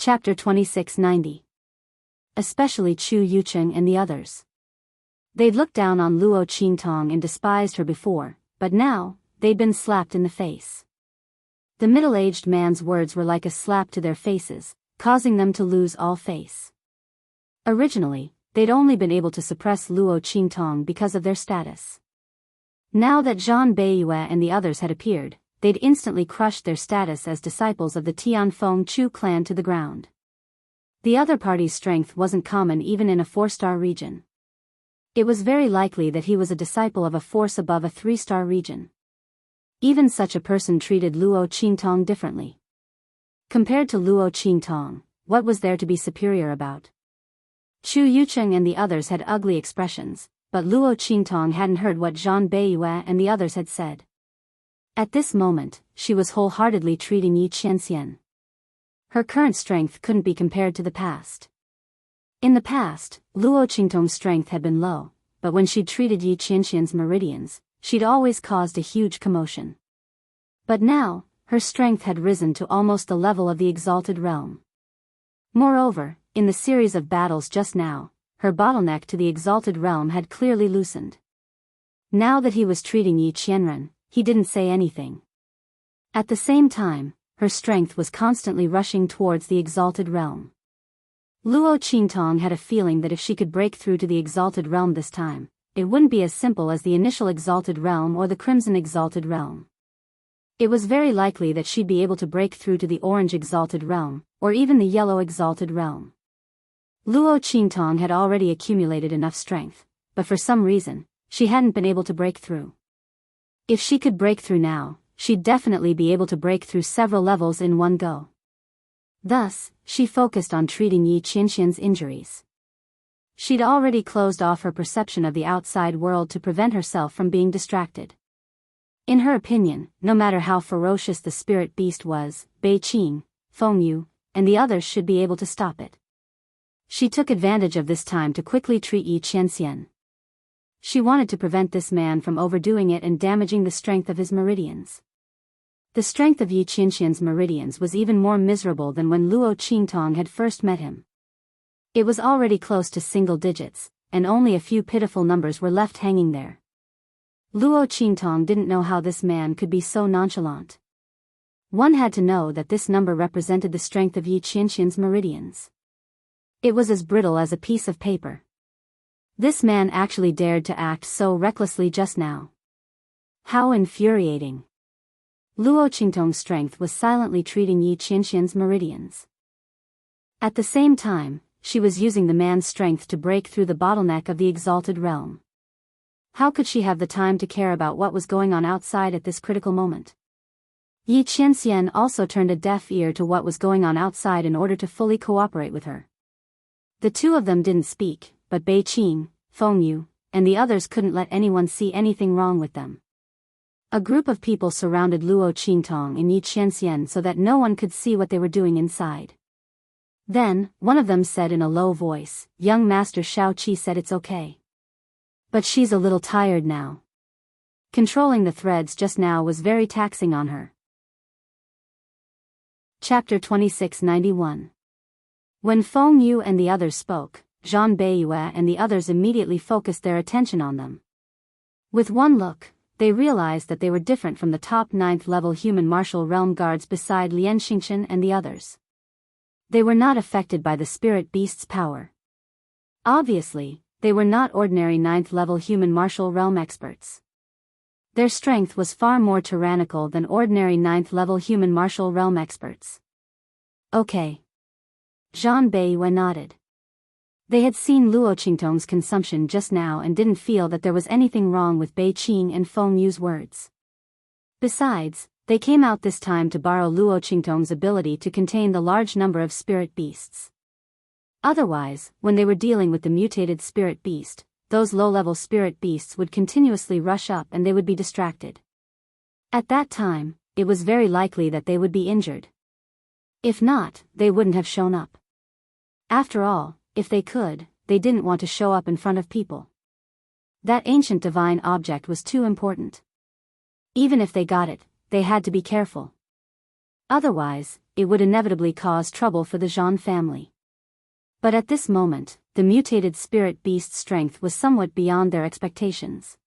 Chapter 2690. Especially Chu Yucheng and the others. They'd looked down on Luo Qingtong and despised her before, but now, they'd been slapped in the face. The middle-aged man's words were like a slap to their faces, causing them to lose all face. Originally, they'd only been able to suppress Luo Qingtong because of their status. Now that Zhang Beiyue and the others had appeared, they'd instantly crushed their status as disciples of the Tianfeng Chu clan to the ground. The other party's strength wasn't common even in a 4-star region. It was very likely that he was a disciple of a force above a 3-star region. Even such a person treated Luo Qingtong differently. Compared to Luo Qingtong, what was there to be superior about? Chu Yucheng and the others had ugly expressions, but Luo Qingtong hadn't heard what Zhang Beiyue and the others had said. At this moment, she was wholeheartedly treating Yi Qianxian. Her current strength couldn't be compared to the past. In the past, Luo Qingtong's strength had been low, but when she'd treated Yi Qianxian's meridians, she'd always caused a huge commotion. But now, her strength had risen to almost the level of the exalted realm. Moreover, in the series of battles just now, her bottleneck to the exalted realm had clearly loosened. Now that he was treating Yi Qianren, he didn't say anything. At the same time, her strength was constantly rushing towards the exalted realm. Luo Qingtong had a feeling that if she could break through to the exalted realm this time, it wouldn't be as simple as the initial exalted realm or the crimson exalted realm. It was very likely that she'd be able to break through to the orange exalted realm, or even the yellow exalted realm. Luo Qingtong had already accumulated enough strength, but for some reason, she hadn't been able to break through. If she could break through now, she'd definitely be able to break through several levels in one go. Thus, she focused on treating Yi Qianxian's injuries. She'd already closed off her perception of the outside world to prevent herself from being distracted. In her opinion, no matter how ferocious the spirit beast was, Bei Qing, Feng Yu, and the others should be able to stop it. She took advantage of this time to quickly treat Yi Qianxian. She wanted to prevent this man from overdoing it and damaging the strength of his meridians. The strength of Yi Qianxian's meridians was even more miserable than when Luo Qingtong had first met him. It was already close to single digits, and only a few pitiful numbers were left hanging there. Luo Qingtong didn't know how this man could be so nonchalant. One had to know that this number represented the strength of Yi Qianxian's meridians. It was as brittle as a piece of paper. This man actually dared to act so recklessly just now. How infuriating. Luo Qingtong's strength was silently treating Yi Qianxian's meridians. At the same time, she was using the man's strength to break through the bottleneck of the exalted realm. How could she have the time to care about what was going on outside at this critical moment? Yi Qianxian also turned a deaf ear to what was going on outside in order to fully cooperate with her. The two of them didn't speak, but Bei Qing, Feng Yu, and the others couldn't let anyone see anything wrong with them. A group of people surrounded Luo Qingtong and Yi Qianxian so that no one could see what they were doing inside. Then, one of them said in a low voice, "Young Master Shao Qi said it's okay. But she's a little tired now." Controlling the threads just now was very taxing on her. Chapter 2691. When Feng Yu and the others spoke, Zhang Beiyue and the others immediately focused their attention on them. With one look, they realized that they were different from the top 9th level human martial realm guards beside Lian Xingchen and the others. They were not affected by the spirit beast's power. Obviously, they were not ordinary 9th level human martial realm experts. Their strength was far more tyrannical than ordinary 9th level human martial realm experts. Okay. Zhang Beiyue nodded. They had seen Luo Qingtong's consumption just now and didn't feel that there was anything wrong with Bei Qing and Feng Yu's words. Besides, they came out this time to borrow Luo Qingtong's ability to contain the large number of spirit beasts. Otherwise, when they were dealing with the mutated spirit beast, those low-level spirit beasts would continuously rush up and they would be distracted. At that time, it was very likely that they would be injured. If not, they wouldn't have shown up. After all, if they could, they didn't want to show up in front of people. That ancient divine object was too important. Even if they got it, they had to be careful. Otherwise, it would inevitably cause trouble for the Zhan family. But at this moment, the mutated spirit beast's strength was somewhat beyond their expectations.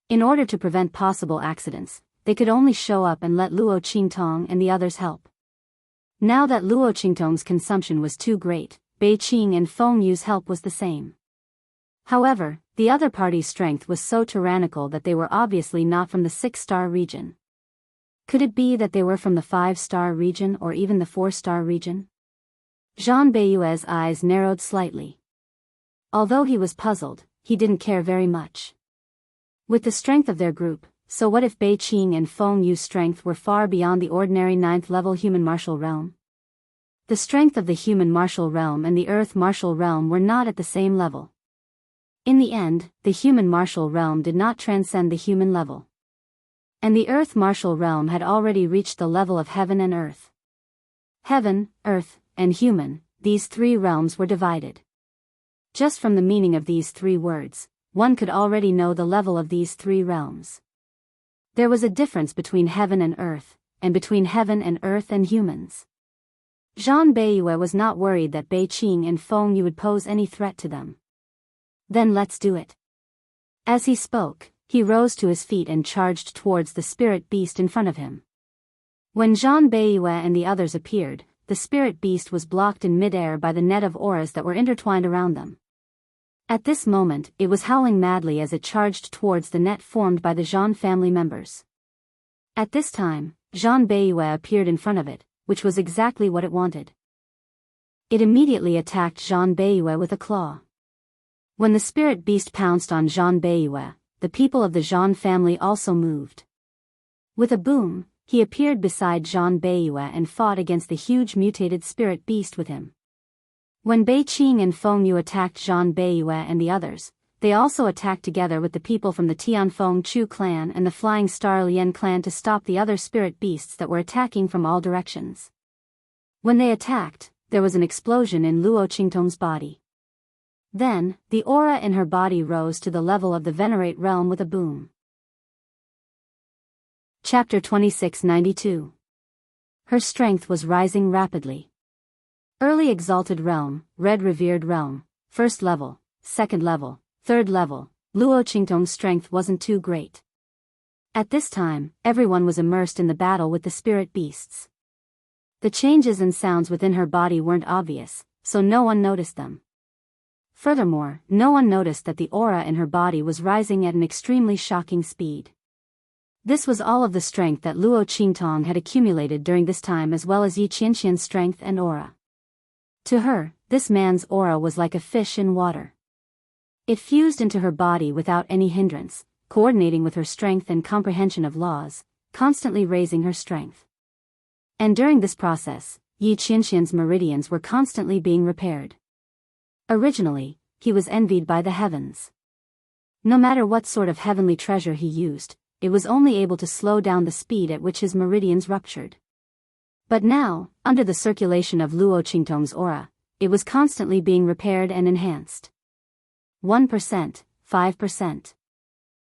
In order to prevent possible accidents, they could only show up and let Luo Qingtong and the others help. Now that Luo Qingtong's consumption was too great, Bei Qing and Feng Yu's help was the same. However, the other party's strength was so tyrannical that they were obviously not from the 6-star region. Could it be that they were from the 5-star region or even the 4-star region? Zhan Beiyue's eyes narrowed slightly. Although he was puzzled, he didn't care very much. With the strength of their group, so what if Bei Qing and Feng Yu's strength were far beyond the ordinary 9th-level human martial realm? The strength of the human martial realm and the earth martial realm were not at the same level. In the end, the human martial realm did not transcend the human level. And the earth martial realm had already reached the level of heaven and earth. Heaven, earth, and human, these 3 realms were divided. Just from the meaning of these 3 words, one could already know the level of these 3 realms. There was a difference between heaven and earth, and between heaven and earth and humans. Zhan Beiyue was not worried that Bei Qing and Feng Yu would pose any threat to them. Then let's do it. As he spoke, he rose to his feet and charged towards the spirit beast in front of him. When Zhan Beiyue and the others appeared, the spirit beast was blocked in midair by the net of auras that were intertwined around them. At this moment, it was howling madly as it charged towards the net formed by the Zhan family members. At this time, Zhan Beiyue appeared in front of it, which was exactly what it wanted. It immediately attacked Zhan Beiyue with a claw. When the spirit beast pounced on Zhan Beiyue, the people of the Zhan family also moved. With a boom, he appeared beside Zhan Beiyue and fought against the huge mutated spirit beast with him. When Bei Qing and Feng Yu attacked Zhan Beiyue and the others, they also attacked together with the people from the Tianfeng Chu clan and the Flying Star Lian clan to stop the other spirit beasts that were attacking from all directions. When they attacked, there was an explosion in Luo Qingtong's body. Then, the aura in her body rose to the level of the Venerate realm with a boom. Chapter 2692. Her strength was rising rapidly. Early Exalted Realm, Red Revered Realm, 1st level, 2nd level, 3rd level, Luo Qingtong's strength wasn't too great. At this time, everyone was immersed in the battle with the spirit beasts. The changes and sounds within her body weren't obvious, so no one noticed them. Furthermore, no one noticed that the aura in her body was rising at an extremely shocking speed. This was all of the strength that Luo Qingtong had accumulated during this time as well as Yi Qianxian's strength and aura. To her, this man's aura was like a fish in water. It fused into her body without any hindrance, coordinating with her strength and comprehension of laws, constantly raising her strength. And during this process, Yi Qianxian's meridians were constantly being repaired. Originally, he was envied by the heavens. No matter what sort of heavenly treasure he used, it was only able to slow down the speed at which his meridians ruptured. But now, under the circulation of Luo Qingtong's aura, it was constantly being repaired and enhanced. 1%, 5%,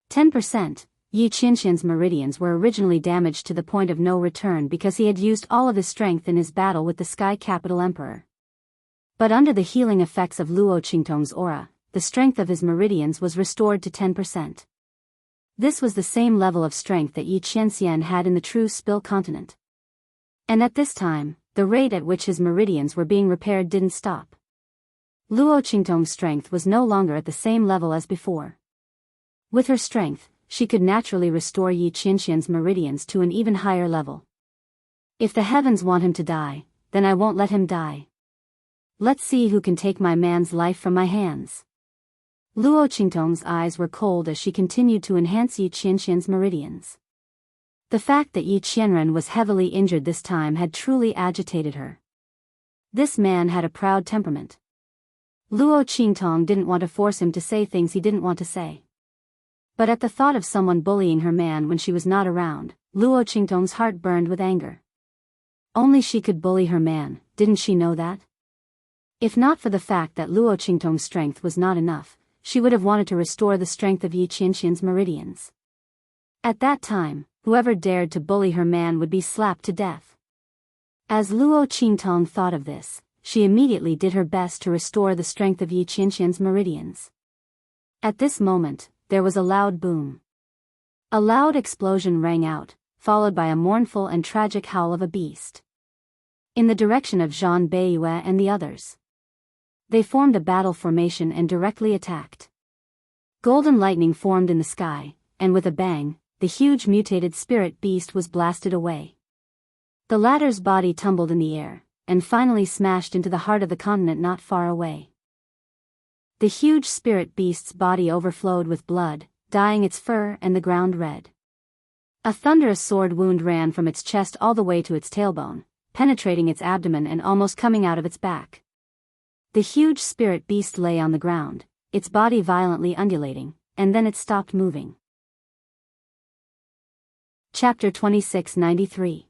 10%, Yi Qianxian's meridians were originally damaged to the point of no return because he had used all of his strength in his battle with the Sky Capital Emperor. But under the healing effects of Luo Qingtong's aura, the strength of his meridians was restored to 10%. This was the same level of strength that Yi Qianxian had in the true Spill continent. And at this time, the rate at which his meridians were being repaired didn't stop. Luo Qingtong's strength was no longer at the same level as before. With her strength, she could naturally restore Yi Qianxian's meridians to an even higher level. If the heavens want him to die, then I won't let him die. Let's see who can take my man's life from my hands. Luo Qingtong's eyes were cold as she continued to enhance Yi Qianxian's meridians. The fact that Yi Qianren was heavily injured this time had truly agitated her. This man had a proud temperament. Luo Qingtong didn't want to force him to say things he didn't want to say. But at the thought of someone bullying her man when she was not around, Luo Qingtong's heart burned with anger. Only she could bully her man, didn't she know that? If not for the fact that Luo Qingtong's strength was not enough, she would have wanted to restore the strength of Yi Qianxian's meridians. At that time, whoever dared to bully her man would be slapped to death. As Luo Qingtong thought of this, she immediately did her best to restore the strength of Yi Qianqian's meridians. At this moment, there was a loud boom. A loud explosion rang out, followed by a mournful and tragic howl of a beast. In the direction of Zhang Beiyue and the others. They formed a battle formation and directly attacked. Golden lightning formed in the sky, and with a bang, the huge mutated spirit beast was blasted away. The latter's body tumbled in the air, and finally smashed into the heart of the continent not far away. The huge spirit beast's body overflowed with blood, dyeing its fur and the ground red. A thunderous sword wound ran from its chest all the way to its tailbone, penetrating its abdomen and almost coming out of its back. The huge spirit beast lay on the ground, its body violently undulating, and then it stopped moving. Chapter 2693.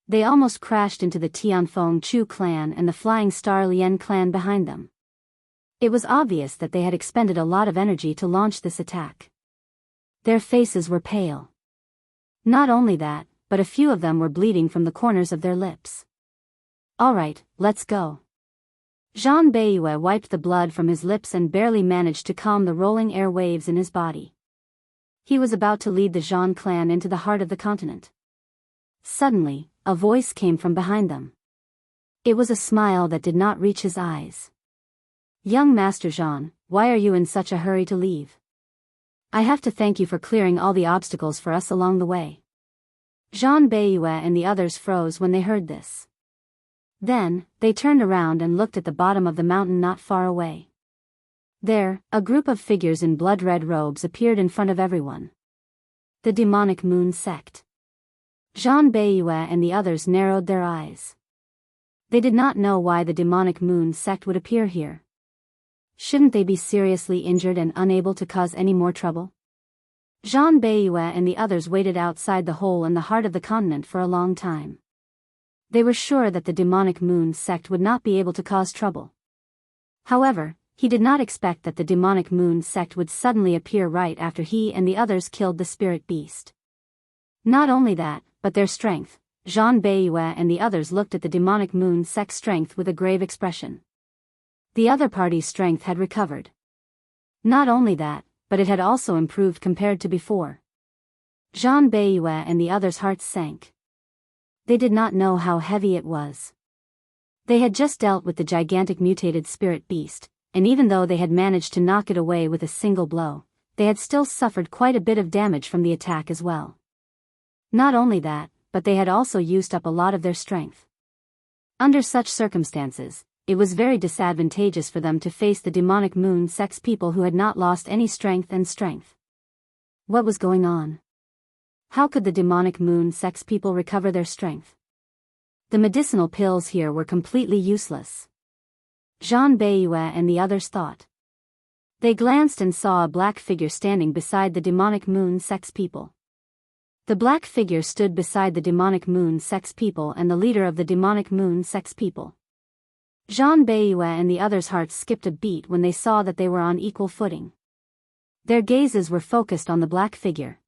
They almost crashed into the Tianfeng Chu clan and the Flying Star Lien clan behind them. It was obvious that they had expended a lot of energy to launch this attack. Their faces were pale. Not only that, but a few of them were bleeding from the corners of their lips. "All right, let's go." Zhang Beiyue wiped the blood from his lips and barely managed to calm the rolling air waves in his body. He was about to lead the Zhang clan into the heart of the continent. Suddenly, a voice came from behind them. It was a smile that did not reach his eyes. "Young Master Zhang, why are you in such a hurry to leave? I have to thank you for clearing all the obstacles for us along the way." Zhang Beiyue and the others froze when they heard this. Then, they turned around and looked at the bottom of the mountain not far away. There, a group of figures in blood-red robes appeared in front of everyone. The demonic moon sect. Zhang Beiyue and the others narrowed their eyes. They did not know why the demonic moon sect would appear here. Shouldn't they be seriously injured and unable to cause any more trouble? Zhang Beiyue and the others waited outside the hole in the heart of the continent for a long time. They were sure that the demonic moon sect would not be able to cause trouble. However, he did not expect that the demonic moon sect would suddenly appear right after he and the others killed the spirit beast. Not only that, but their strength. Zhang Beiyue and the others looked at the demonic moon sect's strength with a grave expression. The other party's strength had recovered. Not only that, but it had also improved compared to before. Zhang Beiyue and the others' hearts sank. They did not know how heavy it was. They had just dealt with the gigantic mutated spirit beast, and even though they had managed to knock it away with a single blow, they had still suffered quite a bit of damage from the attack as well. Not only that, but they had also used up a lot of their strength. Under such circumstances, it was very disadvantageous for them to face the demonic moon sect's people who had not lost any strength. What was going on? How could the demonic moon sect's people recover their strength? The medicinal pills here were completely useless. Zhang Beiyue and the others thought. They glanced and saw a black figure standing beside the demonic moon sect's people. The black figure stood beside the demonic moon sect's people and the leader of the demonic moon sect's people. Zhang Beiyue and the others' hearts skipped a beat when they saw that they were on equal footing. Their gazes were focused on the black figure.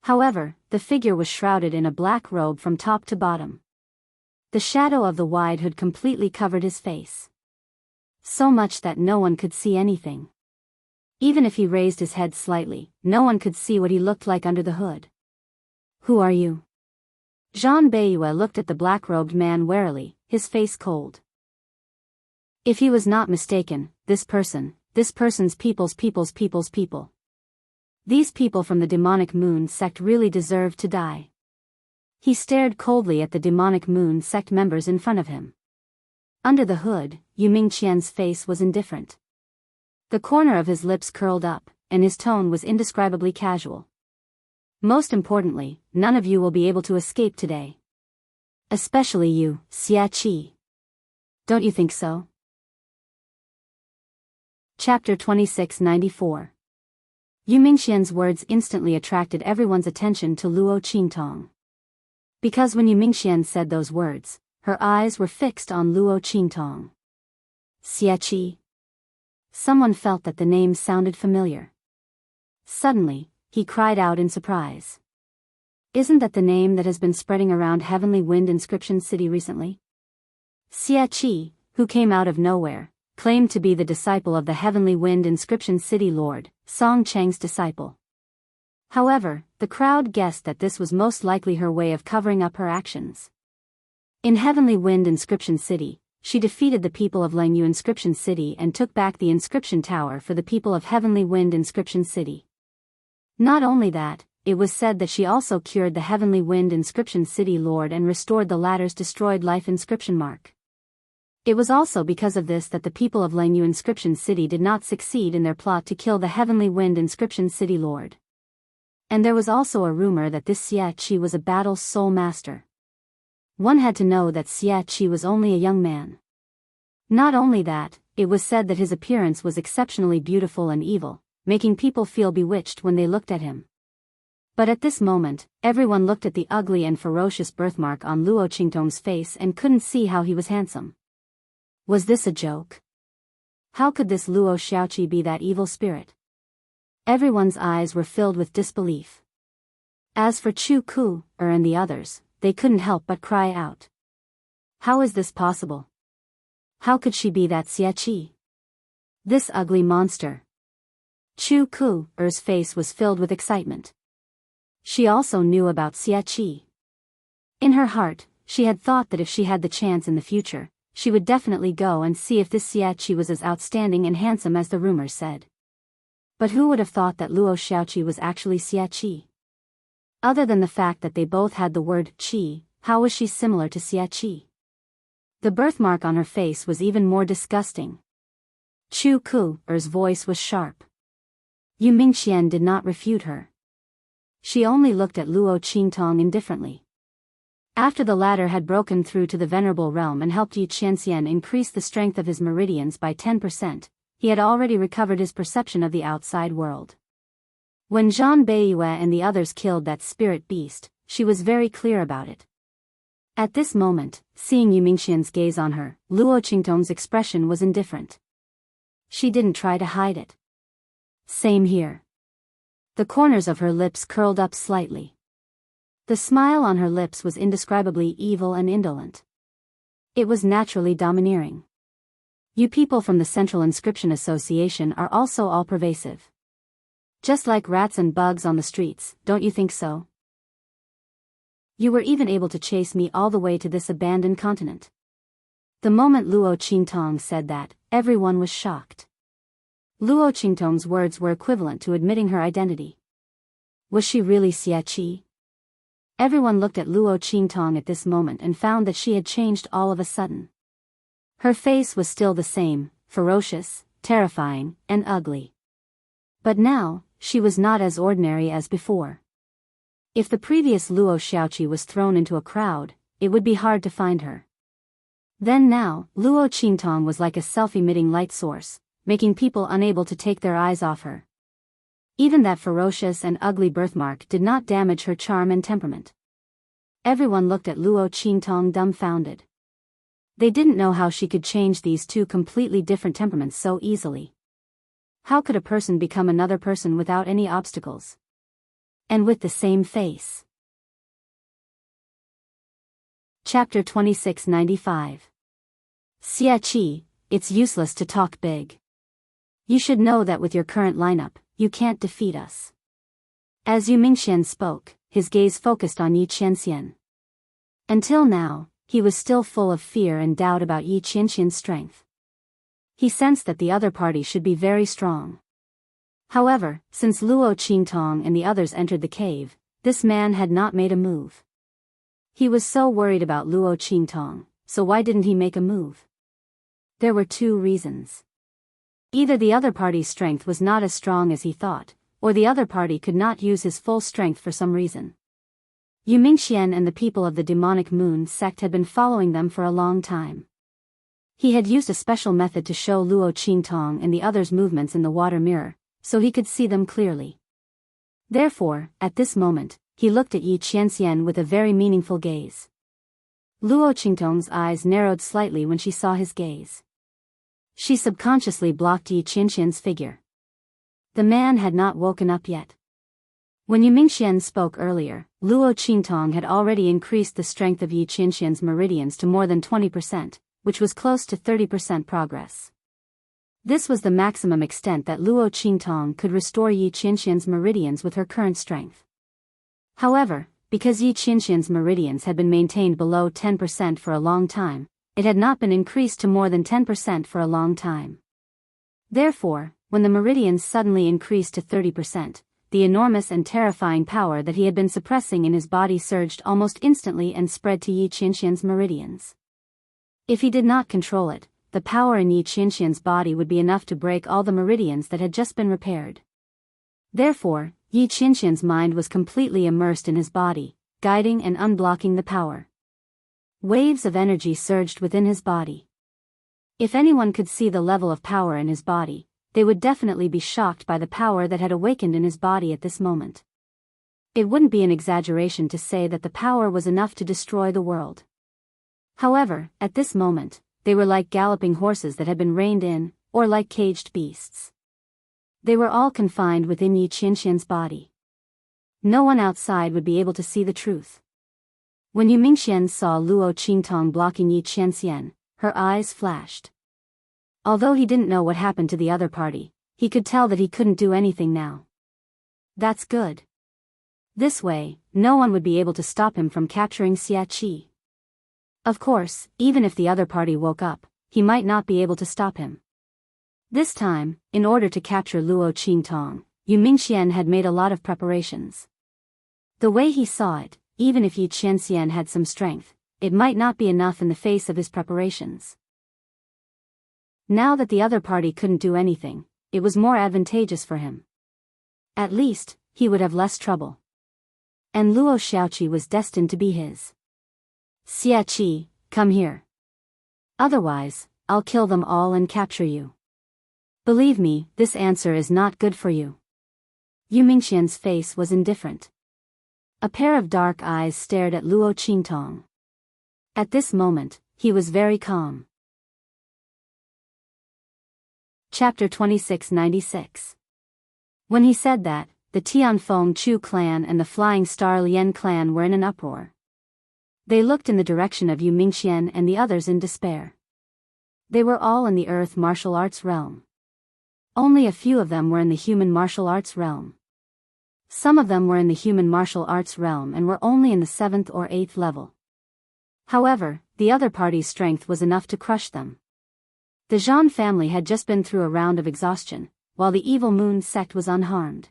However, the figure was shrouded in a black robe from top to bottom. The shadow of the wide hood completely covered his face. So much that no one could see anything. Even if he raised his head slightly, no one could see what he looked like under the hood. "Who are you?" Zhang Beiyue looked at the black-robed man warily, his face cold. If he was not mistaken, this person's people's people. These people from the demonic moon sect really deserved to die. He stared coldly at the demonic moon sect members in front of him. Under the hood, Yu Mingqian's face was indifferent. The corner of his lips curled up, and his tone was indescribably casual. "Most importantly, none of you will be able to escape today. Especially you, Xia Qi. Don't you think so?" Chapter 2694. Yu Mingqian's words instantly attracted everyone's attention to Luo Qingtong. Because when Yu Mingqian said those words, her eyes were fixed on Luo Qingtong. Xia Qi. Someone felt that the name sounded familiar. Suddenly, he cried out in surprise. Isn't that the name that has been spreading around Heavenly Wind Inscription City recently? Xie Qi, who came out of nowhere, claimed to be the disciple of the Heavenly Wind Inscription City Lord, Song Cheng's disciple. However, the crowd guessed that this was most likely her way of covering up her actions. In Heavenly Wind Inscription City, she defeated the people of Langyu Inscription City and took back the Inscription Tower for the people of Heavenly Wind Inscription City. Not only that, it was said that she also cured the Heavenly Wind Inscription City Lord and restored the latter's destroyed life inscription mark. It was also because of this that the people of Langyu Inscription City did not succeed in their plot to kill the Heavenly Wind Inscription City Lord. And there was also a rumor that this Xie Qi was a battle soul master. One had to know that Xie Qi was only a young man. Not only that, it was said that his appearance was exceptionally beautiful and evil, making people feel bewitched when they looked at him. But at this moment, everyone looked at the ugly and ferocious birthmark on Luo Qingtong's face and couldn't see how he was handsome. Was this a joke? How could this Luo Xiaoqi be that evil spirit? Everyone's eyes were filled with disbelief. As for Chu Ku, and the others, they couldn't help but cry out. How is this possible? How could she be that Xie Qi? This ugly monster. Chu Ku's face was filled with excitement. She also knew about Xie Qi. In her heart, she had thought that if she had the chance in the future, she would definitely go and see if this Xie Qi was as outstanding and handsome as the rumors said. But who would have thought that Luo Xiaoqi was actually Xie Qi? Other than the fact that they both had the word Qi, how was she similar to Xie Qi? The birthmark on her face was even more disgusting. Chu Ku's voice was sharp. Yu Mingxian did not refute her. She only looked at Luo Qingtong indifferently. After the latter had broken through to the Venerable Realm and helped Yi Qianxian increase the strength of his meridians by 10%, he had already recovered his perception of the outside world. When Zhang Beiyue and the others killed that spirit beast, she was very clear about it. At this moment, seeing Yu Mingxian's gaze on her, Luo Qingtong's expression was indifferent. She didn't try to hide it. Same here. The corners of her lips curled up slightly. The smile on her lips was indescribably evil and indolent. It was naturally domineering. You people from the Central Inscription Association are also all-pervasive. Just like rats and bugs on the streets, don't you think so? You were even able to chase me all the way to this abandoned continent. The moment Luo Qingtong said that, everyone was shocked. Luo Qingtong's words were equivalent to admitting her identity. Was she really Xie Qi? Everyone looked at Luo Qingtong at this moment and found that she had changed all of a sudden. Her face was still the same, ferocious, terrifying, and ugly. But now, she was not as ordinary as before. If the previous Luo Xiaoqi was thrown into a crowd, it would be hard to find her. Then now, Luo Qingtong was like a self-emitting light source, making people unable to take their eyes off her. Even that ferocious and ugly birthmark did not damage her charm and temperament. Everyone looked at Luo Qingtong dumbfounded. They didn't know how she could change these two completely different temperaments so easily. How could a person become another person without any obstacles? And with the same face? Chapter 2695. Xie Qi, it's useless to talk big. You should know that with your current lineup, you can't defeat us. As Yu Mingxian spoke, his gaze focused on Yi Qianxian. Until now, he was still full of fear and doubt about Yi Qianxian's strength. He sensed that the other party should be very strong. However, since Luo Qingtong and the others entered the cave, this man had not made a move. He was so worried about Luo Qingtong, so why didn't he make a move? There were two reasons. Either the other party's strength was not as strong as he thought, or the other party could not use his full strength for some reason. Yu Mingxian and the people of the demonic moon sect had been following them for a long time. He had used a special method to show Luo Qingtong and the others' movements in the water mirror, so he could see them clearly. Therefore, at this moment, he looked at Yi Qianxian with a very meaningful gaze. Luo Qingtong's eyes narrowed slightly when she saw his gaze. She subconsciously blocked Yi Qianxian's figure. The man had not woken up yet. When Yu Mingxian spoke earlier, Luo Qingtong had already increased the strength of Yi Qianxian's meridians to more than 20%, which was close to 30% progress. This was the maximum extent that Luo Qingtong could restore Yi Qianxian's meridians with her current strength. However, because Yi Qianxian's meridians had been maintained below 10% for a long time, it had not been increased to more than 10% for a long time. Therefore, when the meridians suddenly increased to 30%, the enormous and terrifying power that he had been suppressing in his body surged almost instantly and spread to Yi Qianxian's meridians. If he did not control it, the power in Yi Qianxian's body would be enough to break all the meridians that had just been repaired. Therefore, Yi Qianxian's mind was completely immersed in his body, guiding and unblocking the power. Waves of energy surged within his body. If anyone could see the level of power in his body, they would definitely be shocked by the power that had awakened in his body at this moment. It wouldn't be an exaggeration to say that the power was enough to destroy the world. However, at this moment, they were like galloping horses that had been reined in, or like caged beasts. They were all confined within Yi Qianxian's body. No one outside would be able to see the truth. When Yu Mingxian saw Luo Qingtong blocking Yi Qianxian, her eyes flashed. Although he didn't know what happened to the other party, he could tell that he couldn't do anything now. That's good. This way, no one would be able to stop him from capturing Xia Qi. Of course, even if the other party woke up, he might not be able to stop him. This time, in order to capture Luo Qingtong, Yu Mingxian had made a lot of preparations. The way he saw it, even if Yi Qianxian had some strength, it might not be enough in the face of his preparations. Now that the other party couldn't do anything, it was more advantageous for him. At least, he would have less trouble. And Luo Xiaoqi was destined to be his. Xia Qi, come here. Otherwise, I'll kill them all and capture you. Believe me, this answer is not good for you. Yu Mingxian's face was indifferent. A pair of dark eyes stared at Luo Qingtong. At this moment, he was very calm. Chapter 2696. When he said that, the Tianfeng Chu clan and the Flying Star Lian clan were in an uproar. They looked in the direction of Yu Mingxian and the others in despair. They were all in the earth martial arts realm. Only a few of them were in the human martial arts realm. Some of them were in the human martial arts realm and were only in the 7th or 8th level. However, the other party's strength was enough to crush them. The Zhan family had just been through a round of exhaustion, while the Evil Moon sect was unharmed.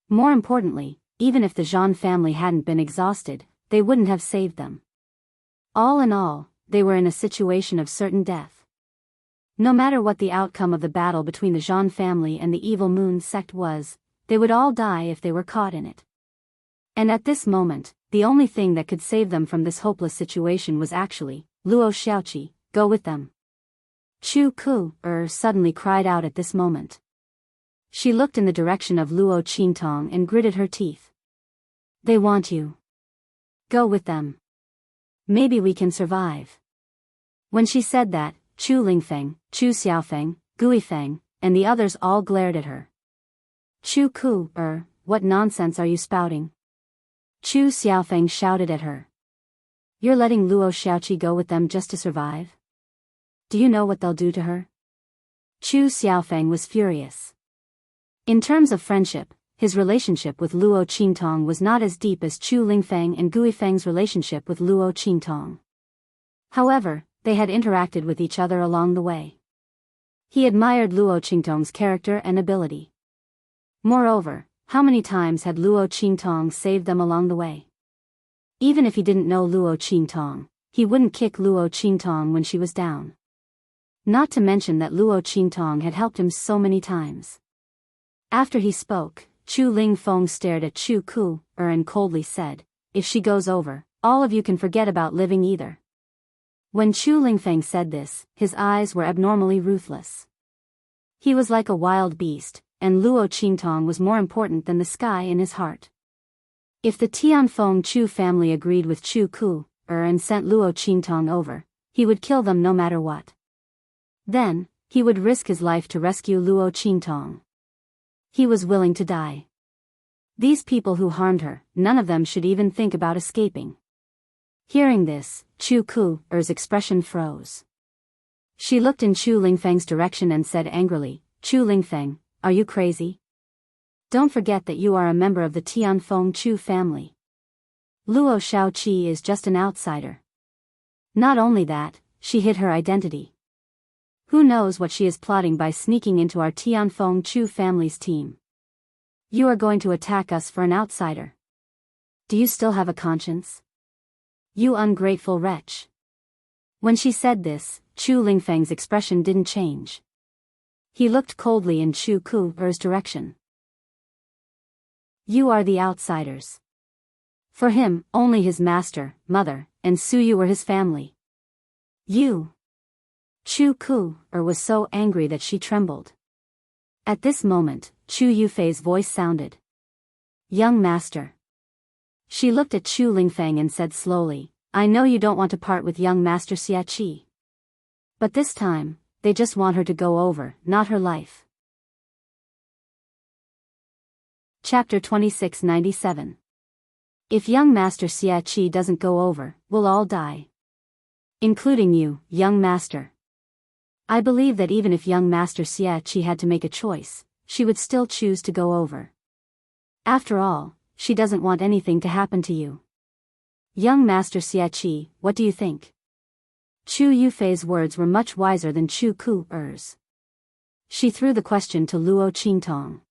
More importantly, even if the Zhan family hadn't been exhausted, they wouldn't have saved them. All in all, they were in a situation of certain death. No matter what the outcome of the battle between the Zhan family and the Evil Moon sect was, they would all die if they were caught in it. And at this moment, the only thing that could save them from this hopeless situation was actually, Luo Xiaoqi, go with them. Chu Ku suddenly cried out at this moment. She looked in the direction of Luo Qingtong and gritted her teeth. They want you. Go with them. Maybe we can survive. When she said that, Chu Lingfeng, Chu Xiaofeng, Guifeng, and the others all glared at her. Chu Ku, what nonsense are you spouting? Chu Xiaofeng shouted at her. You're letting Luo Xiaoqi go with them just to survive? Do you know what they'll do to her? Chu Xiaofeng was furious. In terms of friendship, his relationship with Luo Qingtong was not as deep as Chu Lingfeng and Guifeng's relationship with Luo Qingtong. However, they had interacted with each other along the way. He admired Luo Qingtong's character and ability. Moreover, how many times had Luo Qingtong saved them along the way? Even if he didn't know Luo Qingtong, he wouldn't kick Luo Qingtong when she was down. Not to mention that Luo Qingtong had helped him so many times. After he spoke, Chu Lingfeng stared at Chu Ku, and coldly said, if she goes over, all of you can forget about living either. When Chu Lingfeng said this, his eyes were abnormally ruthless. He was like a wild beast, and Luo Qingtong was more important than the sky in his heart. If the Tianfeng Chu family agreed with Chu Ku, and sent Luo Qingtong over, he would kill them no matter what. Then, he would risk his life to rescue Luo Qingtong. He was willing to die. These people who harmed her, none of them should even think about escaping. Hearing this, Chu Ku's expression froze. She looked in Chu Lingfeng's direction and said angrily, "Chu Lingfeng, are you crazy? Don't forget that you are a member of the Tianfeng Chu family. Luo Shaoqi is just an outsider. Not only that, she hid her identity. Who knows what she is plotting by sneaking into our Tianfeng Chu family's team? You are going to attack us for an outsider. Do you still have a conscience? You ungrateful wretch." When she said this, Chu Lingfeng's expression didn't change. He looked coldly in Chu Ku's direction. You are the outsiders. For him, only his master, mother, and Suyu were his family. You. Chu Ku was so angry that she trembled. At this moment, Chu Yufei's voice sounded. "Young master." She looked at Chu Lingfeng and said slowly, "I know you don't want to part with young master Xiaqi. But this time, they just want her to go over, not her life." Chapter 2697. If young master Xiaqi doesn't go over, we'll all die. Including you, young master. I believe that even if young master Xiaqi had to make a choice, she would still choose to go over. After all, she doesn't want anything to happen to you. Young master Xiaqi, what do you think? Chu Yufei's words were much wiser than Chu Ku's. She threw the question to Luo Qingtong.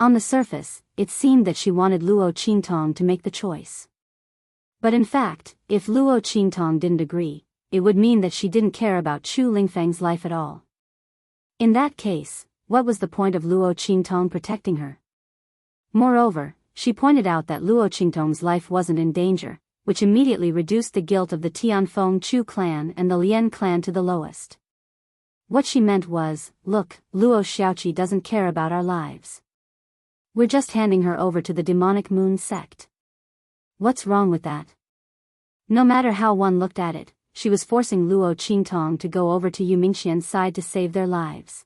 On the surface, it seemed that she wanted Luo Qingtong to make the choice. But in fact, if Luo Qingtong didn't agree, it would mean that she didn't care about Chu Lingfeng's life at all. In that case, what was the point of Luo Qingtong protecting her? Moreover, she pointed out that Luo Qingtong's life wasn't in danger, which immediately reduced the guilt of the Tianfeng Chu clan and the Lian clan to the lowest. What she meant was, look, Luo Xiaoqi doesn't care about our lives. We're just handing her over to the demonic moon sect. What's wrong with that? No matter how one looked at it, she was forcing Luo Qingtong to go over to Yu Mingxian's side to save their lives.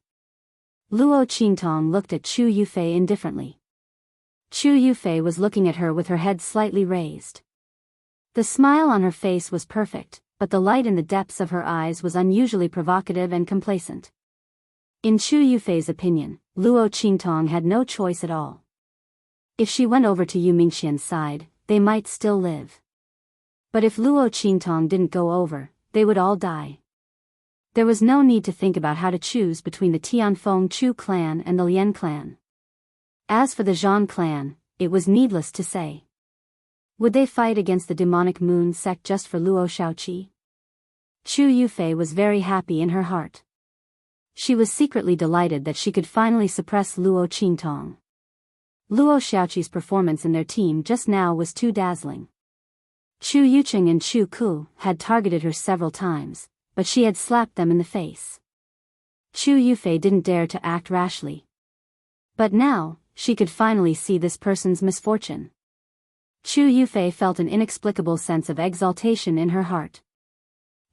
Luo Qingtong looked at Chu Yufei indifferently. Chu Yufei was looking at her with her head slightly raised. The smile on her face was perfect, but the light in the depths of her eyes was unusually provocative and complacent. In Chu Yufei's opinion, Luo Qingtong had no choice at all. If she went over to Yu Mingxian's side, they might still live. But if Luo Qingtong didn't go over, they would all die. There was no need to think about how to choose between the Tianfeng Chu clan and the Lian clan. As for the Zhan clan, it was needless to say. Would they fight against the demonic moon sect just for Luo Shaoqi? Chu Yufei was very happy in her heart. She was secretly delighted that she could finally suppress Luo Qingtong. Luo Xiaoqi's performance in their team just now was too dazzling. Chu Yuqing and Chu Ku had targeted her several times, but she had slapped them in the face. Chu Yufei didn't dare to act rashly. But now, she could finally see this person's misfortune. Chu Yufei felt an inexplicable sense of exaltation in her heart.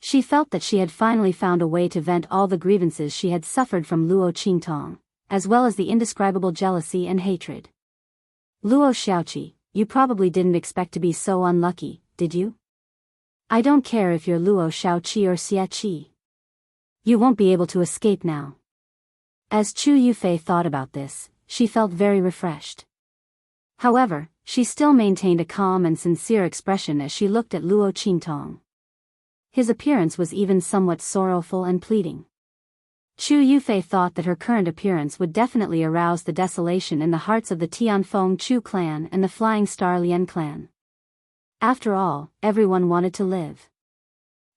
She felt that she had finally found a way to vent all the grievances she had suffered from Luo Qingtong, as well as the indescribable jealousy and hatred. Luo Xiaoqi, you probably didn't expect to be so unlucky, did you? I don't care if you're Luo Shaoqi or Xiaqi. You won't be able to escape now. As Chu Yufei thought about this, she felt very refreshed. However, she still maintained a calm and sincere expression as she looked at Luo Qingtong. His appearance was even somewhat sorrowful and pleading. Chu Yufei thought that her current appearance would definitely arouse the desolation in the hearts of the Tianfeng Chu clan and the Flying Star Lian clan. After all, everyone wanted to live.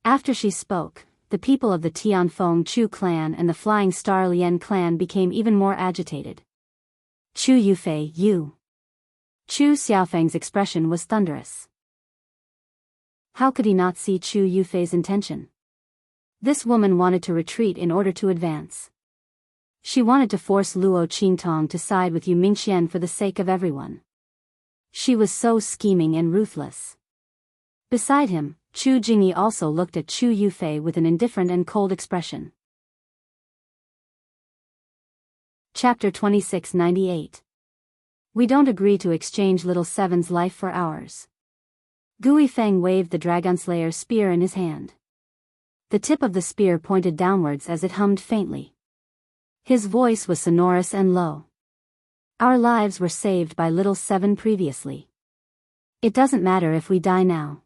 After she spoke, the people of the Tianfeng Chu clan and the Flying Star Lian clan became even more agitated. Chu Yufei, you. Chu Xiaofeng's expression was thunderous. How could he not see Chu Yufei's intention? This woman wanted to retreat in order to advance. She wanted to force Luo Qingtong to side with Yu Mingxian for the sake of everyone. She was so scheming and ruthless. Beside him, Chu Jingyi also looked at Chu Yufei with an indifferent and cold expression. Chapter 2698. We don't agree to exchange little Seven's life for ours. Gui Feng waved the Dragonslayer's spear in his hand. The tip of the spear pointed downwards as it hummed faintly. His voice was sonorous and low. Our lives were saved by little Seven previously. It doesn't matter if we die now.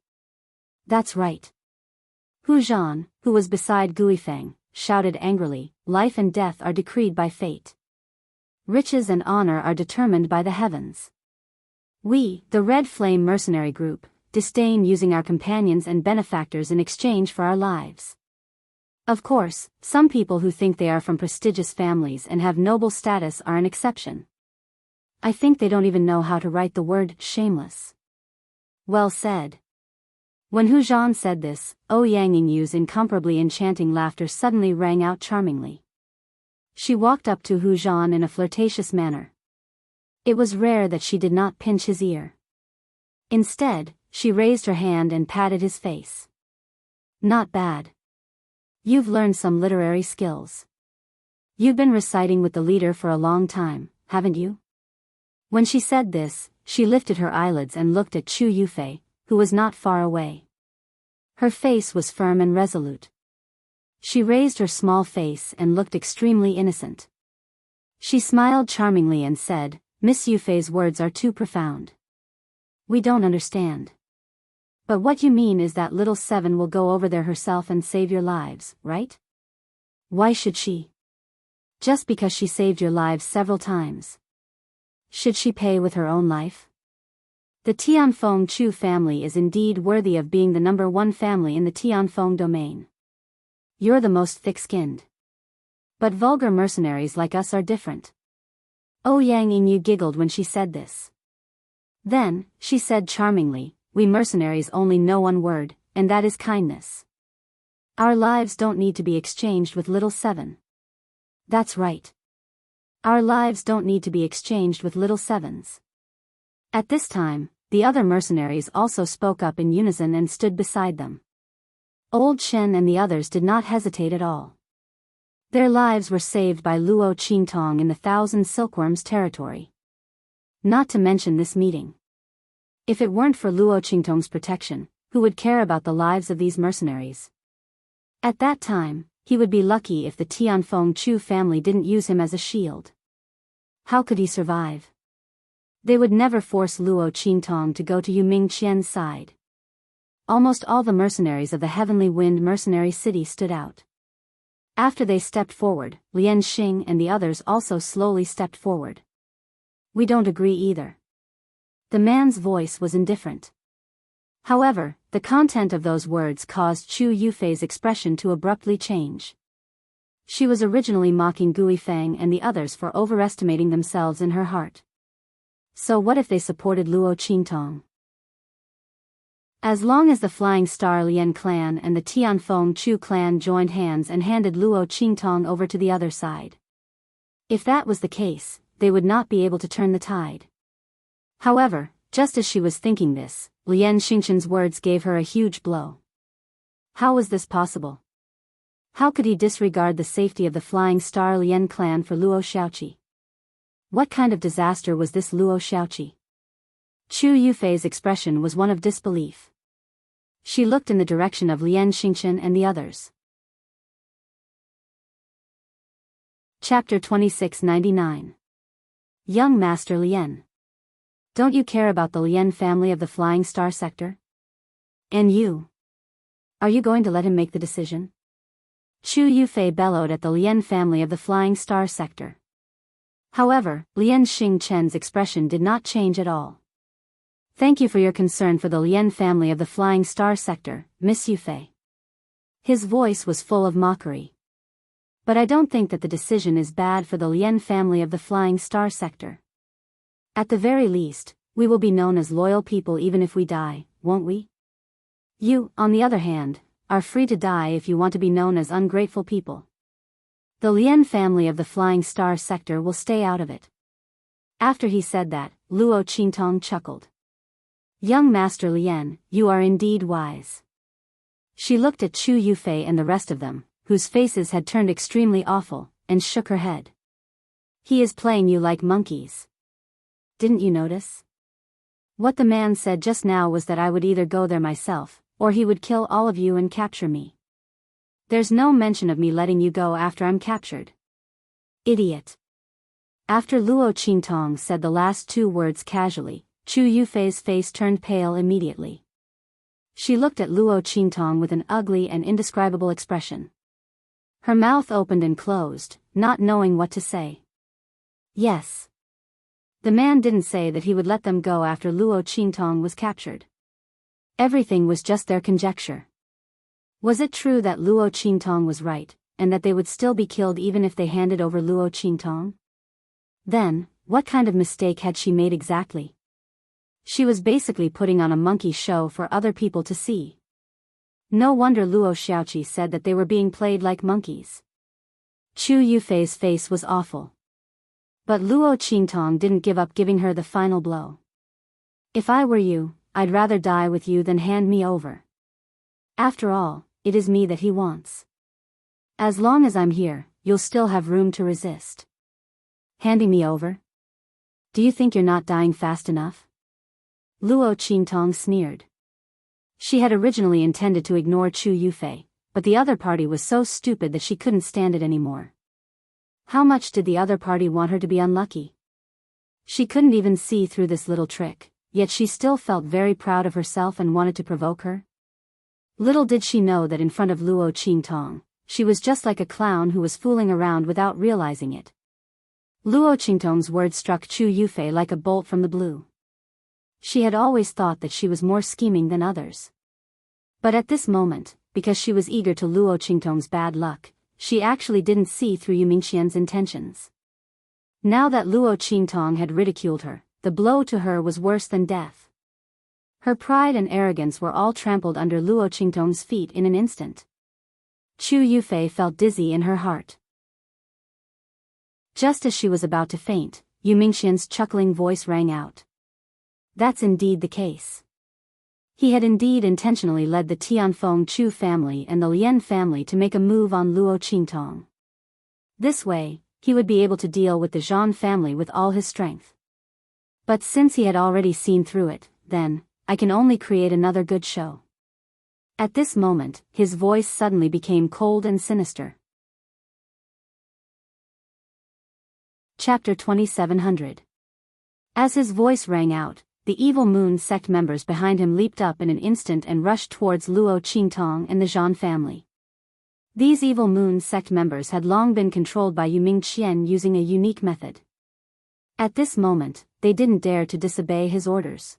That's right. Hu Zhan, who was beside Gui Feng, shouted angrily, life and death are decreed by fate. Riches and honor are determined by the heavens. We, the Red Flame mercenary group, disdain using our companions and benefactors in exchange for our lives. Of course, some people who think they are from prestigious families and have noble status are an exception. I think they don't even know how to write the word shameless. Well said. When Hu Zhan said this, Yang Yingyu's incomparably enchanting laughter suddenly rang out charmingly. She walked up to Hu Zhan in a flirtatious manner. It was rare that she did not pinch his ear. Instead, she raised her hand and patted his face. Not bad. You've learned some literary skills. You've been reciting with the leader for a long time, haven't you? When she said this, she lifted her eyelids and looked at Chu Yufei, who was not far away. Her face was firm and resolute. She raised her small face and looked extremely innocent. She smiled charmingly and said, Miss Yufei's words are too profound. We don't understand. But what you mean is that little Seven will go over there herself and save your lives, right? Why should she? Just because she saved your lives several times. Should she pay with her own life? The Tianfeng Chu family is indeed worthy of being the #1 family in the Tianfeng domain. You're the most thick-skinned. But vulgar mercenaries like us are different. Yang Yingyu giggled when she said this. Then, she said charmingly, we mercenaries only know one word, and that is kindness. Our lives don't need to be exchanged with little Seven. That's right. Our lives don't need to be exchanged with little Sevens. At this time, the other mercenaries also spoke up in unison and stood beside them. Old Chen and the others did not hesitate at all. Their lives were saved by Luo Qingtong in the Thousand Silkworms territory. Not to mention this meeting. If it weren't for Luo Qingtong's protection, who would care about the lives of these mercenaries? At that time, he would be lucky if the Tianfeng Chu family didn't use him as a shield. How could he survive? They would never force Luo Qingtong to go to Yu Mingqian's side. Almost all the mercenaries of the Heavenly Wind mercenary city stood out. After they stepped forward, Lian Xing and the others also slowly stepped forward. We don't agree either. The man's voice was indifferent. However, the content of those words caused Chu Yufei's expression to abruptly change. She was originally mocking Gui Feng and the others for overestimating themselves in her heart. So what if they supported Luo Qingtong? As long as the Flying Star Lian clan and the Tianfeng Chu clan joined hands and handed Luo Qingtong over to the other side. If that was the case, they would not be able to turn the tide. However, just as she was thinking this, Lian Xingchen's words gave her a huge blow. How was this possible? How could he disregard the safety of the Flying Star Lian clan for Luo Xiaoqi? What kind of disaster was this Luo Xiaoqi? Chu Yufei's expression was one of disbelief. She looked in the direction of Lian Xingchen and the others. Chapter 2699. Young Master Lian. Don't you care about the Lian family of the Flying Star sector? And you? Are you going to let him make the decision? Chu Yufei bellowed at the Lian family of the Flying Star sector. However, Lian Xingchen's expression did not change at all. Thank you for your concern for the Lian family of the Flying Star sector, Miss Yufei. His voice was full of mockery. But I don't think that the decision is bad for the Lian family of the Flying Star sector. At the very least, we will be known as loyal people even if we die, won't we? You, on the other hand, are free to die if you want to be known as ungrateful people. The Lian family of the Flying Star sector will stay out of it. After he said that, Luo Qingtong chuckled. Young Master Lian, you are indeed wise. She looked at Chu Yufei and the rest of them, whose faces had turned extremely awful, and shook her head. He is playing you like monkeys. didn't you notice? What the man said just now was that I would either go there myself, or he would kill all of you and capture me. There's no mention of me letting you go after I'm captured. Idiot. After Luo Qingtong said the last two words casually, Chu Yufei's face turned pale immediately. She looked at Luo Qingtong with an ugly and indescribable expression. Her mouth opened and closed, not knowing what to say. Yes. The man didn't say that he would let them go after Luo Qingtong was captured. Everything was just their conjecture. Was it true that Luo Qingtong was right, and that they would still be killed even if they handed over Luo Qingtong? Then, what kind of mistake had she made exactly? She was basically putting on a monkey show for other people to see. No wonder Luo Xiaoqi said that they were being played like monkeys. Chu Yufei's face was awful. But Luo Qingtong didn't give up giving her the final blow. If I were you, I'd rather die with you than hand me over. After all, it is me that he wants. As long as I'm here, you'll still have room to resist. Handing me over? Do you think you're not dying fast enough? Luo Qingtong sneered. She had originally intended to ignore Chu Yufei, but the other party was so stupid that she couldn't stand it anymore. How much did the other party want her to be unlucky? She couldn't even see through this little trick, yet she still felt very proud of herself and wanted to provoke her. Little did she know that in front of Luo Qingtong, she was just like a clown who was fooling around without realizing it. Luo Qingtong's words struck Chu Yufei like a bolt from the blue. She had always thought that she was more scheming than others. But at this moment, because she was eager to Luo Qingtong's bad luck, she actually didn't see through Yu Mingqian's intentions. Now that Luo Qingtong had ridiculed her, the blow to her was worse than death. Her pride and arrogance were all trampled under Luo Qingtong's feet in an instant. Chu Yufei felt dizzy in her heart. Just as she was about to faint, Yu Mingqian's chuckling voice rang out. That's indeed the case. He had indeed intentionally led the Tianfeng Chu family and the Lian family to make a move on Luo Qingtong. This way, he would be able to deal with the Zhan family with all his strength. But since he had already seen through it, then, I can only create another good show. At this moment, his voice suddenly became cold and sinister. Chapter 2700. As his voice rang out, the Evil Moon sect members behind him leaped up in an instant and rushed towards Luo Qingtong and the Zhan family. These Evil Moon sect members had long been controlled by Yu Mingqian using a unique method. At this moment, they didn't dare to disobey his orders.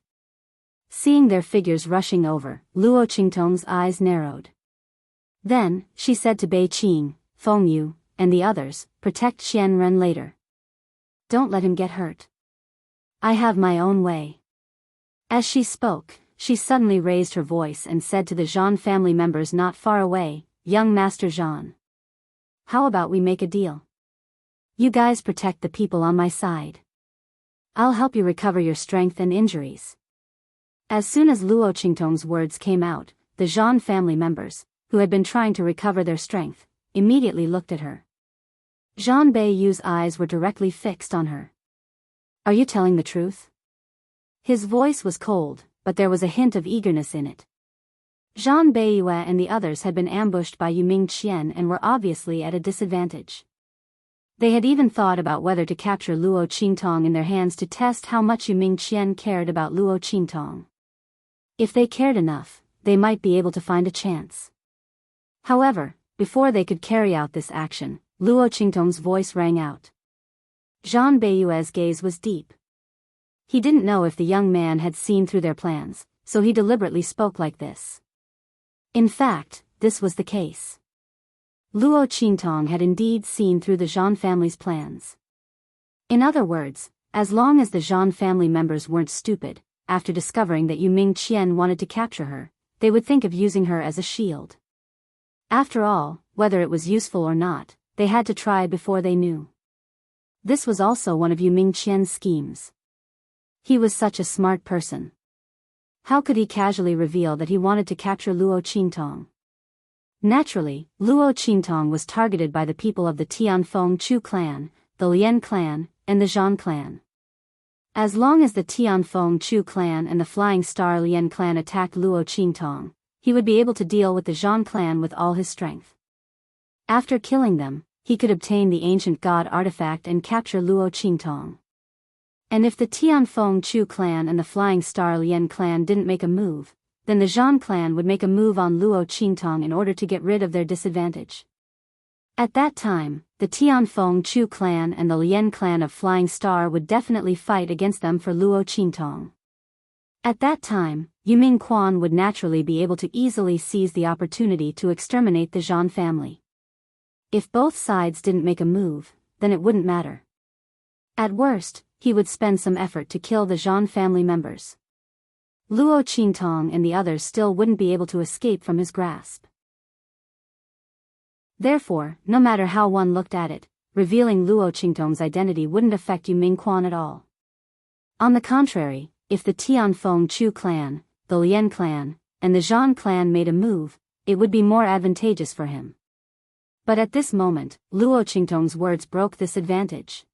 Seeing their figures rushing over, Luo Qingtong's eyes narrowed. Then, she said to Bei Qing, Feng Yu, and the others, protect Qian Ren later. Don't let him get hurt. I have my own way. As she spoke, she suddenly raised her voice and said to the Zhan family members not far away, Young Master Zhan. How about we make a deal? You guys protect the people on my side. I'll help you recover your strength and injuries. As soon as Luo Qingtong's words came out, the Zhan family members, who had been trying to recover their strength, immediately looked at her. Zhan Beiyu's eyes were directly fixed on her. Are you telling the truth? His voice was cold, but there was a hint of eagerness in it. Zhan Beiyue and the others had been ambushed by Yu Mingqian and were obviously at a disadvantage. They had even thought about whether to capture Luo Qingtong in their hands to test how much Yu Mingqian cared about Luo Qingtong. If they cared enough, they might be able to find a chance. However, before they could carry out this action, Luo Qingtong's voice rang out. Zhan Beiyue's gaze was deep. He didn't know if the young man had seen through their plans, so he deliberately spoke like this. In fact, this was the case. Luo Qingtong had indeed seen through the Zhan family's plans. In other words, as long as the Zhan family members weren't stupid, after discovering that Yu Mingqian wanted to capture her, they would think of using her as a shield. After all, whether it was useful or not, they had to try before they knew. This was also one of Yu Mingqian's schemes. He was such a smart person. How could he casually reveal that he wanted to capture Luo Qingtong? Naturally, Luo Qingtong was targeted by the people of the Tianfeng Chu clan, the Lian clan, and the Zhan clan. As long as the Tianfeng Chu clan and the Flying Star Lian clan attacked Luo Qingtong, he would be able to deal with the Zhan clan with all his strength. After killing them, he could obtain the ancient god artifact and capture Luo Qingtong. And if the Tianfeng Chu clan and the Flying Star Lian clan didn't make a move, then the Zhan clan would make a move on Luo Qingtong in order to get rid of their disadvantage. At that time, the Tianfeng Chu clan and the Lian clan of Flying Star would definitely fight against them for Luo Qingtong. At that time, Yuming Quan would naturally be able to easily seize the opportunity to exterminate the Zhan family. If both sides didn't make a move, then it wouldn't matter. At worst, he would spend some effort to kill the Zhan family members. Luo Qingtong and the others still wouldn't be able to escape from his grasp. Therefore, no matter how one looked at it, revealing Luo Qingtong's identity wouldn't affect Yuming Quan at all. On the contrary, if the Tianfeng Chu clan, the Lian clan, and the Zhan clan made a move, it would be more advantageous for him. But at this moment, Luo Qingtong's words broke this advantage.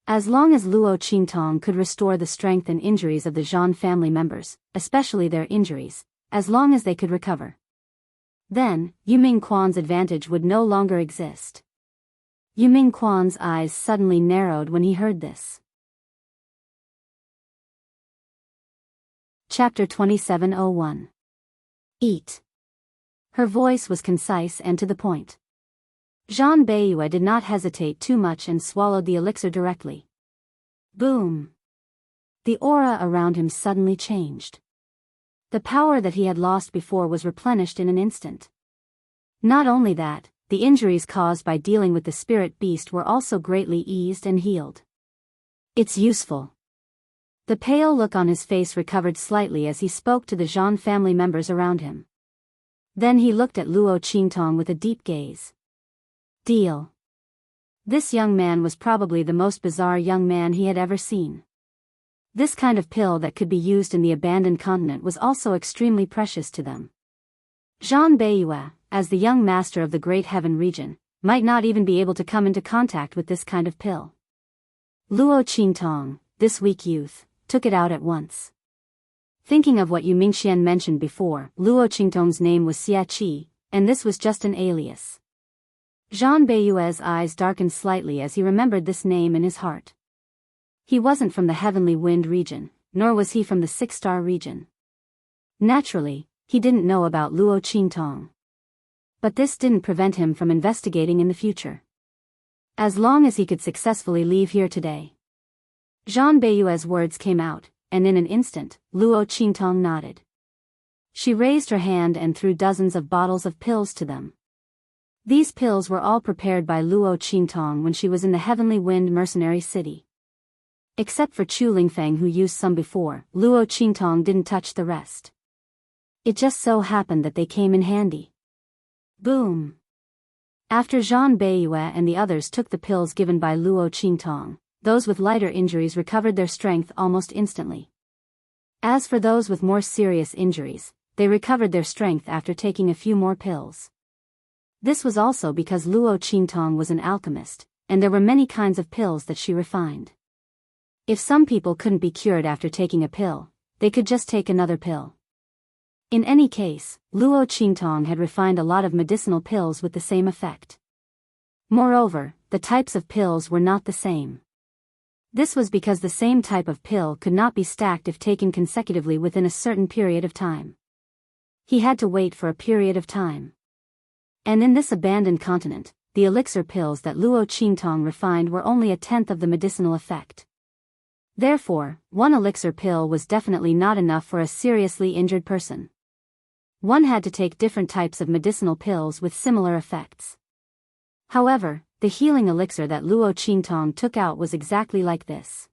As long as Luo Qingtong could restore the strength and injuries of the Zhan family members, especially their injuries, as long as they could recover, then, Yuming Quan's advantage would no longer exist. Yuming Quan's eyes suddenly narrowed when he heard this. Chapter 2701. Eat. Her voice was concise and to the point. Zhan Beiyue did not hesitate too much and swallowed the elixir directly. Boom! The aura around him suddenly changed. The power that he had lost before was replenished in an instant. Not only that, the injuries caused by dealing with the spirit beast were also greatly eased and healed. It's useful. The pale look on his face recovered slightly as he spoke to the Zhan family members around him. Then he looked at Luo Qingtong with a deep gaze. Deal. This young man was probably the most bizarre young man he had ever seen. This kind of pill that could be used in the abandoned continent was also extremely precious to them. Zhan Beiyue, as the young master of the Great Heaven region, might not even be able to come into contact with this kind of pill. Luo Qingtong, this weak youth, took it out at once. Thinking of what Yu Mingxian mentioned before, Luo Qingtong's name was Xia Qi, and this was just an alias. Zhan Beiyue's eyes darkened slightly as he remembered this name in his heart. He wasn't from the Heavenly Wind region, nor was he from the Six-Star region. Naturally, he didn't know about Luo Qingtong. But this didn't prevent him from investigating in the future. As long as he could successfully leave here today. Zhan Beiyue's words came out, and in an instant, Luo Qingtong nodded. She raised her hand and threw dozens of bottles of pills to them. These pills were all prepared by Luo Qingtong when she was in the Heavenly Wind mercenary city. Except for Chu Lingfeng who used some before, Luo Qingtong didn't touch the rest. It just so happened that they came in handy. Boom! After Zhan Beiyue and the others took the pills given by Luo Qingtong, those with lighter injuries recovered their strength almost instantly. As for those with more serious injuries, they recovered their strength after taking a few more pills. This was also because Luo Qingtong was an alchemist, and there were many kinds of pills that she refined. If some people couldn't be cured after taking a pill, they could just take another pill. In any case, Luo Qingtong had refined a lot of medicinal pills with the same effect. Moreover, the types of pills were not the same. This was because the same type of pill could not be stacked if taken consecutively within a certain period of time. He had to wait for a period of time. And in this abandoned continent, the elixir pills that Luo Qingtong refined were only a tenth of the medicinal effect. Therefore, one elixir pill was definitely not enough for a seriously injured person. One had to take different types of medicinal pills with similar effects. However, the healing elixir that Luo Qingtong took out was exactly like this.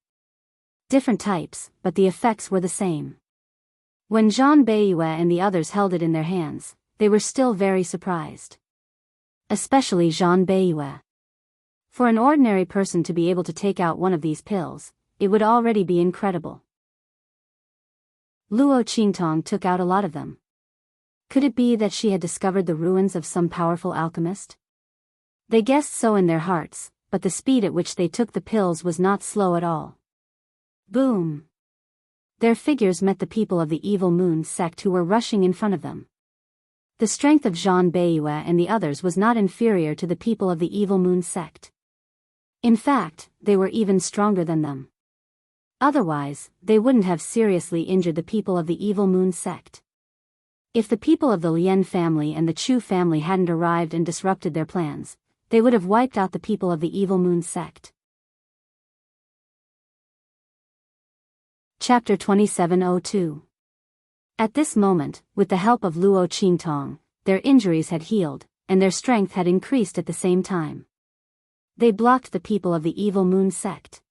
Different types, but the effects were the same. When Zhan Beiyue and the others held it in their hands, they were still very surprised. Especially Zhan Beiyue. For an ordinary person to be able to take out one of these pills, it would already be incredible. Luo Qingtong took out a lot of them. Could it be that she had discovered the ruins of some powerful alchemist? They guessed so in their hearts, but the speed at which they took the pills was not slow at all. Boom! Their figures met the people of the Evil Moon sect who were rushing in front of them. The strength of Zhang Beiyue and the others was not inferior to the people of the Evil Moon sect. In fact, they were even stronger than them. Otherwise, they wouldn't have seriously injured the people of the Evil Moon sect. If the people of the Lien family and the Chu family hadn't arrived and disrupted their plans, they would have wiped out the people of the Evil Moon sect. Chapter 2702. At this moment, with the help of Luo Qingtong, their injuries had healed, and their strength had increased at the same time. They blocked the people of the Evil Moon sect.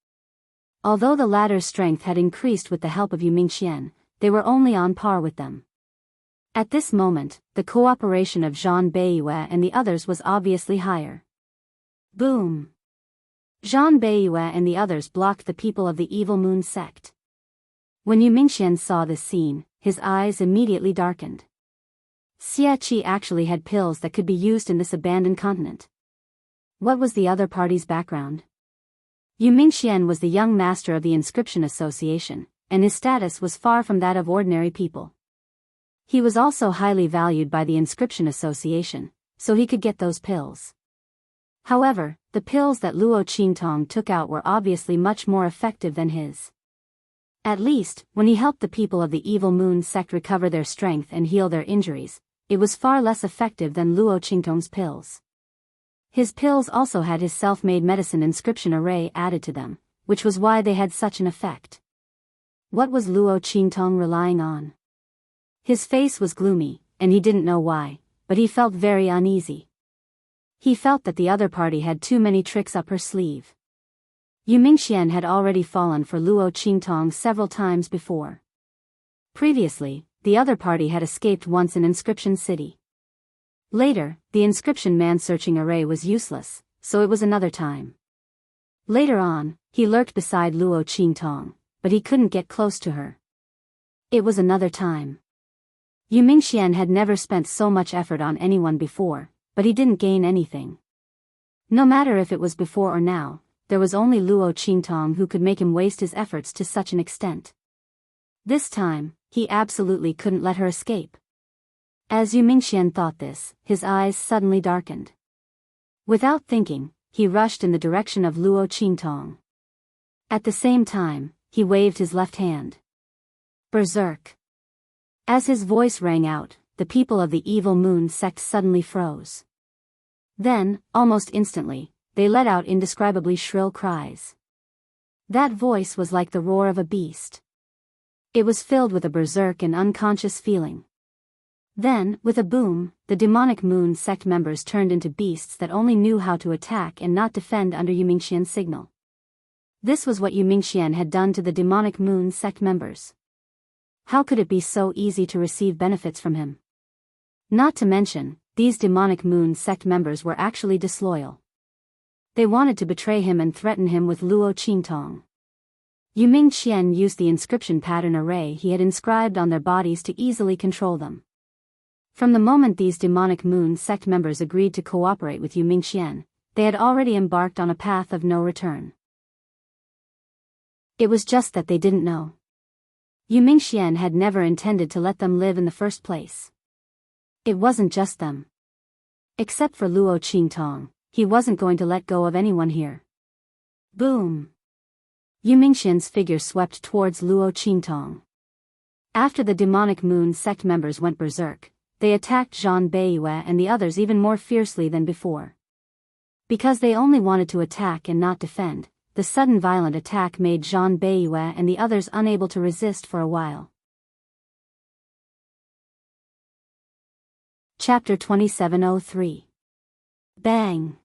Although the latter's strength had increased with the help of Yu Mingxian, they were only on par with them. At this moment, the cooperation of Zhang Beiyue and the others was obviously higher. Boom! Zhang Beiyue and the others blocked the people of the Evil Moon sect. When Yu Mingxian saw this scene, his eyes immediately darkened. Xie Qi actually had pills that could be used in this abandoned continent. What was the other party's background? Yu Mingxian was the young master of the Inscription Association, and his status was far from that of ordinary people. He was also highly valued by the Inscription Association, so he could get those pills. However, the pills that Luo Qingtong took out were obviously much more effective than his. At least, when he helped the people of the Evil Moon sect recover their strength and heal their injuries, it was far less effective than Luo Qingtong's pills. His pills also had his self-made medicine inscription array added to them, which was why they had such an effect. What was Luo Qingtong relying on? His face was gloomy, and he didn't know why, but he felt very uneasy. He felt that the other party had too many tricks up her sleeve. Yu Mingxian had already fallen for Luo Qingtong several times before. Previously, the other party had escaped once in Inscription City. Later, the inscription man-searching array was useless, so it was another time. Later on, he lurked beside Luo Qingtong, but he couldn't get close to her. It was another time. Yu Mingxian had never spent so much effort on anyone before, but he didn't gain anything. No matter if it was before or now, there was only Luo Qingtong who could make him waste his efforts to such an extent. This time, he absolutely couldn't let her escape. As Yu Mingxian thought this, his eyes suddenly darkened. Without thinking, he rushed in the direction of Luo Qingtong. At the same time, he waved his left hand. Berserk! As his voice rang out, the people of the Evil Moon sect suddenly froze. Then, almost instantly, they let out indescribably shrill cries. That voice was like the roar of a beast. It was filled with a berserk and unconscious feeling. Then, with a boom, the demonic moon sect members turned into beasts that only knew how to attack and not defend under Yu Mingxian's signal. This was what Yu Mingxian had done to the demonic moon sect members. How could it be so easy to receive benefits from him? Not to mention, these demonic moon sect members were actually disloyal. They wanted to betray him and threaten him with Luo Qingtong. Yu Mingxian used the inscription pattern array he had inscribed on their bodies to easily control them. From the moment these demonic moon sect members agreed to cooperate with Yu Mingxian, they had already embarked on a path of no return. It was just that they didn't know. Yu Mingxian had never intended to let them live in the first place. It wasn't just them. Except for Luo Qingtong, he wasn't going to let go of anyone here. Boom! Yu Mingxian's figure swept towards Luo Qingtong. After the demonic moon sect members went berserk, they attacked Zhang Beiyue and the others even more fiercely than before. Because they only wanted to attack and not defend, the sudden violent attack made Zhang Beiyue and the others unable to resist for a while. Chapter 2703. Bang!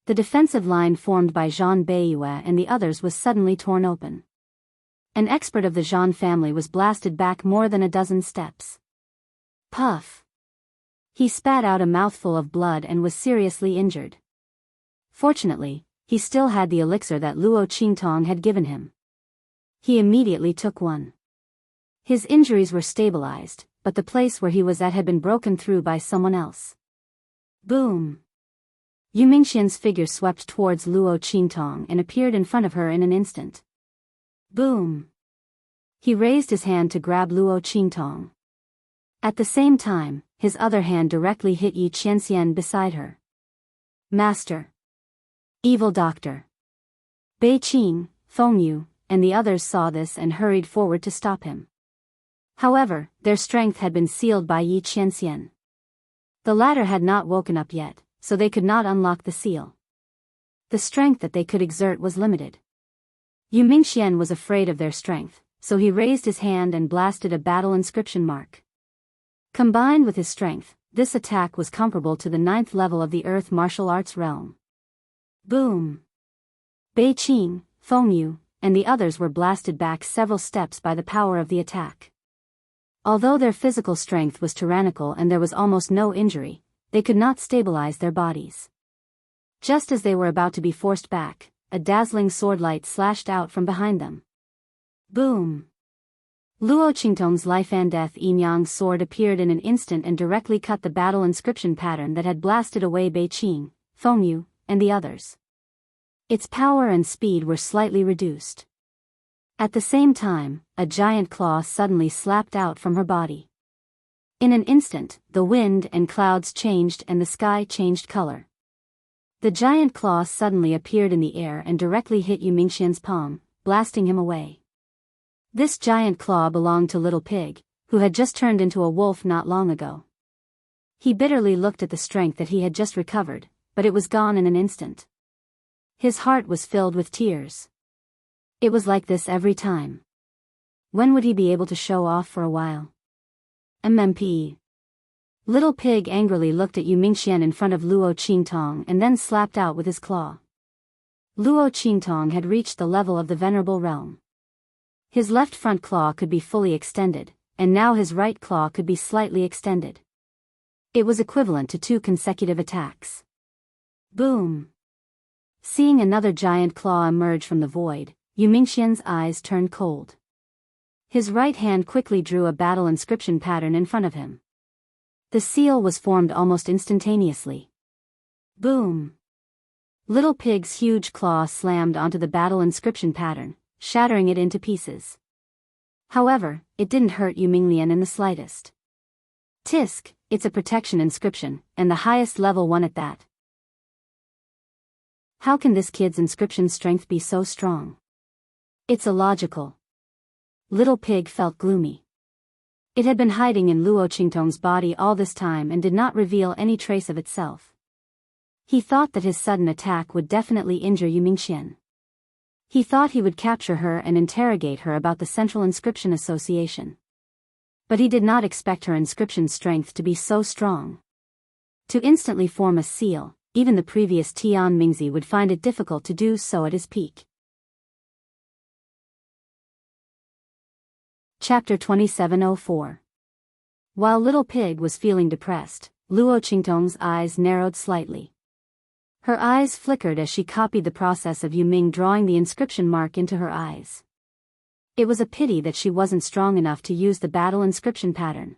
The defensive line formed by Zhang Beiyue and the others was suddenly torn open. An expert of the Zhang family was blasted back more than a dozen steps. Puff! He spat out a mouthful of blood and was seriously injured. Fortunately, he still had the elixir that Luo Qingtong had given him. He immediately took one. His injuries were stabilized, but the place where he was at had been broken through by someone else. Boom! Yu Mingxian's figure swept towards Luo Qingtong and appeared in front of her in an instant. Boom! He raised his hand to grab Luo Qingtong. At the same time, his other hand directly hit Yi Qianxian beside her. Master! Evil doctor! Bei Qing, Feng Yu, and the others saw this and hurried forward to stop him. However, their strength had been sealed by Yi Qianxian. The latter had not woken up yet, so they could not unlock the seal. The strength that they could exert was limited. Yu Mingxian was afraid of their strength, so he raised his hand and blasted a battle inscription mark. Combined with his strength, this attack was comparable to the 9th level of the Earth martial arts realm. Boom! Bei Qing, Feng Yu, and the others were blasted back several steps by the power of the attack. Although their physical strength was tyrannical and there was almost no injury, they could not stabilize their bodies. Just as they were about to be forced back, a dazzling sword light slashed out from behind them. Boom! Luo Qingtong's life and death yin-yang sword appeared in an instant and directly cut the battle inscription pattern that had blasted away Bei Qing, Feng Yu, and the others. Its power and speed were slightly reduced. At the same time, a giant claw suddenly slapped out from her body. In an instant, the wind and clouds changed and the sky changed color. The giant claw suddenly appeared in the air and directly hit Yu Mingxian's palm, blasting him away. This giant claw belonged to Little Pig, who had just turned into a wolf not long ago. He bitterly looked at the strength that he had just recovered, but it was gone in an instant. His heart was filled with tears. It was like this every time. When would he be able to show off for a while? MMP. Little Pig angrily looked at Yu Mingxian in front of Luo Qingtong and then slapped out with his claw. Luo Qingtong had reached the level of the Venerable Realm. His left front claw could be fully extended, and now his right claw could be slightly extended. It was equivalent to 2 consecutive attacks. Boom! Seeing another giant claw emerge from the void, Yu Mingxian's eyes turned cold. His right hand quickly drew a battle inscription pattern in front of him. The seal was formed almost instantaneously. Boom! Little Pig's huge claw slammed onto the battle inscription pattern, shattering it into pieces. However, it didn't hurt Yu Minglian in the slightest. Tisk, it's a protection inscription, and the highest level one at that. How can this kid's inscription strength be so strong? It's illogical. Little Pig felt gloomy. It had been hiding in Luo Qingtong's body all this time and did not reveal any trace of itself. He thought that his sudden attack would definitely injure Yu Mingxian. He thought he would capture her and interrogate her about the Central Inscription Association. But he did not expect her inscription strength to be so strong. To instantly form a seal, even the previous Tian Mingzi would find it difficult to do so at his peak. Chapter 2704. While Little Pig was feeling depressed, Luo Qingtong's eyes narrowed slightly. Her eyes flickered as she copied the process of Yu Ming drawing the inscription mark into her eyes. It was a pity that she wasn't strong enough to use the battle inscription pattern.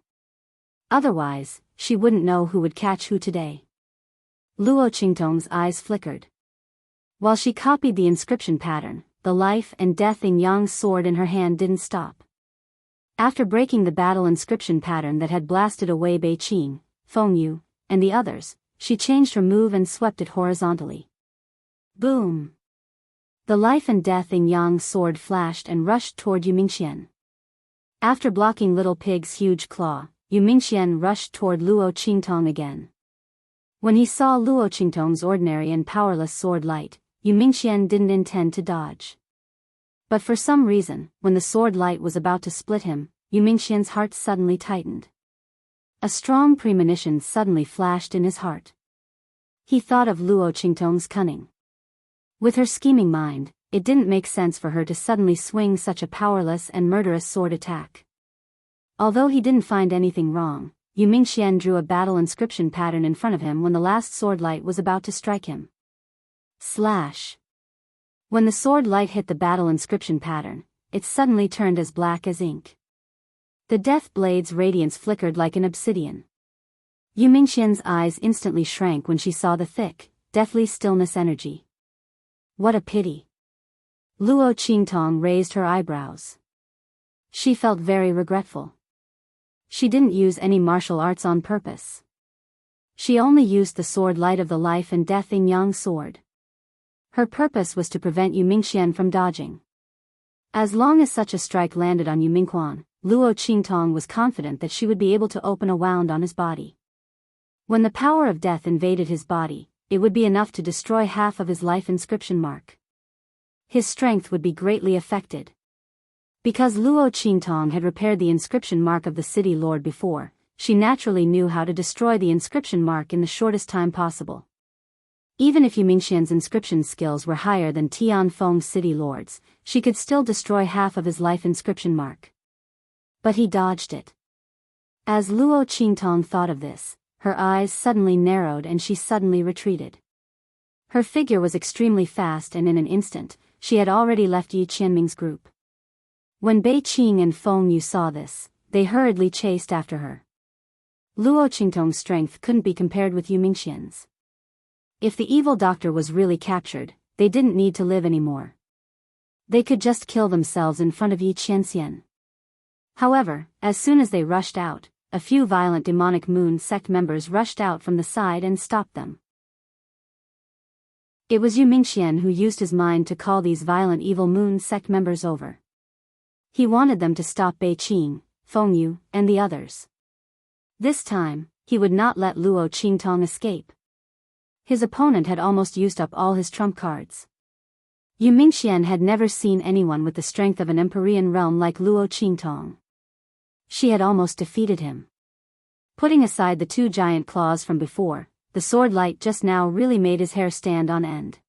Otherwise, she wouldn't know who would catch who today. Luo Qingtong's eyes flickered. While she copied the inscription pattern, the life and death yin-yang sword in her hand didn't stop. After breaking the battle inscription pattern that had blasted away Bei Qing, Feng Yu, and the others, she changed her move and swept it horizontally. Boom! The life and death yin-yang sword flashed and rushed toward Yu Mingxian. After blocking Little Pig's huge claw, Yu Mingxian rushed toward Luo Qingtong again. When he saw Luo Qingtong's ordinary and powerless sword light, Yu Mingxian didn't intend to dodge. But for some reason, when the sword light was about to split him, Yu Mingxian's heart suddenly tightened. A strong premonition suddenly flashed in his heart. He thought of Luo Qingtong's cunning. With her scheming mind, it didn't make sense for her to suddenly swing such a powerless and murderous sword attack. Although he didn't find anything wrong, Yu Mingxian drew a battle inscription pattern in front of him when the last sword light was about to strike him. Slash! When the sword light hit the battle inscription pattern, it suddenly turned as black as ink. The death blade's radiance flickered like an obsidian. Yu Mingxian's eyes instantly shrank when she saw the thick, deathly stillness energy. What a pity. Luo Qingtong raised her eyebrows. She felt very regretful. She didn't use any martial arts on purpose. She only used the sword light of the life and death yin yang sword. Her purpose was to prevent Yu Mingxian from dodging. As long as such a strike landed on Yu Mingquan, Luo Qingtong was confident that she would be able to open a wound on his body. When the power of death invaded his body, it would be enough to destroy half of his life inscription mark. His strength would be greatly affected. Because Luo Qingtong had repaired the inscription mark of the city lord before, she naturally knew how to destroy the inscription mark in the shortest time possible. Even if Yu Mingxian's inscription skills were higher than Tianfeng's city lord's, she could still destroy half of his life inscription mark. But he dodged it. As Luo Qingtong thought of this, her eyes suddenly narrowed and she suddenly retreated. Her figure was extremely fast and in an instant, she had already left Yi Qianming's group. When Bei Qing and Feng Yu saw this, they hurriedly chased after her. Luo Qingtong's strength couldn't be compared with Yu Mingxian's. If the evil doctor was really captured, they didn't need to live anymore. They could just kill themselves in front of Yi Qianxian. However, as soon as they rushed out, a few violent demonic moon sect members rushed out from the side and stopped them. It was Yu Mingxian who used his mind to call these violent evil moon sect members over. He wanted them to stop Bei Qing, Feng Yu, and the others. This time, he would not let Luo Qingtong escape. His opponent had almost used up all his trump cards. Yu Mingxian had never seen anyone with the strength of an Empyrean realm like Luo Qingtong. She had almost defeated him. Putting aside the two giant claws from before, the sword light just now really made his hair stand on end.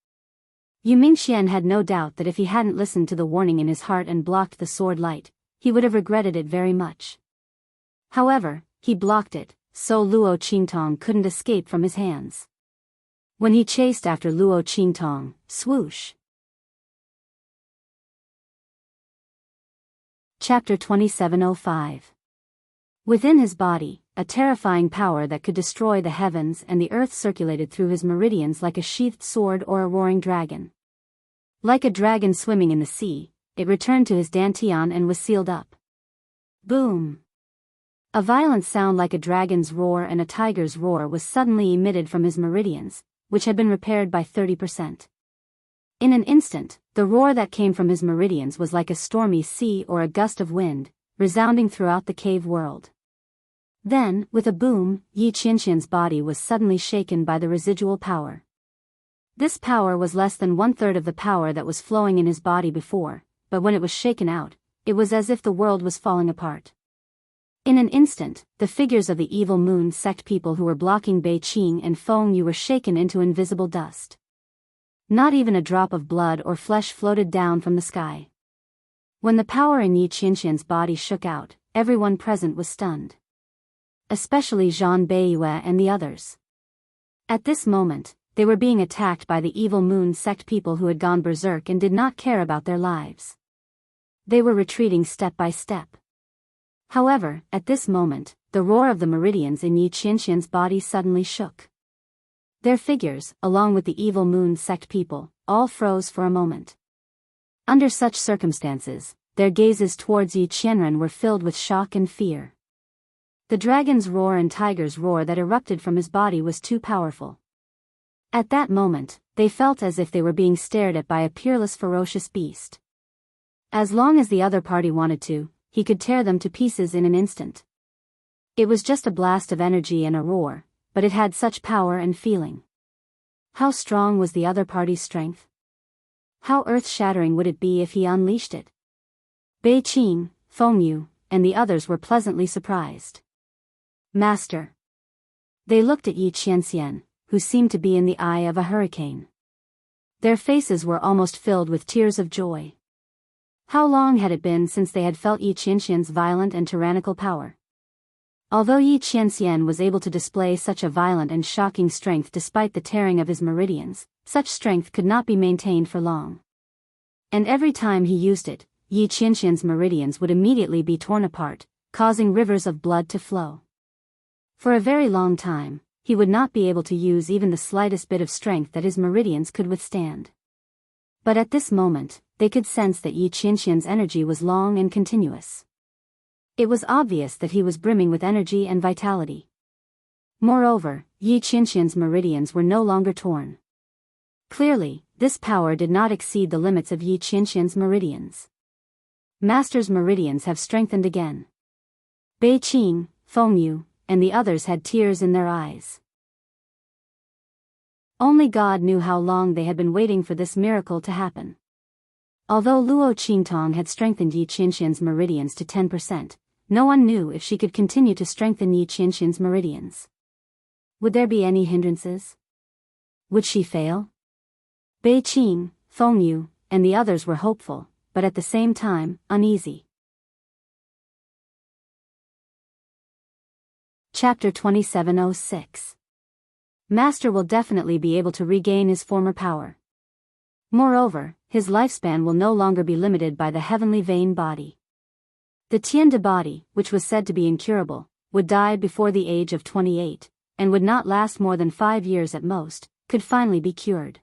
Yu Mingxian had no doubt that if he hadn't listened to the warning in his heart and blocked the sword light, he would have regretted it very much. However, he blocked it, so Luo Qingtong couldn't escape from his hands. When he chased after Luo Qingtong, swoosh. Chapter 2705. Within his body, a terrifying power that could destroy the heavens and the earth circulated through his meridians like a sheathed sword or a roaring dragon. Like a dragon swimming in the sea, it returned to his dantian and was sealed up. Boom! A violent sound like a dragon's roar and a tiger's roar was suddenly emitted from his meridians, which had been repaired by 30%. In an instant, the roar that came from his meridians was like a stormy sea or a gust of wind, resounding throughout the cave world. Then, with a boom, Yi Qianxian's body was suddenly shaken by the residual power. This power was less than 1/3 of the power that was flowing in his body before, but when it was shaken out, it was as if the world was falling apart. In an instant, the figures of the evil moon sect people who were blocking Bei Qing and Feng Yu were shaken into invisible dust. Not even a drop of blood or flesh floated down from the sky. When the power in Yi Qianxian's body shook out, everyone present was stunned. Especially Zhang Beiyue and the others. At this moment, they were being attacked by the evil moon sect people who had gone berserk and did not care about their lives. They were retreating step by step. However, at this moment, the roar of the meridians in Yi Qianxian's body suddenly shook. Their figures, along with the evil moon sect people, all froze for a moment. Under such circumstances, their gazes towards Yi Qianren were filled with shock and fear. The dragon's roar and tiger's roar that erupted from his body was too powerful. At that moment, they felt as if they were being stared at by a peerless ferocious beast. As long as the other party wanted to, he could tear them to pieces in an instant. It was just a blast of energy and a roar, but it had such power and feeling. How strong was the other party's strength? How earth-shattering would it be if he unleashed it? Bei Qing, Feng Yu, and the others were pleasantly surprised. Master. They looked at Yi Qianxian, who seemed to be in the eye of a hurricane. Their faces were almost filled with tears of joy. How long had it been since they had felt Yi Qianxian's violent and tyrannical power? Although Yi Qianxian was able to display such a violent and shocking strength despite the tearing of his meridians, such strength could not be maintained for long. And every time he used it, Yi Qianxian's meridians would immediately be torn apart, causing rivers of blood to flow. For a very long time, he would not be able to use even the slightest bit of strength that his meridians could withstand. But at this moment, they could sense that Yi Qianxian's energy was long and continuous. It was obvious that he was brimming with energy and vitality. Moreover, Yi Qianxian's meridians were no longer torn. Clearly, this power did not exceed the limits of Yi Qianxian's meridians. Master's meridians have strengthened again. Bei Qing, Feng Yu, and the others had tears in their eyes. Only God knew how long they had been waiting for this miracle to happen. Although Luo Qingtong had strengthened Yi Qianxian's meridians to 10%, no one knew if she could continue to strengthen Yi Qianxian's meridians. Would there be any hindrances? Would she fail? Bei Qing, Feng Yu, and the others were hopeful, but at the same time, uneasy. Chapter 2706. Master will definitely be able to regain his former power. Moreover, his lifespan will no longer be limited by the heavenly vein body. The Tiande body, which was said to be incurable, would die before the age of 28, and would not last more than 5 years at most, could finally be cured.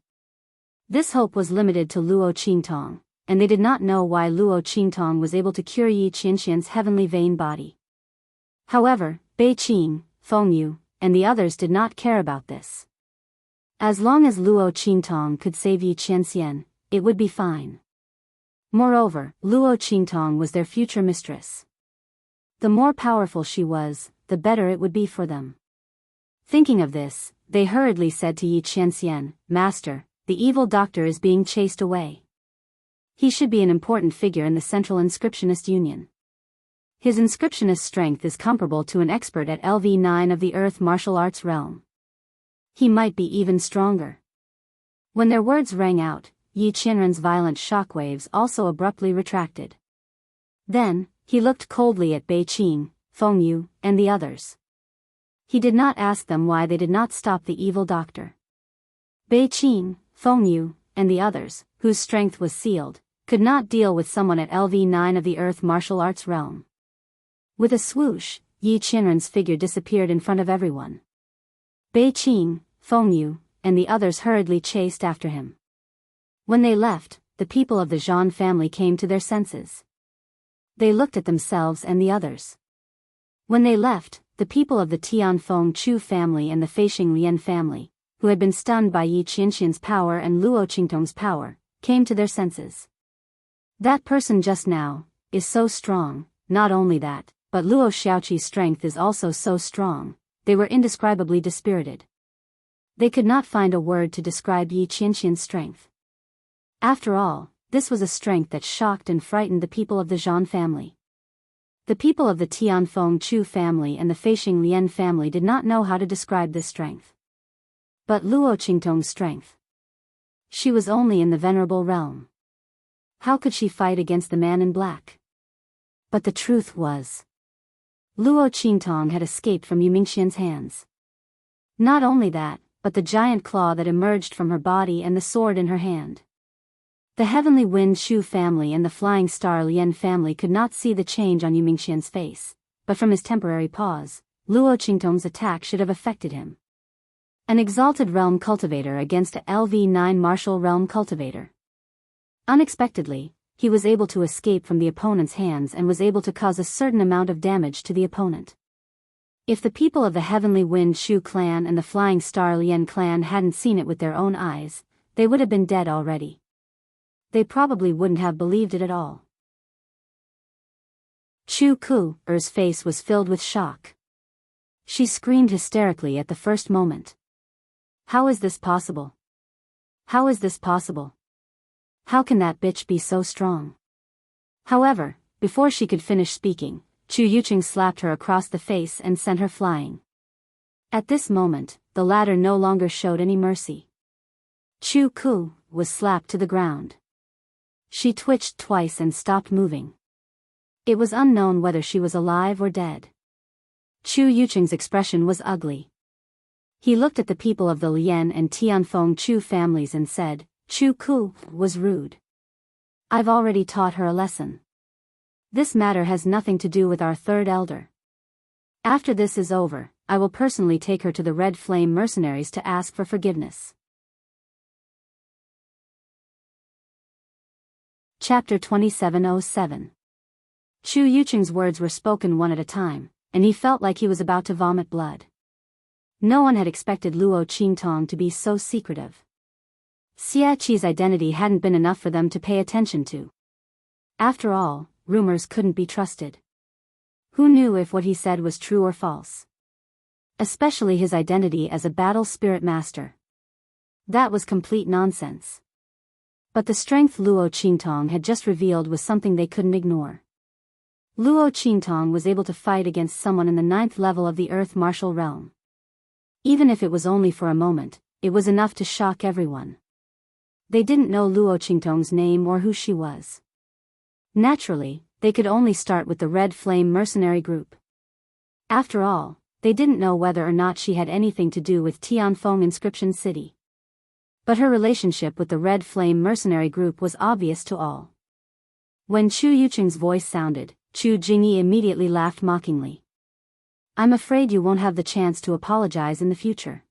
This hope was limited to Luo Qingtong, and they did not know why Luo Qingtong was able to cure Yi Qianxian's heavenly vein body. However, Bei Qing, Feng Yu, and the others did not care about this. As long as Luo Qingtong could save Yi Qianxian, it would be fine. Moreover, Luo Qingtong was their future mistress. The more powerful she was, the better it would be for them. Thinking of this, they hurriedly said to Yi Qianxian, "Master, the evil doctor is being chased away. He should be an important figure in the Central Inscriptionist Union. His inscriptionist strength is comparable to an expert at LV9 of the Earth martial arts realm. He might be even stronger." When their words rang out, Yi Qianren's violent shockwaves also abruptly retracted. Then, he looked coldly at Bei Qing, Feng Yu, and the others. He did not ask them why they did not stop the evil doctor. Bei Qing, Feng Yu, and the others, whose strength was sealed, could not deal with someone at LV9 of the Earth martial arts realm. With a swoosh, Yi Qianren's figure disappeared in front of everyone. Bei Qing, Feng Yu, and the others hurriedly chased after him. When they left, the people of the Zhan family came to their senses. They looked at themselves and the others. When they left, the people of the Tianfeng Chu family and the Feixing Lian family, who had been stunned by Yi Qianxian's power and Luo Qingtong's power, came to their senses. That person just now is so strong. Not only that, but Luo Xiaoqi's strength is also so strong. They were indescribably dispirited. They could not find a word to describe Yi Qianxian's strength. After all, this was a strength that shocked and frightened the people of the Zhan family. The people of the Tianfeng Chu family and the Feixing Lian family did not know how to describe this strength. But Luo Qingtong's strength. She was only in the venerable realm. How could she fight against the man in black? But the truth was, Luo Qingtong had escaped from Yu Mingxian's hands. Not only that, but the giant claw that emerged from her body and the sword in her hand. The Heavenly Wind Shu family and the Flying Star Lian family could not see the change on Yu Mingxian's face, but from his temporary pause, Luo Qingtong's attack should have affected him. An exalted realm cultivator against a LV9 martial realm cultivator. Unexpectedly, he was able to escape from the opponent's hands and was able to cause a certain amount of damage to the opponent. If the people of the Heavenly Wind Shu clan and the Flying Star Lian clan hadn't seen it with their own eyes, they would have been dead already. They probably wouldn't have believed it at all. Chu Ku's face was filled with shock. She screamed hysterically at the first moment. How is this possible? How is this possible? How can that bitch be so strong? However, before she could finish speaking, Chu Yuqing slapped her across the face and sent her flying. At this moment, the latter no longer showed any mercy. Chu Ku was slapped to the ground. She twitched twice and stopped moving. It was unknown whether she was alive or dead. Chu Yuqing's expression was ugly. He looked at the people of the Lian and Tianfeng Chu families and said, "Chu Ku was rude. I've already taught her a lesson. This matter has nothing to do with our third elder. After this is over, I will personally take her to the Red Flame mercenaries to ask for forgiveness." Chapter 2707. Chu Yucheng's words were spoken one at a time, and he felt like he was about to vomit blood. No one had expected Luo Qingtong to be so secretive. Xia Qi's identity hadn't been enough for them to pay attention to. After all, rumors couldn't be trusted. Who knew if what he said was true or false? Especially his identity as a battle spirit master. That was complete nonsense. But the strength Luo Qingtong had just revealed was something they couldn't ignore. Luo Qingtong was able to fight against someone in the 9th level of the Earth Martial Realm. Even if it was only for a moment, it was enough to shock everyone. They didn't know Luo Qingtong's name or who she was. Naturally, they could only start with the Red Flame mercenary group. After all, they didn't know whether or not she had anything to do with Tianfeng Inscription City. But her relationship with the Red Flame mercenary group was obvious to all. When Chu Yucheng's voice sounded, Chu Jingyi immediately laughed mockingly. "I'm afraid you won't have the chance to apologize in the future."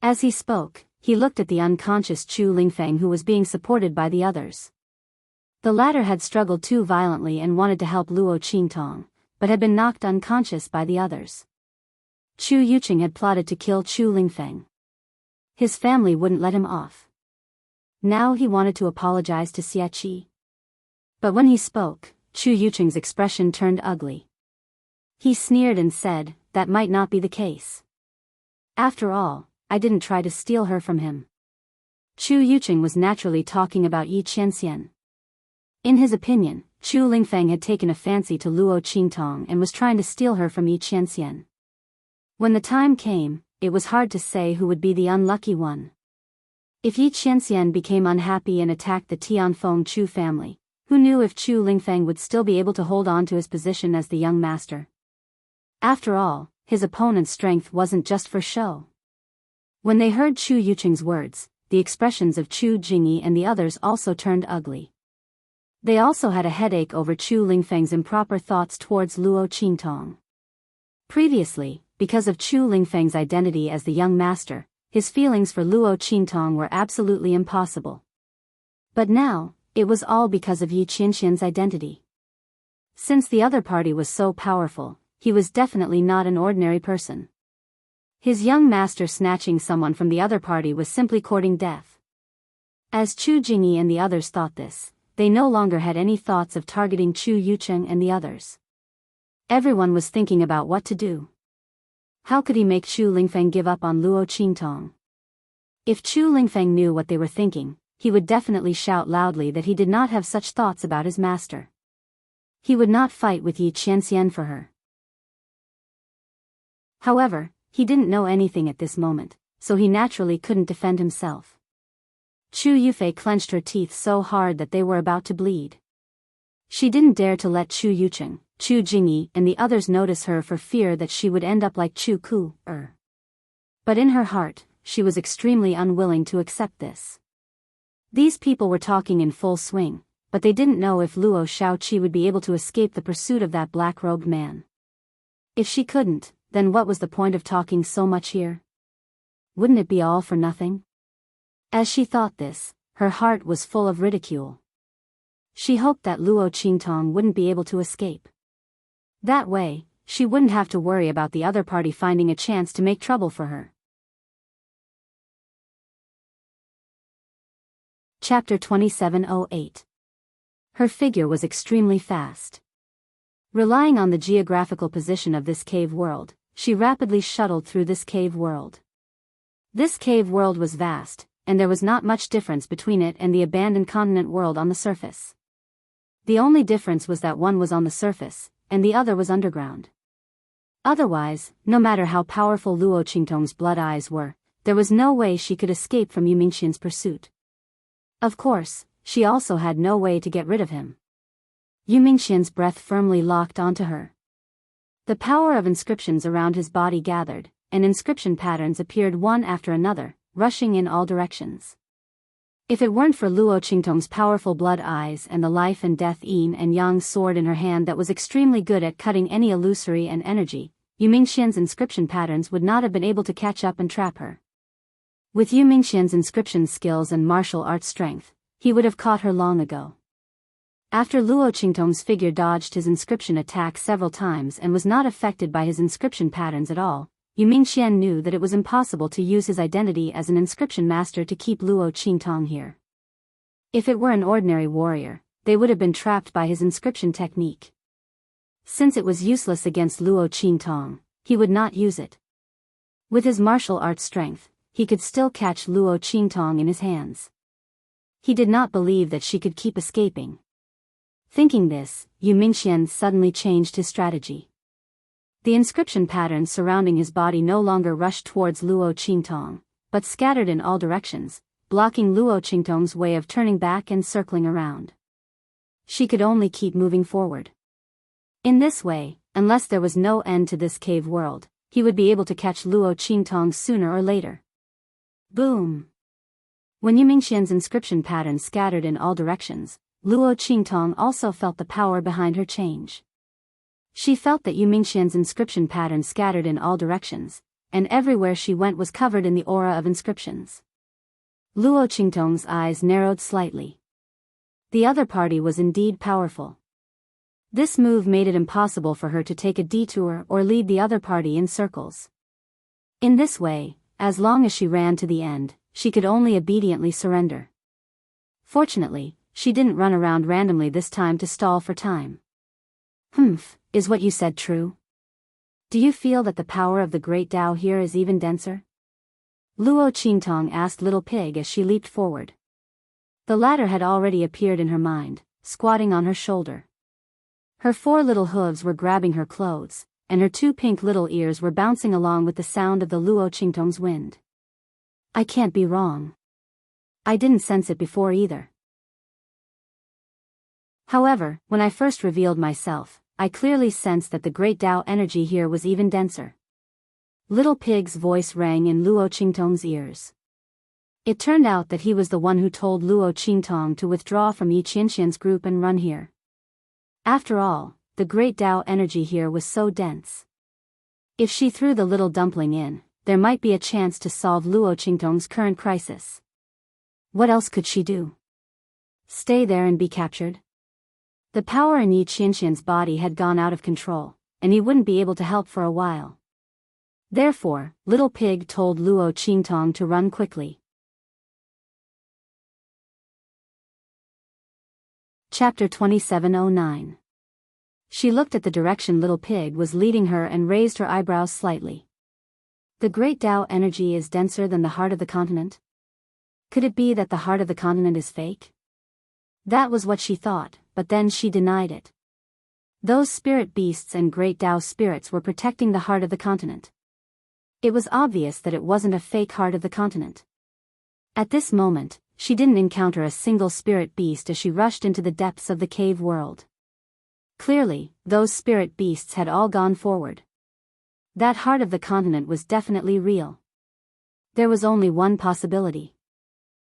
As he spoke, he looked at the unconscious Chu Lingfeng, who was being supported by the others. The latter had struggled too violently and wanted to help Luo Qingtong, but had been knocked unconscious by the others. Chu Yucheng had plotted to kill Chu Lingfeng. His family wouldn't let him off. Now he wanted to apologize to Xia Qi. But when he spoke, Chu Yucheng's expression turned ugly. He sneered and said, "That might not be the case. After all, I didn't try to steal her from him." Chu Yucheng was naturally talking about Yi Qianxian. In his opinion, Chu Lingfeng had taken a fancy to Luo Qingtong and was trying to steal her from Yi Qianxian. When the time came, it was hard to say who would be the unlucky one. If Yi Qianxian became unhappy and attacked the Tianfeng Chu family, who knew if Chu Lingfeng would still be able to hold on to his position as the young master? After all, his opponent's strength wasn't just for show. When they heard Chu Yucheng's words, the expressions of Chu Jingyi and the others also turned ugly. They also had a headache over Chu Lingfeng's improper thoughts towards Luo Qingtong. Previously, because of Chu Lingfeng's identity as the young master, his feelings for Luo Qingtong were absolutely impossible. But now, it was all because of Yi Qianxian's identity. Since the other party was so powerful, he was definitely not an ordinary person. His young master snatching someone from the other party was simply courting death. As Chu Jingyi and the others thought this, they no longer had any thoughts of targeting Chu Yucheng and the others. Everyone was thinking about what to do. How could he make Chu Lingfeng give up on Luo Qingtong? If Chu Lingfeng knew what they were thinking, he would definitely shout loudly that he did not have such thoughts about his master. He would not fight with Yi Qianxian for her. However, he didn't know anything at this moment, so he naturally couldn't defend himself. Chu Yufei clenched her teeth so hard that they were about to bleed. She didn't dare to let Chu Yucheng, Chu Jingyi and the others notice her for fear that she would end up like Chu Ku. But in her heart, she was extremely unwilling to accept this. These people were talking in full swing, but they didn't know if Luo Shaoqi would be able to escape the pursuit of that black-robed man. If she couldn't, then what was the point of talking so much here? Wouldn't it be all for nothing? As she thought this, her heart was full of ridicule. She hoped that Luo Qingtong wouldn't be able to escape. That way, she wouldn't have to worry about the other party finding a chance to make trouble for her. Chapter 2708. Her figure was extremely fast. Relying on the geographical position of this cave world, she rapidly shuttled through this cave world. This cave world was vast, and there was not much difference between it and the abandoned continent world on the surface. The only difference was that one was on the surface, and the other was underground. Otherwise, no matter how powerful Luo Qingtong's blood eyes were, there was no way she could escape from Yu Mingxian's pursuit. Of course, she also had no way to get rid of him. Yu Mingxian's breath firmly locked onto her. The power of inscriptions around his body gathered, and inscription patterns appeared one after another, rushing in all directions. If it weren't for Luo Qingtong's powerful blood eyes and the life and death yin and yang sword in her hand that was extremely good at cutting any illusory and energy, Yu Mingxian's inscription patterns would not have been able to catch up and trap her. With Yu Mingxian's inscription skills and martial arts strength, he would have caught her long ago. After Luo Qingtong's figure dodged his inscription attack several times and was not affected by his inscription patterns at all, Yu Mingxian knew that it was impossible to use his identity as an inscription master to keep Luo Qingtong here. If it were an ordinary warrior, they would have been trapped by his inscription technique. Since it was useless against Luo Qingtong, he would not use it. With his martial arts strength, he could still catch Luo Qingtong in his hands. He did not believe that she could keep escaping. Thinking this, Yu Mingxian suddenly changed his strategy. The inscription patterns surrounding his body no longer rushed towards Luo Qingtong, but scattered in all directions, blocking Luo Qingtong's way of turning back and circling around. She could only keep moving forward. In this way, unless there was no end to this cave world, he would be able to catch Luo Qingtong sooner or later. Boom! When Yu Mingxian's inscription patterns scattered in all directions, Luo Qingtong also felt the power behind her change. She felt that Yu Mingxian's inscription patterns scattered in all directions, and everywhere she went was covered in the aura of inscriptions. Luo Qingtong's eyes narrowed slightly. The other party was indeed powerful. This move made it impossible for her to take a detour or lead the other party in circles. In this way, as long as she ran to the end, she could only obediently surrender. Fortunately, she didn't run around randomly this time to stall for time. Is what you said true? Do you feel that the power of the Great Tao here is even denser? Luo Qingtong asked Little Pig as she leaped forward. The latter had already appeared in her mind, squatting on her shoulder. Her 4 little hooves were grabbing her clothes, and her 2 pink little ears were bouncing along with the sound of the Luo Qingtong's wind. I can't be wrong. I didn't sense it before either. However, when I first revealed myself, I clearly sensed that the Great Tao energy here was even denser. Little Pig's voice rang in Luo Qingtong's ears. It turned out that he was the one who told Luo Qingtong to withdraw from Yi Qianxian's group and run here. After all, the Great Tao energy here was so dense. If she threw the little dumpling in, there might be a chance to solve Luo Qingtong's current crisis. What else could she do? Stay there and be captured? The power in Yi Qianxian's body had gone out of control, and he wouldn't be able to help for a while. Therefore, Little Pig told Luo Qingtong to run quickly. Chapter 2709. She looked at the direction Little Pig was leading her and raised her eyebrows slightly. The Great Tao energy is denser than the heart of the continent? Could it be that the heart of the continent is fake? That was what she thought, but then she denied it. Those spirit beasts and Great Tao spirits were protecting the heart of the continent. It was obvious that it wasn't a fake heart of the continent. At this moment, she didn't encounter a single spirit beast as she rushed into the depths of the cave world. Clearly, those spirit beasts had all gone forward. That heart of the continent was definitely real. There was only one possibility.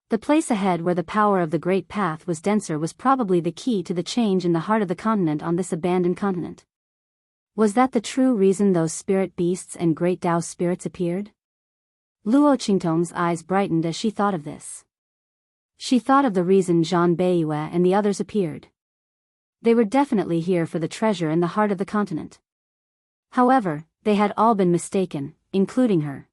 The place ahead where the power of the Great Path was denser was probably the key to the change in the heart of the continent on this abandoned continent. Was that the true reason those spirit beasts and Great Tao spirits appeared? Luo Qingtong's eyes brightened as she thought of this. She thought of the reason Zhang Beiyue and the others appeared. They were definitely here for the treasure in the heart of the continent. However, they had all been mistaken, including her.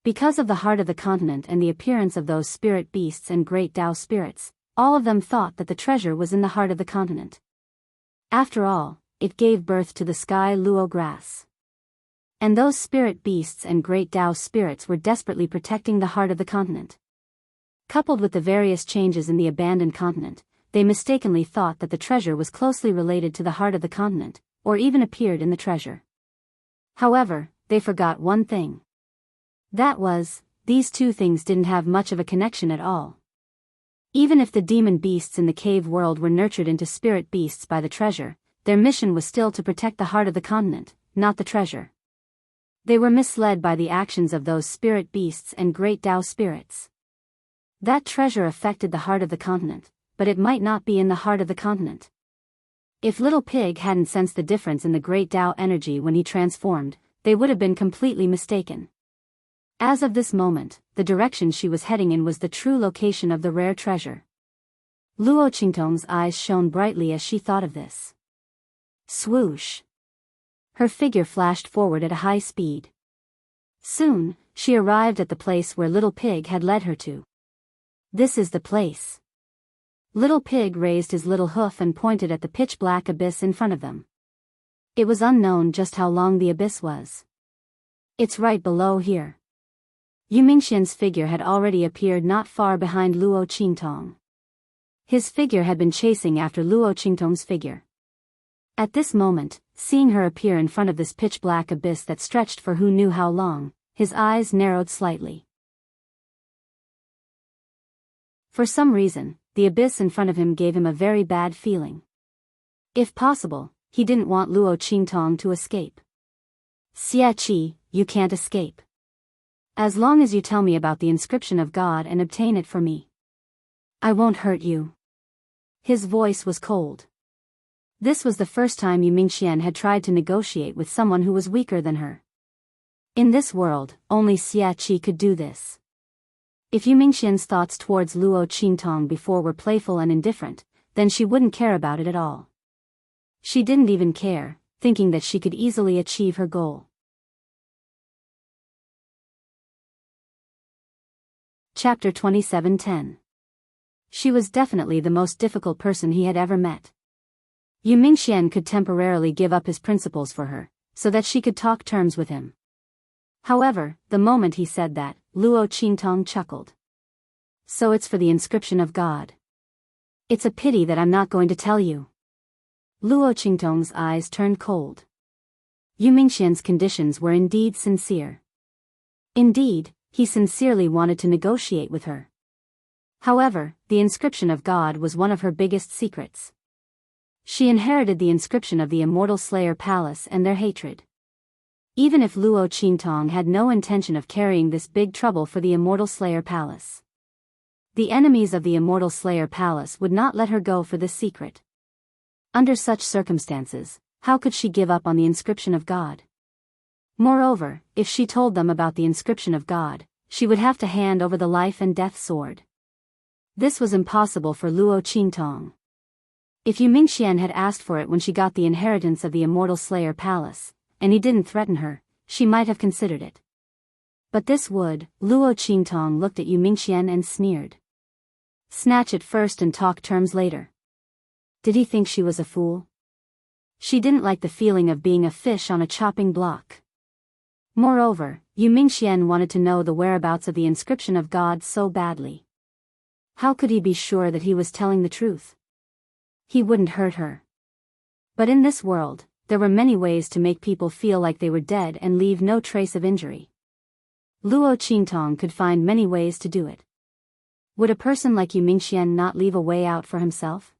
Because of the heart of the continent and the appearance of those spirit beasts and Great Tao spirits, all of them thought that the treasure was in the heart of the continent. After all, it gave birth to the sky Luo grass. And those spirit beasts and Great Tao spirits were desperately protecting the heart of the continent. Coupled with the various changes in the abandoned continent, they mistakenly thought that the treasure was closely related to the heart of the continent, or even appeared in the treasure. However, they forgot one thing. That was, these two things didn't have much of a connection at all. Even if the demon beasts in the cave world were nurtured into spirit beasts by the treasure, their mission was still to protect the heart of the continent, not the treasure. They were misled by the actions of those spirit beasts and Great Tao spirits. That treasure affected the heart of the continent, but it might not be in the heart of the continent. If Little Pig hadn't sensed the difference in the Great Tao energy when he transformed, they would have been completely mistaken. As of this moment, the direction she was heading in was the true location of the rare treasure. Luo Qingtong's eyes shone brightly as she thought of this. Swoosh! Her figure flashed forward at a high speed. Soon, she arrived at the place where Little Pig had led her to. This is the place. Little Pig raised his little hoof and pointed at the pitch-black abyss in front of them. It was unknown just how long the abyss was. It's right below here. Yu Mingxian's figure had already appeared not far behind Luo Qingtong. His figure had been chasing after Luo Qingtong's figure. At this moment, seeing her appear in front of this pitch-black abyss that stretched for who knew how long, his eyes narrowed slightly. For some reason, the abyss in front of him gave him a very bad feeling. If possible, he didn't want Luo Qingtong to escape. Xia Qi, you can't escape. As long as you tell me about the inscription of God and obtain it for me, I won't hurt you. His voice was cold. This was the first time Yu Mingxian had tried to negotiate with someone who was weaker than her. In this world, only Xia Qi could do this. If Yu Mingxian's thoughts towards Luo Qingtong before were playful and indifferent, then she wouldn't care about it at all. She didn't even care, thinking that she could easily achieve her goal. Chapter 27:10. She was definitely the most difficult person he had ever met. Yu Mingxian could temporarily give up his principles for her, so that she could talk terms with him. However, the moment he said that, Luo Qingtong chuckled. So it's for the inscription of God. It's a pity that I'm not going to tell you. Luo Qingtong's eyes turned cold. Yu Mingxian's conditions were indeed sincere. Indeed, he sincerely wanted to negotiate with her. However, the inscription of God was one of her biggest secrets. She inherited the inscription of the Immortal Slayer Palace and their hatred. Even if Luo Qingtong had no intention of carrying this big trouble for the Immortal Slayer Palace, the enemies of the Immortal Slayer Palace would not let her go for this secret. Under such circumstances, how could she give up on the inscription of God? Moreover, if she told them about the inscription of God, she would have to hand over the life and death sword. This was impossible for Luo Qingtong. If Yu Mingxian had asked for it when she got the inheritance of the Immortal Slayer Palace, and he didn't threaten her, she might have considered it. But this would, Luo Qingtong looked at Yu Mingxian and sneered. Snatch it first and talk terms later. Did he think she was a fool? She didn't like the feeling of being a fish on a chopping block. Moreover, Yu Mingxian wanted to know the whereabouts of the inscription of God so badly. How could he be sure that he was telling the truth? He wouldn't hurt her. But in this world, there were many ways to make people feel like they were dead and leave no trace of injury. Luo Qingtong could find many ways to do it. Would a person like Yu Mingxian not leave a way out for himself?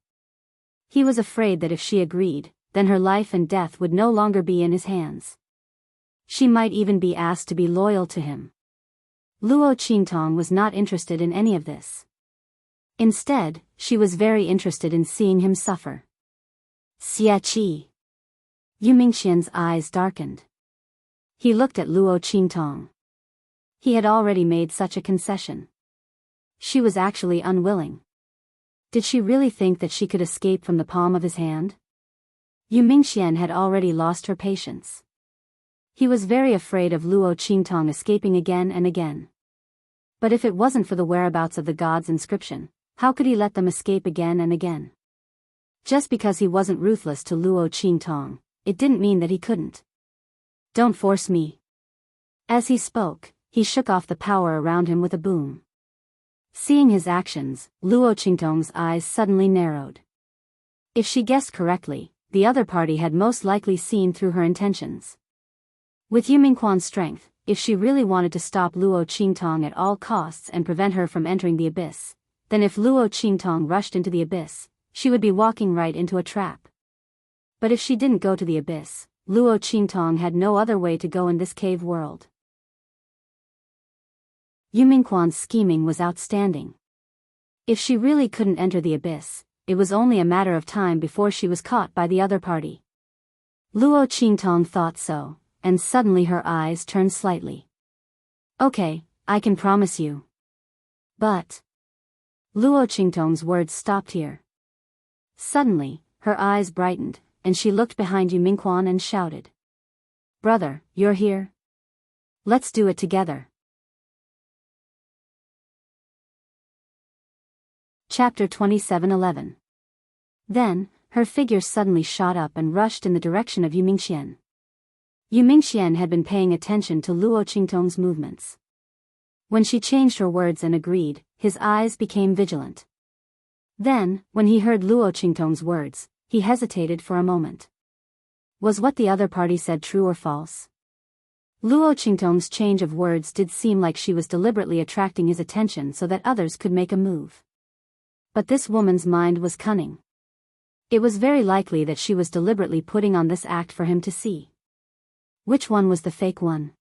He was afraid that if she agreed, then her life and death would no longer be in his hands. She might even be asked to be loyal to him. Luo Qingtong was not interested in any of this. Instead, she was very interested in seeing him suffer. Xia Qi. Yu Mingxian's eyes darkened. He looked at Luo Qingtong. He had already made such a concession. She was actually unwilling. Did she really think that she could escape from the palm of his hand? Yu Mingxian had already lost her patience. He was very afraid of Luo Qingtong escaping again and again. But if it wasn't for the whereabouts of the god's inscription, how could he let them escape again and again? Just because he wasn't ruthless to Luo Qingtong, it didn't mean that he couldn't. Don't force me. As he spoke, he shook off the power around him with a boom. Seeing his actions, Luo Qingtong's eyes suddenly narrowed. If she guessed correctly, the other party had most likely seen through her intentions. With Yu Mingqian's strength, if she really wanted to stop Luo Qingtong at all costs and prevent her from entering the abyss, then if Luo Qingtong rushed into the abyss, she would be walking right into a trap. But if she didn't go to the abyss, Luo Qingtong had no other way to go in this cave world. Yu Mingqian's scheming was outstanding. If she really couldn't enter the abyss, it was only a matter of time before she was caught by the other party. Luo Qingtong thought so, and suddenly her eyes turned slightly. Okay, I can promise you. But Luo Qingtong's words stopped here. Suddenly, her eyes brightened, and she looked behind Yu Mingquan and shouted. Brother, you're here? Let's do it together. Chapter 27:11. Then, her figure suddenly shot up and rushed in the direction of Yu Mingxian. Yu Mingxian had been paying attention to Luo Qingtong's movements. When she changed her words and agreed, his eyes became vigilant. Then, when he heard Luo Qingtong's words, he hesitated for a moment. Was what the other party said true or false? Luo Qingtong's change of words did seem like she was deliberately attracting his attention so that others could make a move. But this woman's mind was cunning. It was very likely that she was deliberately putting on this act for him to see. Which one was the fake one?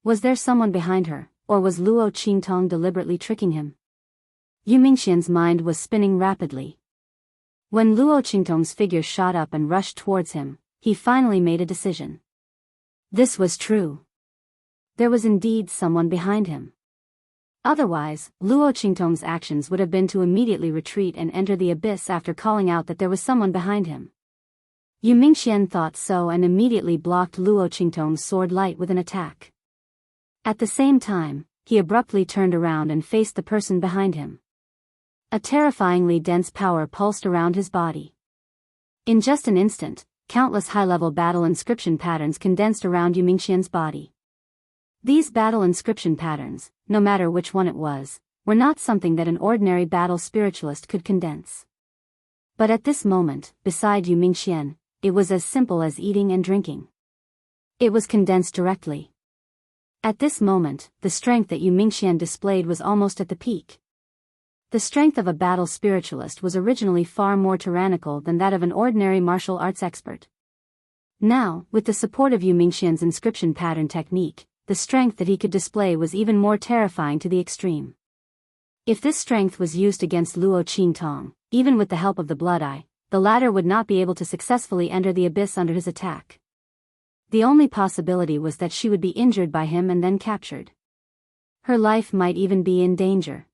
Was there someone behind her, or was Luo Qingtong deliberately tricking him? Yu Mingxian's mind was spinning rapidly. When Luo Qingtong's figure shot up and rushed towards him, he finally made a decision. This was true. There was indeed someone behind him. Otherwise, Luo Qingtong's actions would have been to immediately retreat and enter the abyss after calling out that there was someone behind him. Yu Mingxian thought so and immediately blocked Luo Qingtong's sword light with an attack. At the same time, he abruptly turned around and faced the person behind him. A terrifyingly dense power pulsed around his body. In just an instant, countless high-level battle inscription patterns condensed around Yu Mingxian's body. These battle inscription patterns, no matter which one it was, were not something that an ordinary battle spiritualist could condense. But at this moment, beside Yu Mingxian, it was as simple as eating and drinking. It was condensed directly. At this moment, the strength that Yu Mingxian displayed was almost at the peak. The strength of a battle spiritualist was originally far more tyrannical than that of an ordinary martial arts expert. Now, with the support of Yu Mingxian's inscription pattern technique, the strength that he could display was even more terrifying to the extreme. If this strength was used against Luo Qingtong, even with the help of the Blood Eye, the latter would not be able to successfully enter the abyss under his attack. The only possibility was that she would be injured by him and then captured. Her life might even be in danger.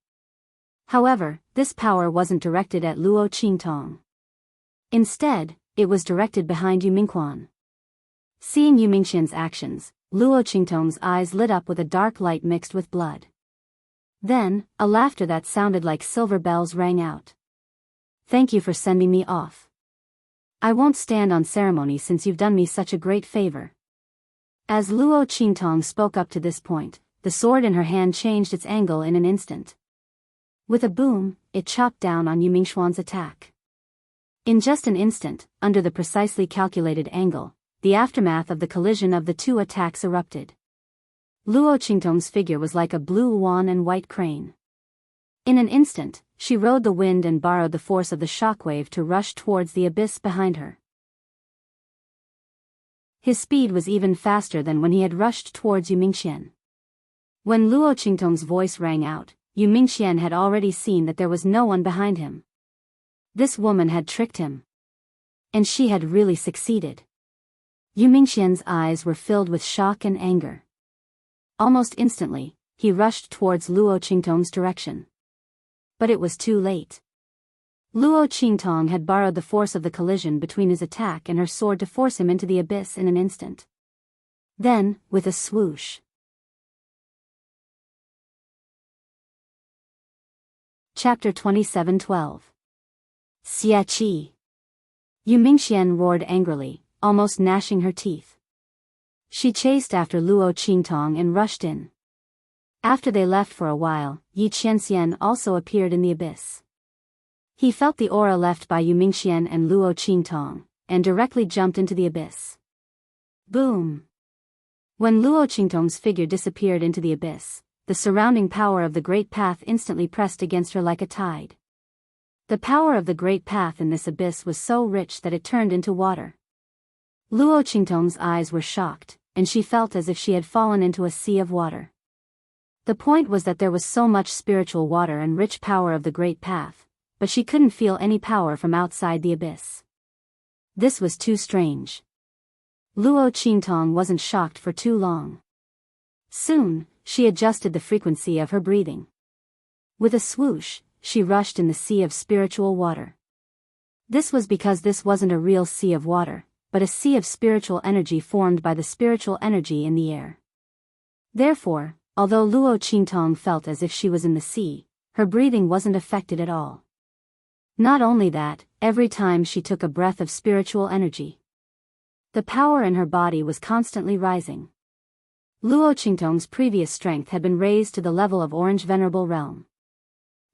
However, this power wasn't directed at Luo Qingtong. Instead, it was directed behind Yu Mingquan. Seeing Yu Mingxian's actions, Luo Qingtong's eyes lit up with a dark light mixed with blood. Then, a laughter that sounded like silver bells rang out. Thank you for sending me off. I won't stand on ceremony since you've done me such a great favor. As Luo Qingtong spoke up to this point, the sword in her hand changed its angle in an instant. With a boom, it chopped down on Yu Mingquan's attack. In just an instant, under the precisely calculated angle, the aftermath of the collision of the two attacks erupted. Luo Qingtong's figure was like a blue swan and white crane. In an instant, she rode the wind and borrowed the force of the shockwave to rush towards the abyss behind her. His speed was even faster than when he had rushed towards Yu Mingxian. When Luo Qingtong's voice rang out, Yu Mingxian had already seen that there was no one behind him. This woman had tricked him. And she had really succeeded. Yu Mingxian's eyes were filled with shock and anger. Almost instantly, he rushed towards Luo Qingtong's direction. But it was too late. Luo Qingtong had borrowed the force of the collision between his attack and her sword to force him into the abyss in an instant. Then, with a swoosh. Chapter 27:12. Xia Qi. Yu Mingxian roared angrily, almost gnashing her teeth. She chased after Luo Qingtong and rushed in. After they left for a while, Yi Qianxian also appeared in the abyss. He felt the aura left by Yu Mingxian and Luo Qingtong, and directly jumped into the abyss. Boom! When Luo Qingtong's figure disappeared into the abyss, the surrounding power of the Great Path instantly pressed against her like a tide. The power of the Great Path in this abyss was so rich that it turned into water. Luo Qingtong's eyes were shocked, and she felt as if she had fallen into a sea of water. The point was that there was so much spiritual water and rich power of the Great Path, but she couldn't feel any power from outside the abyss. This was too strange. Luo Qingtong wasn't shocked for too long. Soon, she adjusted the frequency of her breathing. With a swoosh, she rushed in the sea of spiritual water. This was because this wasn't a real sea of water, but a sea of spiritual energy formed by the spiritual energy in the air. Therefore, although Luo Qingtong felt as if she was in the sea, her breathing wasn't affected at all. Not only that, every time she took a breath of spiritual energy, the power in her body was constantly rising. Luo Qingtong's previous strength had been raised to the level of Orange Venerable Realm.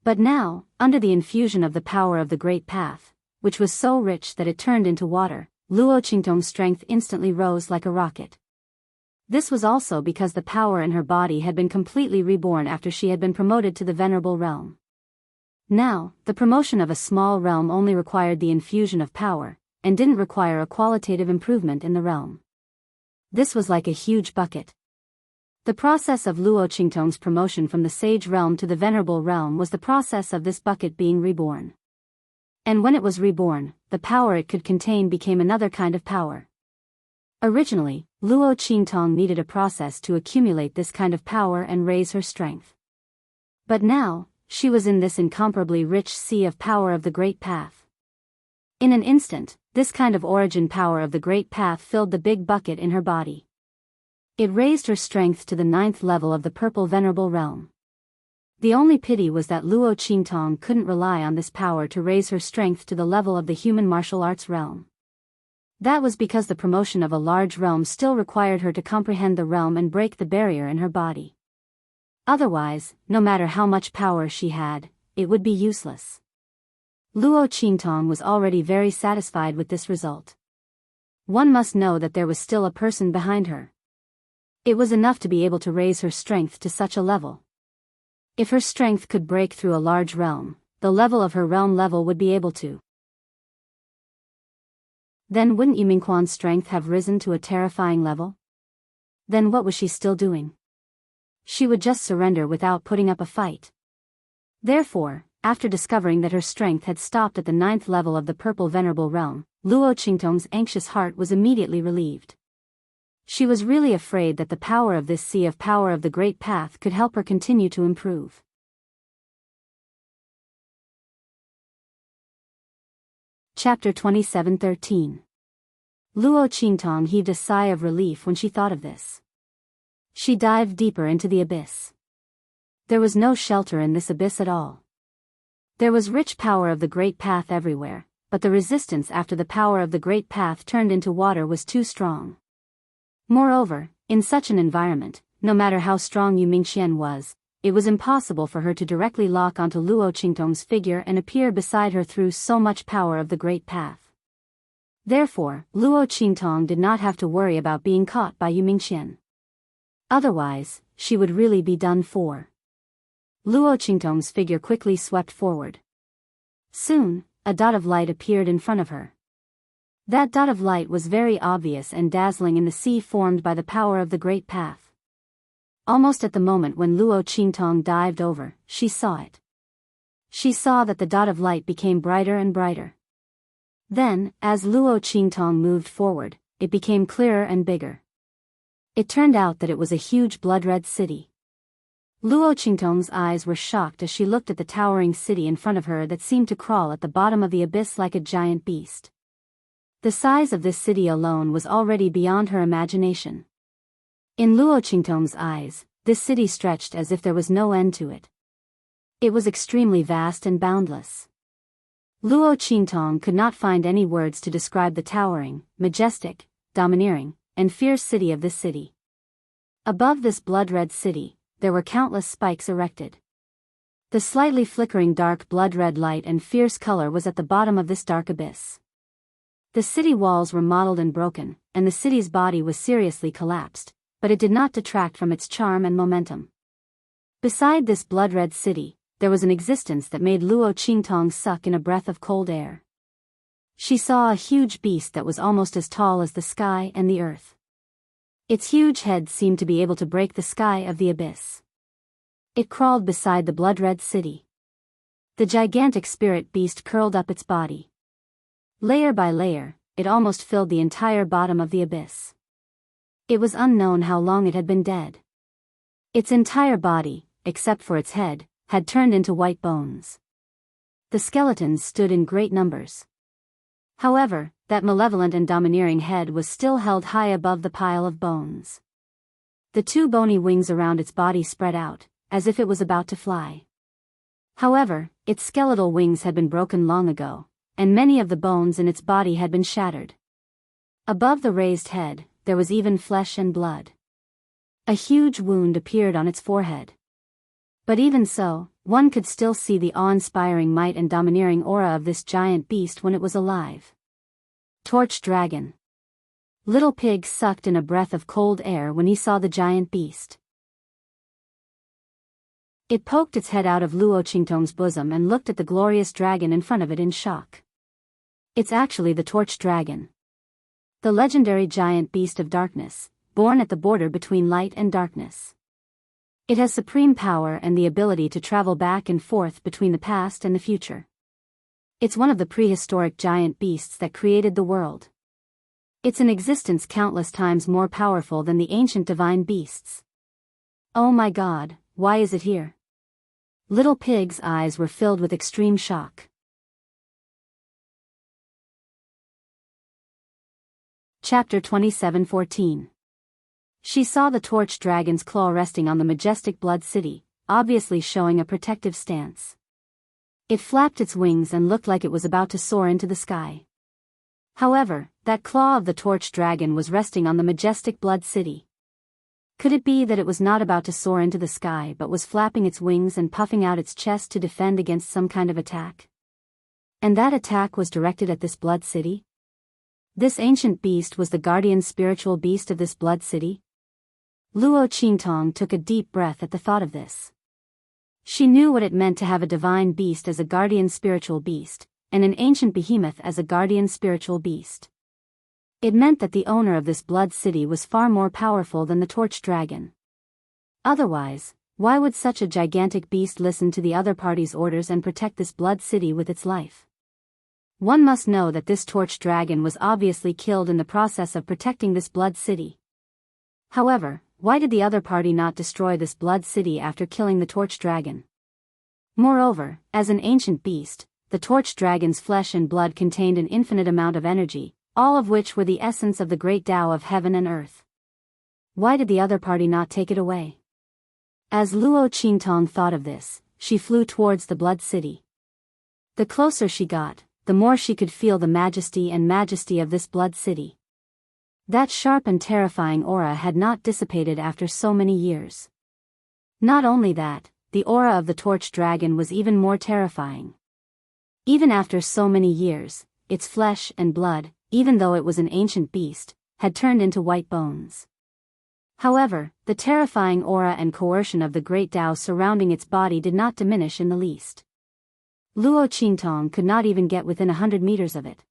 But now, under the infusion of the power of the Great Path, which was so rich that it turned into water, Luo Qingtong's strength instantly rose like a rocket. This was also because the power in her body had been completely reborn after she had been promoted to the Venerable Realm. Now, the promotion of a small realm only required the infusion of power, and didn't require a qualitative improvement in the realm. This was like a huge bucket. The process of Luo Qingtong's promotion from the Sage Realm to the Venerable Realm was the process of this bucket being reborn. And when it was reborn, the power it could contain became another kind of power. Originally, Luo Qingtong needed a process to accumulate this kind of power and raise her strength. But now, she was in this incomparably rich sea of power of the Great Path. In an instant, this kind of origin power of the Great Path filled the big bucket in her body. It raised her strength to the 9th level of the Purple Venerable Realm. The only pity was that Luo Qingtong couldn't rely on this power to raise her strength to the level of the human martial arts realm. That was because the promotion of a large realm still required her to comprehend the realm and break the barrier in her body. Otherwise, no matter how much power she had, it would be useless. Luo Qingtong was already very satisfied with this result. One must know that there was still a person behind her. It was enough to be able to raise her strength to such a level. If her strength could break through a large realm, the level of her realm level would be able to. Then wouldn't Yimingquan's strength have risen to a terrifying level? Then what was she still doing? She would just surrender without putting up a fight. Therefore, after discovering that her strength had stopped at the 9th level of the Purple Venerable Realm, Luo Qingtong's anxious heart was immediately relieved. She was really afraid that the power of this sea of power of the Great Path could help her continue to improve. Chapter 27:13. Luo Qingtong heaved a sigh of relief when she thought of this. She dived deeper into the abyss. There was no shelter in this abyss at all. There was rich power of the Great Path everywhere, but the resistance after the power of the Great Path turned into water was too strong. Moreover, in such an environment, no matter how strong Yu Mingxian was, it was impossible for her to directly lock onto Luo Qingtong's figure and appear beside her through so much power of the Great Path. Therefore, Luo Qingtong did not have to worry about being caught by Yu Mingxian. Otherwise, she would really be done for. Luo Qingtong's figure quickly swept forward. Soon, a dot of light appeared in front of her. That dot of light was very obvious and dazzling in the sea formed by the power of the Great Path. Almost at the moment when Luo Qingtong dived over, she saw it. She saw that the dot of light became brighter and brighter. Then, as Luo Qingtong moved forward, it became clearer and bigger. It turned out that it was a huge blood-red city. Luo Qingtong's eyes were shocked as she looked at the towering city in front of her that seemed to crawl at the bottom of the abyss like a giant beast. The size of this city alone was already beyond her imagination. In Luo Qingtong's eyes, this city stretched as if there was no end to it. It was extremely vast and boundless. Luo Qingtong could not find any words to describe the towering, majestic, domineering, and fierce city of this city. Above this blood-red city, there were countless spikes erected. The slightly flickering dark blood-red light and fierce color was at the bottom of this dark abyss. The city walls were mottled and broken, and the city's body was seriously collapsed, but it did not detract from its charm and momentum. Beside this blood-red city, there was an existence that made Luo Qingtong suck in a breath of cold air. She saw a huge beast that was almost as tall as the sky and the earth. Its huge head seemed to be able to break the sky of the abyss. It crawled beside the blood-red city. The gigantic spirit beast curled up its body. Layer by layer, it almost filled the entire bottom of the abyss. It was unknown how long it had been dead. Its entire body, except for its head, had turned into white bones. The skeletons stood in great numbers. However, that malevolent and domineering head was still held high above the pile of bones. The two bony wings around its body spread out, as if it was about to fly. However, its skeletal wings had been broken long ago, and many of the bones in its body had been shattered. Above the raised head, there was even flesh and blood. A huge wound appeared on its forehead. But even so, one could still see the awe-inspiring might and domineering aura of this giant beast when it was alive. Torch Dragon. Little Pig sucked in a breath of cold air when he saw the giant beast. It poked its head out of Luo Qingtong's bosom and looked at the glorious dragon in front of it in shock. It's actually the Torch Dragon. The legendary giant beast of darkness, born at the border between light and darkness. It has supreme power and the ability to travel back and forth between the past and the future. It's one of the prehistoric giant beasts that created the world. It's in existence countless times more powerful than the ancient divine beasts. Oh my God, why is it here? Little Pig's eyes were filled with extreme shock. Chapter 27:14. She saw the Torch Dragon's claw resting on the majestic Blood City, obviously showing a protective stance. It flapped its wings and looked like it was about to soar into the sky. However, that claw of the Torch Dragon was resting on the majestic Blood City. Could it be that it was not about to soar into the sky but was flapping its wings and puffing out its chest to defend against some kind of attack? And that attack was directed at this Blood City? This ancient beast was the guardian spiritual beast of this Blood City? Luo Qingtong took a deep breath at the thought of this. She knew what it meant to have a divine beast as a guardian spiritual beast, and an ancient behemoth as a guardian spiritual beast. It meant that the owner of this Blood City was far more powerful than the Torch Dragon. Otherwise, why would such a gigantic beast listen to the other party's orders and protect this Blood City with its life? One must know that this Torch Dragon was obviously killed in the process of protecting this Blood City. However, why did the other party not destroy this Blood City after killing the Torch Dragon? Moreover, as an ancient beast, the Torch Dragon's flesh and blood contained an infinite amount of energy, all of which were the essence of the great Tao of heaven and earth. Why did the other party not take it away? As Luo Qingtong thought of this, she flew towards the Blood City. The closer she got, the more she could feel the majesty of this Blood City. That sharp and terrifying aura had not dissipated after so many years. Not only that, the aura of the Torch Dragon was even more terrifying. Even after so many years, its flesh and blood, even though it was an ancient beast, had turned into white bones. However, the terrifying aura and coercion of the great Tao surrounding its body did not diminish in the least. Luo Qingtong could not even get within 100 meters of it.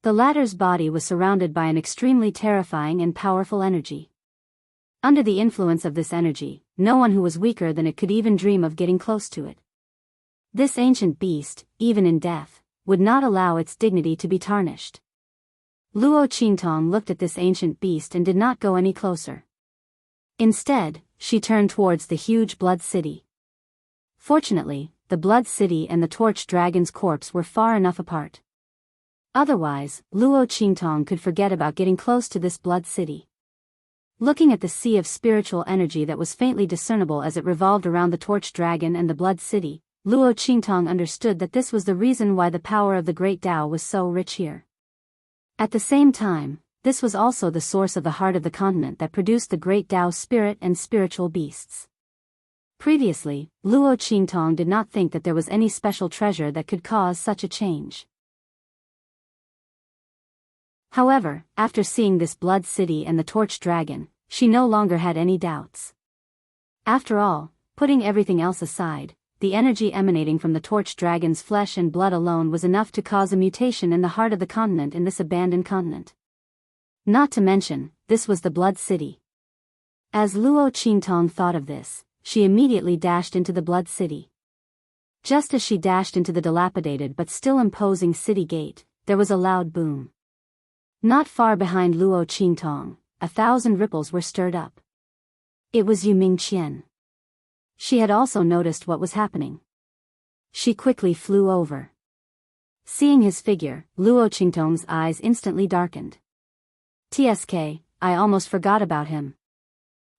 The latter's body was surrounded by an extremely terrifying and powerful energy. Under the influence of this energy, no one who was weaker than it could even dream of getting close to it. This ancient beast, even in death, would not allow its dignity to be tarnished. Luo Qingtong looked at this ancient beast and did not go any closer. Instead, she turned towards the huge Blood City. Fortunately, the Blood City and the Torch Dragon's corpse were far enough apart. Otherwise, Luo Qingtong could forget about getting close to this Blood City. Looking at the sea of spiritual energy that was faintly discernible as it revolved around the Torch Dragon and the Blood City, Luo Qingtong understood that this was the reason why the power of the Great Tao was so rich here. At the same time, this was also the source of the heart of the continent that produced the Great Tao spirit and spiritual beasts. Previously, Luo Qingtong did not think that there was any special treasure that could cause such a change. However, after seeing this Blood City and the Torch Dragon, she no longer had any doubts. After all, putting everything else aside, the energy emanating from the Torch Dragon's flesh and blood alone was enough to cause a mutation in the heart of the continent in this abandoned continent. Not to mention, this was the Blood City. As Luo Qingtong thought of this, she immediately dashed into the Blood City. Just as she dashed into the dilapidated but still imposing city gate, there was a loud boom. Not far behind Luo Qingtong, 1,000 ripples were stirred up. It was Yu Mingqian. She had also noticed what was happening. She quickly flew over. Seeing his figure, Luo Qingtong's eyes instantly darkened. "TSK, I almost forgot about him."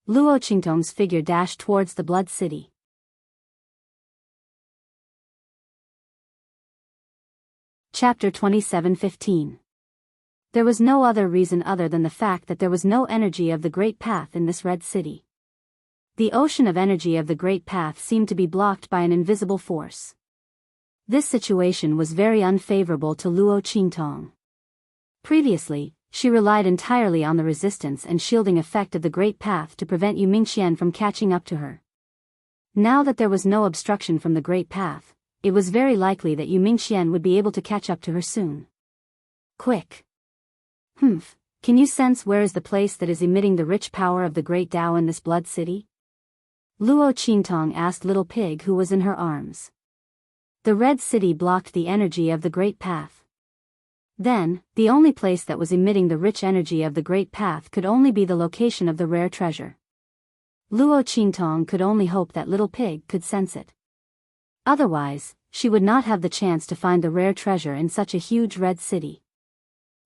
Luo Qingtong's figure dashed towards the Blood City. Chapter 27:15. There was no other reason other than the fact that there was no energy of the Great Path in this Red City. The ocean of energy of the Great Path seemed to be blocked by an invisible force. This situation was very unfavorable to Luo Qingtong. Previously, she relied entirely on the resistance and shielding effect of the Great Path to prevent Yu Mingxian from catching up to her. Now that there was no obstruction from the Great Path, it was very likely that Yu Mingxian would be able to catch up to her soon. Quick! Can you sense where is the place that is emitting the rich power of the Great Tao in this Blood City? Luo Qingtong asked Little Pig who was in her arms. The Red City blocked the energy of the Great Path. Then, the only place that was emitting the rich energy of the Great Path could only be the location of the rare treasure. Luo Qingtong could only hope that Little Pig could sense it. Otherwise, she would not have the chance to find the rare treasure in such a huge Red City.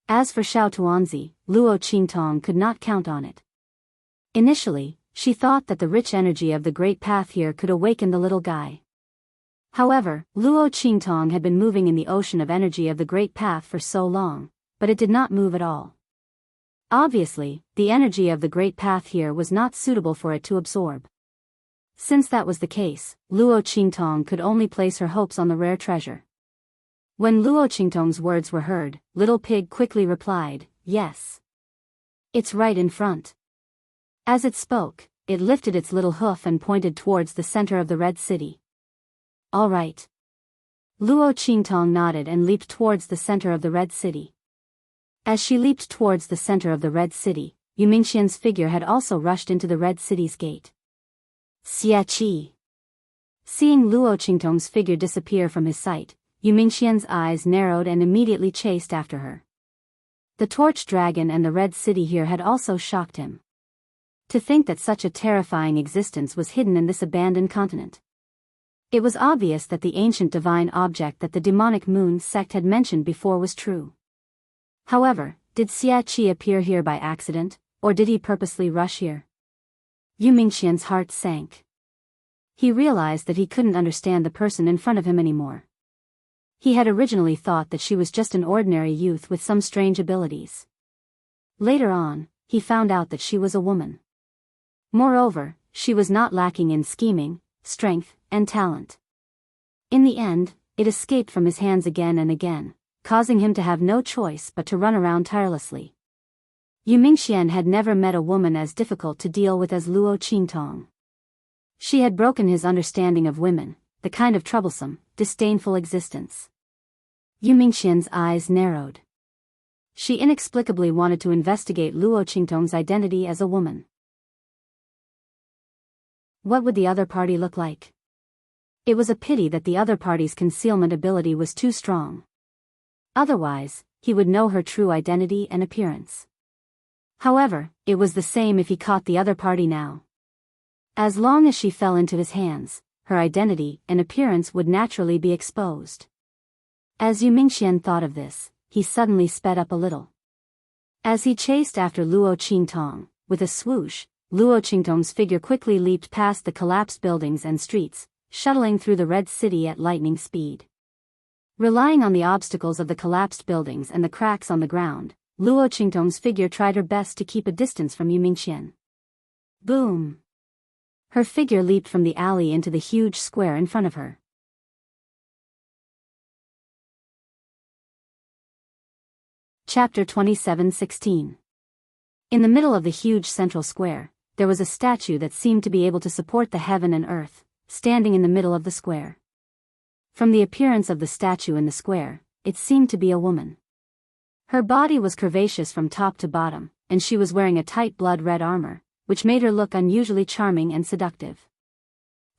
As for Xiao Tuanzi, Luo Qingtong could not count on it. Initially, she thought that the rich energy of the Great Path here could awaken the little guy. However, Luo Qingtong had been moving in the ocean of energy of the Great Path for so long, but it did not move at all. Obviously, the energy of the Great Path here was not suitable for it to absorb. Since that was the case, Luo Qingtong could only place her hopes on the rare treasure. When Luo Qingtong's words were heard, Little Pig quickly replied, "Yes. It's right in front." As it spoke, it lifted its little hoof and pointed towards the center of the Red City. "All right." Luo Qingtong nodded and leaped towards the center of the Red City. As she leaped towards the center of the Red City, Yu Mingxian's figure had also rushed into the Red City's gate. Xia. Seeing Luo Qingtong's figure disappear from his sight, Yu Mingxian's eyes narrowed and immediately chased after her. The Torch Dragon and the Red City here had also shocked him. To think that such a terrifying existence was hidden in this abandoned continent. It was obvious that the ancient divine object that the demonic moon sect had mentioned before was true. However, did Xia Qi appear here by accident, or did he purposely rush here? Yu Mingxian's heart sank. He realized that he couldn't understand the person in front of him anymore. He had originally thought that she was just an ordinary youth with some strange abilities. Later on, he found out that she was a woman. Moreover, she was not lacking in scheming, strength, and talent. In the end, it escaped from his hands again and again, causing him to have no choice but to run around tirelessly. Yu Mingxian had never met a woman as difficult to deal with as Luo Qingtong. She had broken his understanding of women, the kind of troublesome, disdainful existence. Yu Mingxian's eyes narrowed. She inexplicably wanted to investigate Luo Qingtong's identity as a woman. What would the other party look like? It was a pity that the other party's concealment ability was too strong. Otherwise, he would know her true identity and appearance. However, it was the same if he caught the other party now. As long as she fell into his hands, her identity and appearance would naturally be exposed. As Yu Mingxian thought of this, he suddenly sped up a little. As he chased after Luo Qingtong, with a swoosh, Luo Qingtong's figure quickly leaped past the collapsed buildings and streets, shuttling through the Red City at lightning speed. Relying on the obstacles of the collapsed buildings and the cracks on the ground, Luo Qingtong's figure tried her best to keep a distance from Yu Mingxian. Boom! Her figure leaped from the alley into the huge square in front of her. Chapter 27:16. In the middle of the huge central square, there was a statue that seemed to be able to support the heaven and earth, standing in the middle of the square. From the appearance of the statue in the square, it seemed to be a woman. Her body was curvaceous from top to bottom, and she was wearing a tight blood-red armor, which made her look unusually charming and seductive.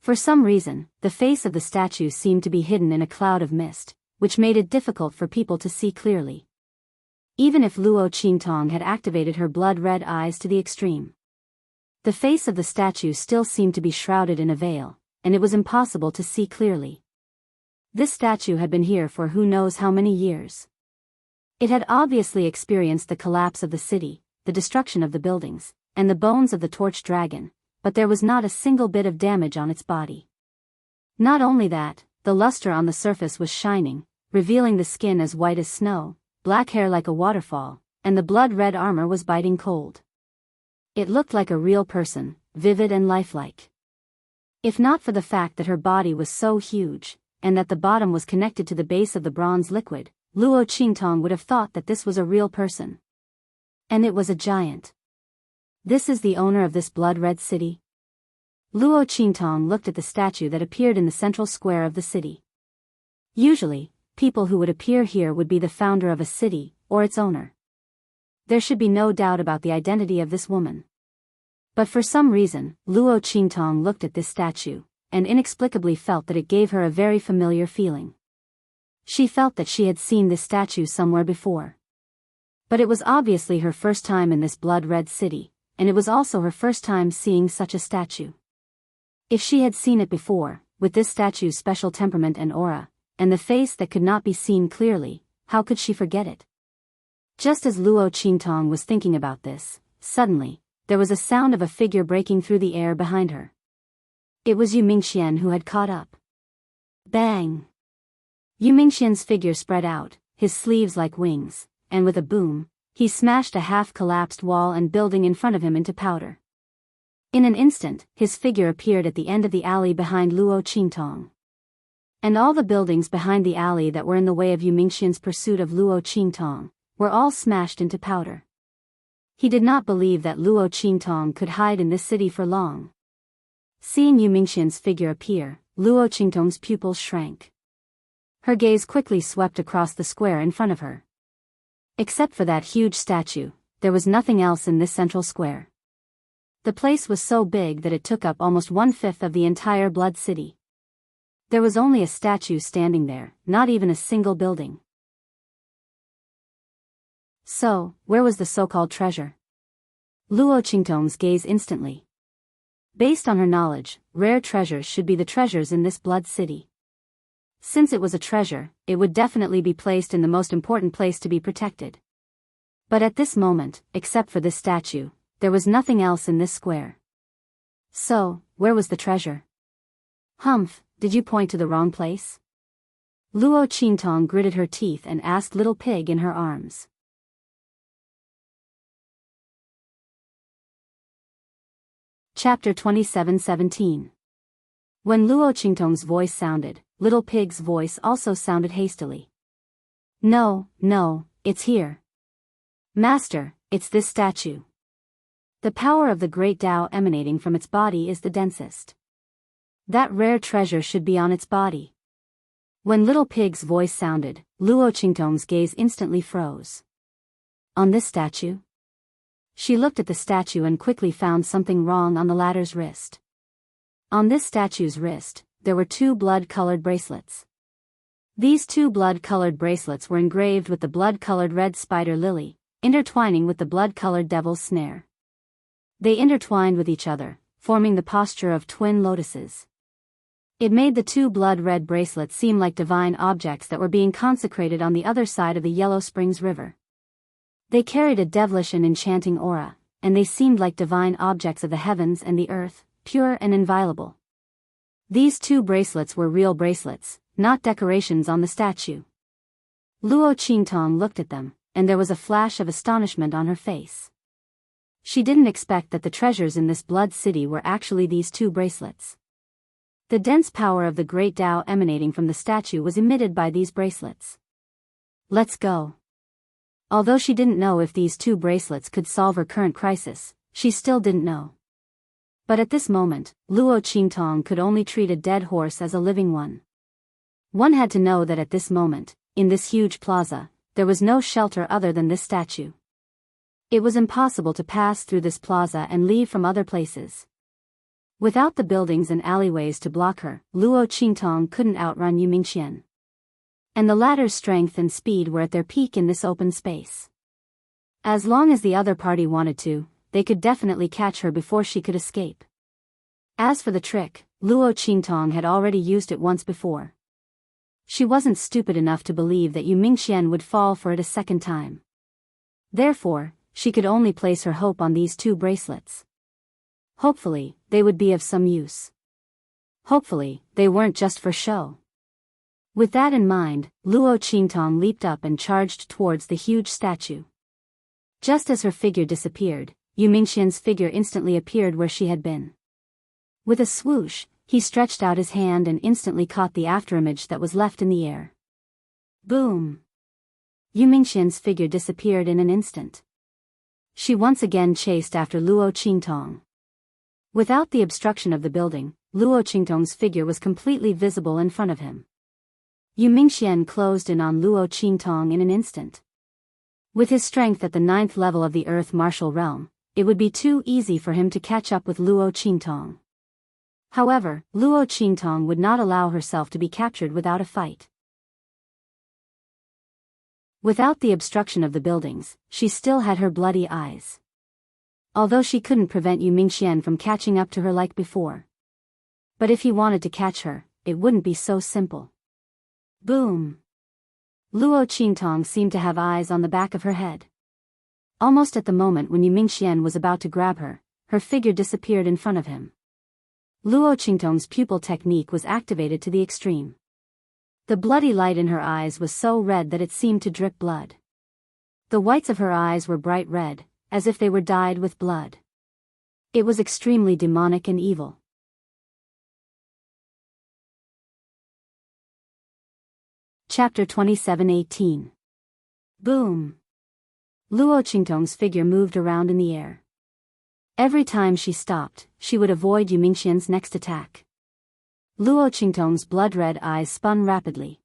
For some reason, the face of the statue seemed to be hidden in a cloud of mist, which made it difficult for people to see clearly. Even if Luo Qingtong had activated her blood-red eyes to the extreme, the face of the statue still seemed to be shrouded in a veil, and it was impossible to see clearly. This statue had been here for who knows how many years. It had obviously experienced the collapse of the city, the destruction of the buildings, and the bones of the torch dragon, but there was not a single bit of damage on its body. Not only that, the luster on the surface was shining, revealing the skin as white as snow, black hair like a waterfall, and the blood-red armor was biting cold. It looked like a real person, vivid and lifelike. If not for the fact that her body was so huge, and that the bottom was connected to the base of the bronze liquid, Luo Qingtong would have thought that this was a real person. And it was a giant. This is the owner of this blood-red city? Luo Qingtong looked at the statue that appeared in the central square of the city. Usually, people who would appear here would be the founder of a city, or its owner. There should be no doubt about the identity of this woman. But for some reason, Luo Qingtong looked at this statue, and inexplicably felt that it gave her a very familiar feeling. She felt that she had seen this statue somewhere before. But it was obviously her first time in this blood-red city, and it was also her first time seeing such a statue. If she had seen it before, with this statue's special temperament and aura, and the face that could not be seen clearly, how could she forget it? Just as Luo Qingtong was thinking about this, suddenly, there was a sound of a figure breaking through the air behind her. It was Yu Mingxian who had caught up. Bang! Yu Mingxian's figure spread out, his sleeves like wings, and with a boom, he smashed a half-collapsed wall and building in front of him into powder. In an instant, his figure appeared at the end of the alley behind Luo Qingtong. And all the buildings behind the alley that were in the way of Yu Mingxian's pursuit of Luo Qingtong were all smashed into powder. He did not believe that Luo Qingtong could hide in this city for long. Seeing Yu Mingxian's figure appear, Luo Qingtong's pupils shrank. Her gaze quickly swept across the square in front of her. Except for that huge statue, there was nothing else in this central square. The place was so big that it took up almost 1/5 of the entire Blood City. There was only a statue standing there, not even a single building. So, where was the so-called treasure? Luo Qingtong's gaze instantly. Based on her knowledge, rare treasures should be the treasures in this Blood City. Since it was a treasure, it would definitely be placed in the most important place to be protected. But at this moment, except for this statue, there was nothing else in this square. So, where was the treasure? Humph, did you point to the wrong place? Luo Qingtong gritted her teeth and asked Little Pig in her arms. Chapter 27:17. When Luo Qingtong's voice sounded, Little Pig's voice also sounded hastily. No, it's here. Master, it's this statue. The power of the great Tao emanating from its body is the densest. That rare treasure should be on its body. When Little Pig's voice sounded, Luo Qingtong's gaze instantly froze. On this statue? She looked at the statue and quickly found something wrong on the latter's wrist. On this statue's wrist, there were 2 blood-colored bracelets. These 2 blood-colored bracelets were engraved with the blood-colored red spider lily, intertwining with the blood-colored devil's snare. They intertwined with each other, forming the posture of twin lotuses. It made the 2 blood-red bracelets seem like divine objects that were being consecrated on the other side of the Yellow Springs River. They carried a devilish and enchanting aura, and they seemed like divine objects of the heavens and the earth, pure and inviolable. These 2 bracelets were real bracelets, not decorations on the statue. Luo Qingtong looked at them, and there was a flash of astonishment on her face. She didn't expect that the treasures in this Blood City were actually these 2 bracelets. The dense power of the great Tao emanating from the statue was emitted by these bracelets. Let's go. Although she didn't know if these 2 bracelets could solve her current crisis, she still didn't know. But at this moment, Luo Qingtong could only treat a dead horse as a living one. One had to know that at this moment, in this huge plaza, there was no shelter other than this statue. It was impossible to pass through this plaza and leave from other places. Without the buildings and alleyways to block her, Luo Qingtong couldn't outrun Yu Mingxian. And the latter's strength and speed were at their peak in this open space. As long as the other party wanted to, they could definitely catch her before she could escape. As for the trick, Luo Qingtong had already used it once before. She wasn't stupid enough to believe that Yu Mingxian would fall for it a second time. Therefore, she could only place her hope on these two bracelets. Hopefully, they would be of some use. Hopefully, they weren't just for show. With that in mind, Luo Qingtong leaped up and charged towards the huge statue. Just as her figure disappeared, Yu Mingxian's figure instantly appeared where she had been. With a swoosh, he stretched out his hand and instantly caught the afterimage that was left in the air. Boom! Yu Mingxian's figure disappeared in an instant. She once again chased after Luo Qingtong. Without the obstruction of the building, Luo Qingtong's figure was completely visible in front of him. Yu Mingxian closed in on Luo Qingtong in an instant. With his strength at the 9th level of the Earth Martial Realm, it would be too easy for him to catch up with Luo Qingtong. However, Luo Qingtong would not allow herself to be captured without a fight. Without the obstruction of the buildings, she still had her bloody eyes. Although she couldn't prevent Yu Mingxian from catching up to her like before. But if he wanted to catch her, it wouldn't be so simple. Boom! Luo Qingtong seemed to have eyes on the back of her head. Almost at the moment when Yu Mingxian was about to grab her, her figure disappeared in front of him. Luo Qingtong's pupil technique was activated to the extreme. The bloody light in her eyes was so red that it seemed to drip blood. The whites of her eyes were bright red, as if they were dyed with blood. It was extremely demonic and evil. Chapter 27:18. Boom! Luo Qingtong's figure moved around in the air. Every time she stopped, she would avoid Yu Mingxian's next attack. Luo Qingtong's blood-red eyes spun rapidly.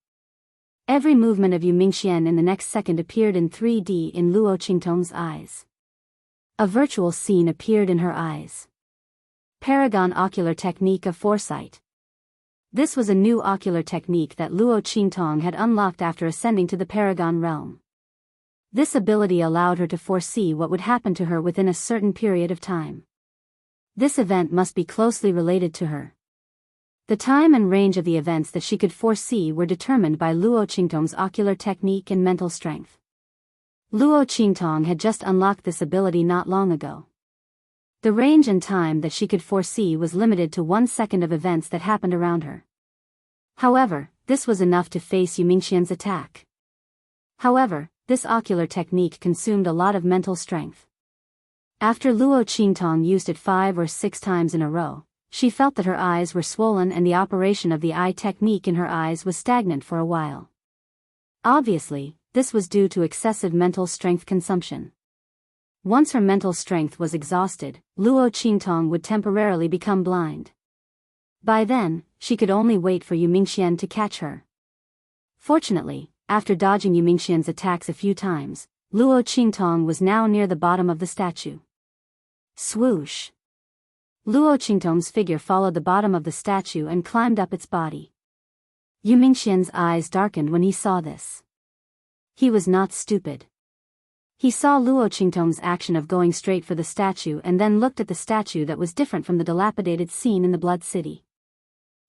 Every movement of Yu Mingxian in the next second appeared in 3D in Luo Qingtong's eyes. A virtual scene appeared in her eyes. Paragon Ocular Technique of Foresight. This was a new ocular technique that Luo Qingtong had unlocked after ascending to the Paragon realm. This ability allowed her to foresee what would happen to her within a certain period of time. This event must be closely related to her. The time and range of the events that she could foresee were determined by Luo Qingtong's ocular technique and mental strength. Luo Qingtong had just unlocked this ability not long ago. The range and time that she could foresee was limited to 1 second of events that happened around her. However, this was enough to face Yu Mingxian's attack. However, this ocular technique consumed a lot of mental strength. After Luo Qingtong used it 5 or 6 times in a row, she felt that her eyes were swollen and the operation of the eye technique in her eyes was stagnant for a while. Obviously, this was due to excessive mental strength consumption. Once her mental strength was exhausted, Luo Qingtong would temporarily become blind. By then, she could only wait for Yu Mingxian to catch her. Fortunately, after dodging Yu Mingxian's attacks a few times, Luo Qingtong was now near the bottom of the statue. Swoosh! Luo Qingtong's figure followed the bottom of the statue and climbed up its body. Yu Mingxian's eyes darkened when he saw this. He was not stupid. He saw Luo Qingtong's action of going straight for the statue and then looked at the statue that was different from the dilapidated scene in the Blood City.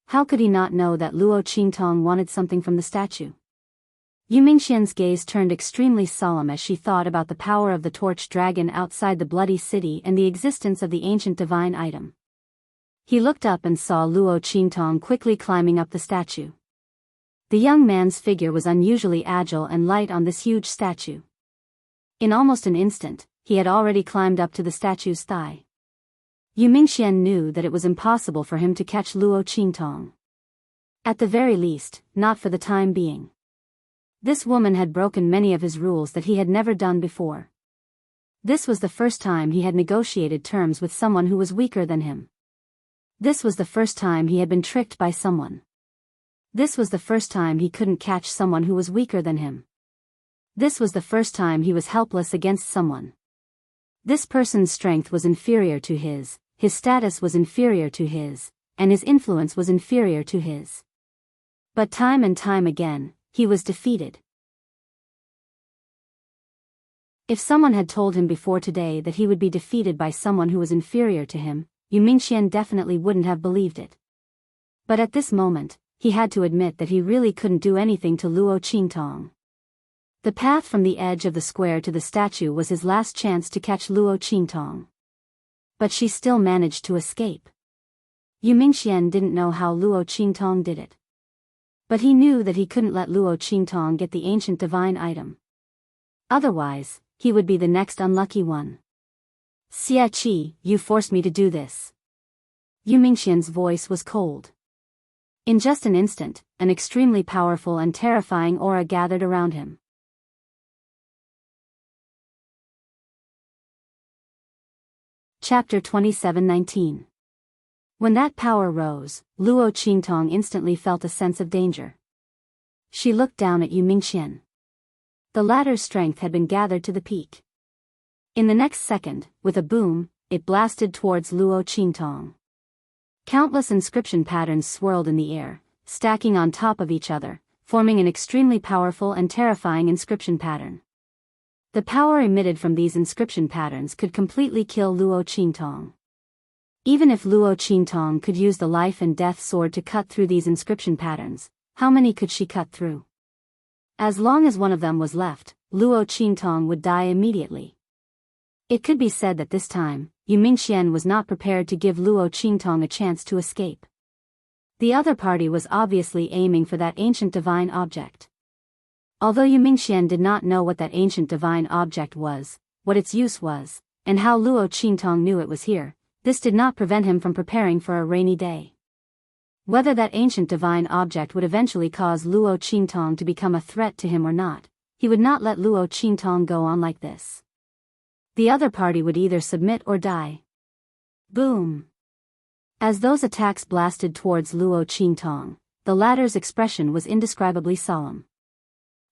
How could he not know that Luo Qingtong wanted something from the statue? Yu Mingxian's gaze turned extremely solemn as she thought about the power of the torch dragon outside the bloody city and the existence of the ancient divine item. He looked up and saw Luo Qingtong quickly climbing up the statue. The young man's figure was unusually agile and light on this huge statue. In almost an instant, he had already climbed up to the statue's thigh. Yu Mingxian knew that it was impossible for him to catch Luo Qingtong. At the very least, not for the time being. This woman had broken many of his rules that he had never done before. This was the first time he had negotiated terms with someone who was weaker than him. This was the first time he had been tricked by someone. This was the first time he couldn't catch someone who was weaker than him. This was the first time he was helpless against someone. This person's strength was inferior to his status was inferior to his, and his influence was inferior to his. But time and time again, he was defeated. If someone had told him before today that he would be defeated by someone who was inferior to him, Yu Mingxian definitely wouldn't have believed it. But at this moment, he had to admit that he really couldn't do anything to Luo Qingtong. The path from the edge of the square to the statue was his last chance to catch Luo Qingtong. But she still managed to escape. Yu Mingxian didn't know how Luo Qingtong did it. But he knew that he couldn't let Luo Qingtong get the ancient divine item. Otherwise, he would be the next unlucky one. Xie Qi, you forced me to do this. Yu Mingxian's voice was cold. In just an instant, an extremely powerful and terrifying aura gathered around him. Chapter 27:19. When that power rose, Luo Qingtong instantly felt a sense of danger. She looked down at Yu Mingxian. The latter's strength had been gathered to the peak. In the next second, with a boom, it blasted towards Luo Qingtong. Countless inscription patterns swirled in the air, stacking on top of each other, forming an extremely powerful and terrifying inscription pattern. The power emitted from these inscription patterns could completely kill Luo Qingtong. Even if Luo Qingtong could use the life and death sword to cut through these inscription patterns, how many could she cut through? As long as one of them was left, Luo Qingtong would die immediately. It could be said that this time, Yu Mingxian was not prepared to give Luo Qingtong a chance to escape. The other party was obviously aiming for that ancient divine object. Although Yu Mingxian did not know what that ancient divine object was, what its use was, and how Luo Qingtong knew it was here, this did not prevent him from preparing for a rainy day. Whether that ancient divine object would eventually cause Luo Qingtong to become a threat to him or not, he would not let Luo Qingtong go on like this. The other party would either submit or die. Boom! As those attacks blasted towards Luo Qingtong, the latter's expression was indescribably solemn.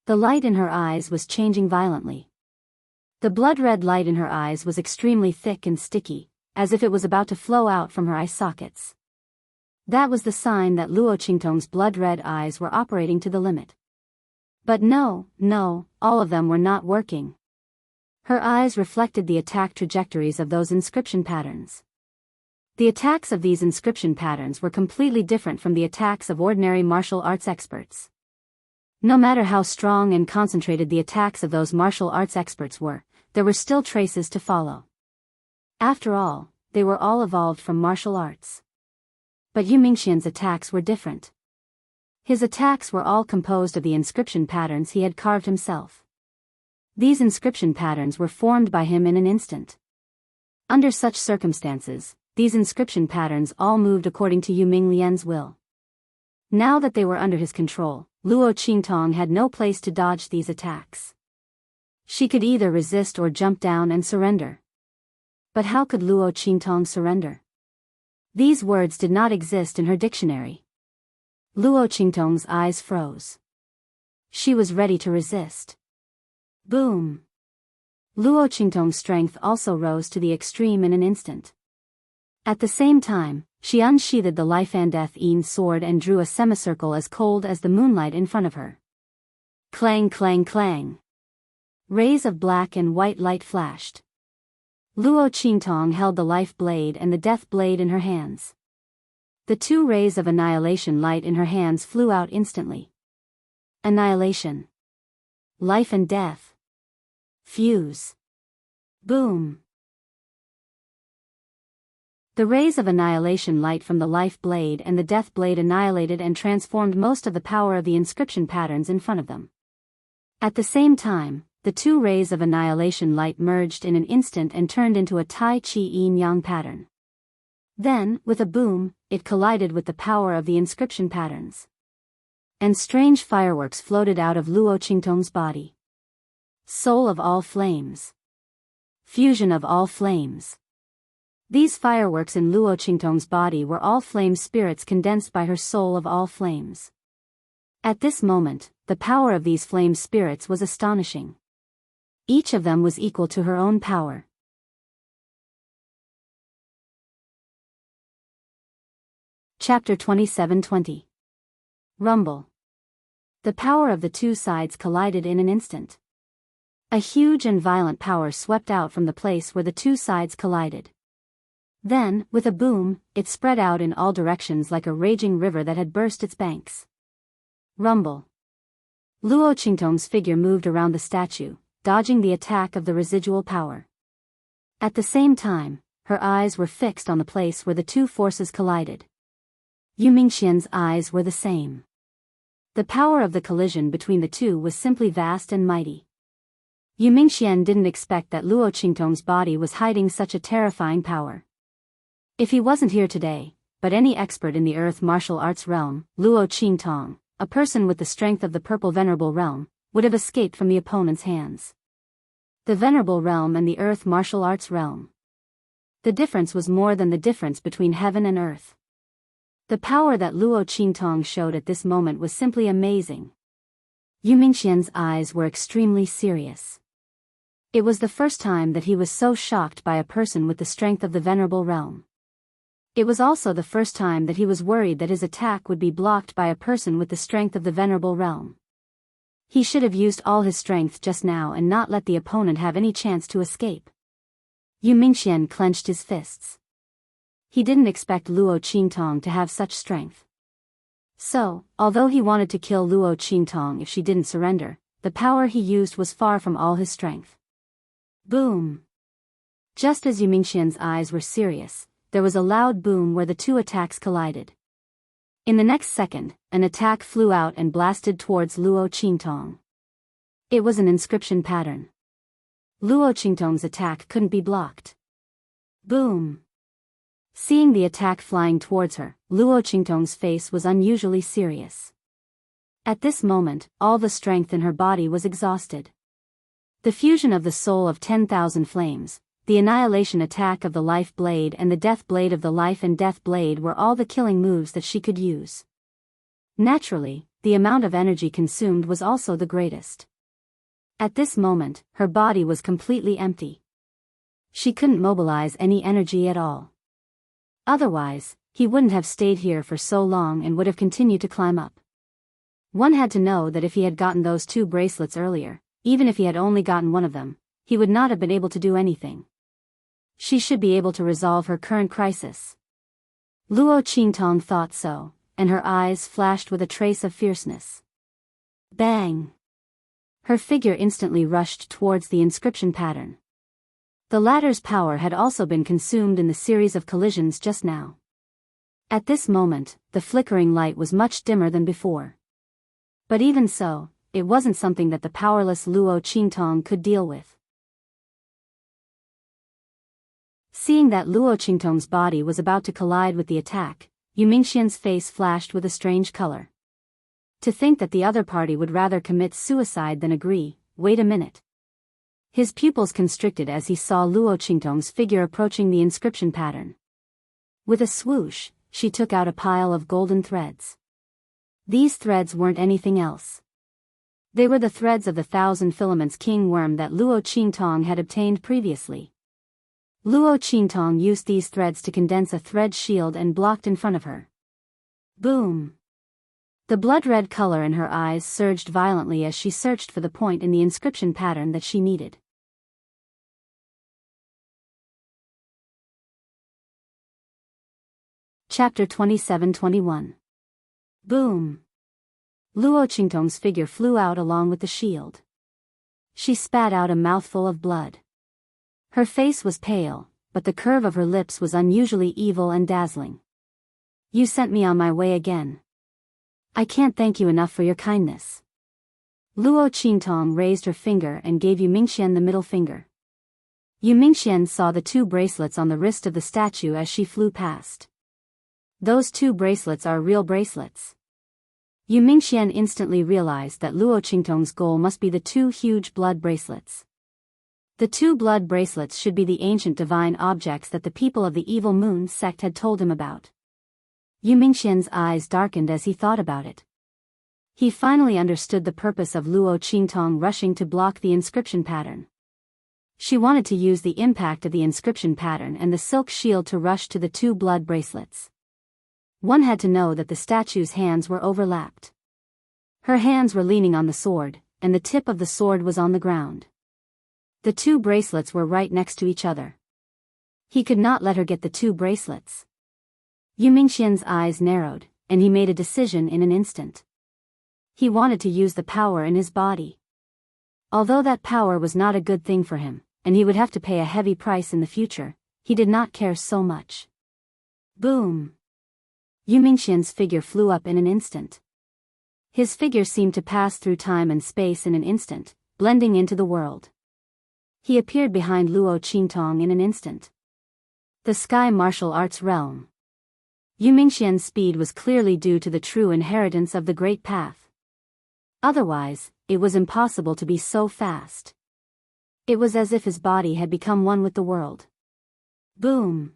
The light in her eyes was changing violently. The blood-red light in her eyes was extremely thick and sticky, as if it was about to flow out from her eye sockets. That was the sign that Luo Qingtong's blood-red eyes were operating to the limit. But no, all of them were not working. Her eyes reflected the attack trajectories of those inscription patterns. The attacks of these inscription patterns were completely different from the attacks of ordinary martial arts experts. No matter how strong and concentrated the attacks of those martial arts experts were, there were still traces to follow. After all, they were all evolved from martial arts. But Yu Mingxian's attacks were different. His attacks were all composed of the inscription patterns he had carved himself. These inscription patterns were formed by him in an instant. Under such circumstances, these inscription patterns all moved according to Yu Minglian's will. Now that they were under his control, Luo Qingtong had no place to dodge these attacks. She could either resist or jump down and surrender. But how could Luo Qingtong surrender? These words did not exist in her dictionary. Luo Qingtong's eyes froze. She was ready to resist. Boom! Luo Qingtong's strength also rose to the extreme in an instant. At the same time, she unsheathed the life and death sword and drew a semicircle as cold as the moonlight in front of her. Clang clang clang! Rays of black and white light flashed. Luo Qingtong held the life blade and the death blade in her hands. The two rays of annihilation light in her hands flew out instantly. Annihilation. Life and death. Fuse. Boom. The rays of annihilation light from the life blade and the death blade annihilated and transformed most of the power of the inscription patterns in front of them. At the same time, the two rays of annihilation light merged in an instant and turned into a Tai Chi Yin-Yang pattern. Then, with a boom, it collided with the power of the inscription patterns. And strange fireworks floated out of Luo Qingtong's body. Soul of all flames. Fusion of all flames. These fireworks in Luo Qingtong's body were all flame spirits condensed by her soul of all flames. At this moment, the power of these flame spirits was astonishing. Each of them was equal to her own power. Chapter 27:20. Rumble. The power of the two sides collided in an instant. A huge and violent power swept out from the place where the two sides collided. Then, with a boom, it spread out in all directions like a raging river that had burst its banks. Rumble. Luo Qingtong's figure moved around the statue, dodging the attack of the residual power. At the same time, her eyes were fixed on the place where the two forces collided. Yu Mingxian's eyes were the same. The power of the collision between the two was simply vast and mighty. Yu Mingxian didn't expect that Luo Qingtong's body was hiding such a terrifying power. If he wasn't here today, but any expert in the Earth martial arts realm, Luo Qingtong, a person with the strength of the Purple Venerable Realm, would have escaped from the opponent's hands. The Venerable Realm and the Earth martial arts realm. The difference was more than the difference between heaven and earth. The power that Luo Qingtong showed at this moment was simply amazing. Yu Mingxian's eyes were extremely serious. It was the first time that he was so shocked by a person with the strength of the Venerable Realm. It was also the first time that he was worried that his attack would be blocked by a person with the strength of the Venerable Realm. He should have used all his strength just now and not let the opponent have any chance to escape. Yu Mingxian clenched his fists. He didn't expect Luo Qingtong to have such strength. So, although he wanted to kill Luo Qingtong if she didn't surrender, the power he used was far from all his strength. Boom! Just as Yu Mingxian's eyes were serious, there was a loud boom where the two attacks collided. In the next second, an attack flew out and blasted towards Luo Qingtong. It was an inscription pattern. Luo Qingtong's attack couldn't be blocked. Boom! Seeing the attack flying towards her, Luo Qingtong's face was unusually serious. At this moment, all the strength in her body was exhausted. The fusion of the soul of 10,000 flames, the annihilation attack of the life blade and the death blade of the life and death blade were all the killing moves that she could use. Naturally, the amount of energy consumed was also the greatest. At this moment, her body was completely empty. She couldn't mobilize any energy at all. Otherwise, he wouldn't have stayed here for so long and would have continued to climb up. One had to know that if he had gotten those two bracelets earlier, even if he had only gotten one of them, he would not have been able to do anything. She should be able to resolve her current crisis. Luo Qingtong thought so, and her eyes flashed with a trace of fierceness. Bang! Her figure instantly rushed towards the inscription pattern. The latter's power had also been consumed in the series of collisions just now. At this moment, the flickering light was much dimmer than before. But even so, it wasn't something that the powerless Luo Qingtong could deal with. Seeing that Luo Qingtong's body was about to collide with the attack, Yu Mingxian's face flashed with a strange color. To think that the other party would rather commit suicide than agree, wait a minute. His pupils constricted as he saw Luo Qingtong's figure approaching the inscription pattern. With a swoosh, she took out a pile of golden threads. These threads weren't anything else. They were the threads of the 1,000 filaments king worm that Luo Qingtong had obtained previously. Luo Qingtong used these threads to condense a thread shield and blocked in front of her. Boom! The blood-red color in her eyes surged violently as she searched for the point in the inscription pattern that she needed. Chapter 27-21. Boom! Luo Qingtong's figure flew out along with the shield. She spat out a mouthful of blood. Her face was pale, but the curve of her lips was unusually evil and dazzling. You sent me on my way again. I can't thank you enough for your kindness. Luo Qingtong raised her finger and gave Yu Mingxian the middle finger. Yu Mingxian saw the two bracelets on the wrist of the statue as she flew past. Those two bracelets are real bracelets. Yu Mingxian instantly realized that Luo Qingtong's goal must be the two huge blood bracelets. The two blood bracelets should be the ancient divine objects that the people of the Evil Moon sect had told him about. Yu Mingxian's eyes darkened as he thought about it. He finally understood the purpose of Luo Qingtong rushing to block the inscription pattern. She wanted to use the impact of the inscription pattern and the silk shield to rush to the two blood bracelets. One had to know that the statue's hands were overlapped. Her hands were leaning on the sword, and the tip of the sword was on the ground. The two bracelets were right next to each other. He could not let her get the 2 bracelets. Yu Mingxian's eyes narrowed, and he made a decision in an instant. He wanted to use the power in his body. Although that power was not a good thing for him, and he would have to pay a heavy price in the future, he did not care so much. Boom! Yu Mingxian's figure flew up in an instant. His figure seemed to pass through time and space in an instant, blending into the world. He appeared behind Luo Qingtong in an instant. The Sky Martial Arts Realm. Yu Mingxian's speed was clearly due to the true inheritance of the Great Path. Otherwise, it was impossible to be so fast. It was as if his body had become one with the world. Boom!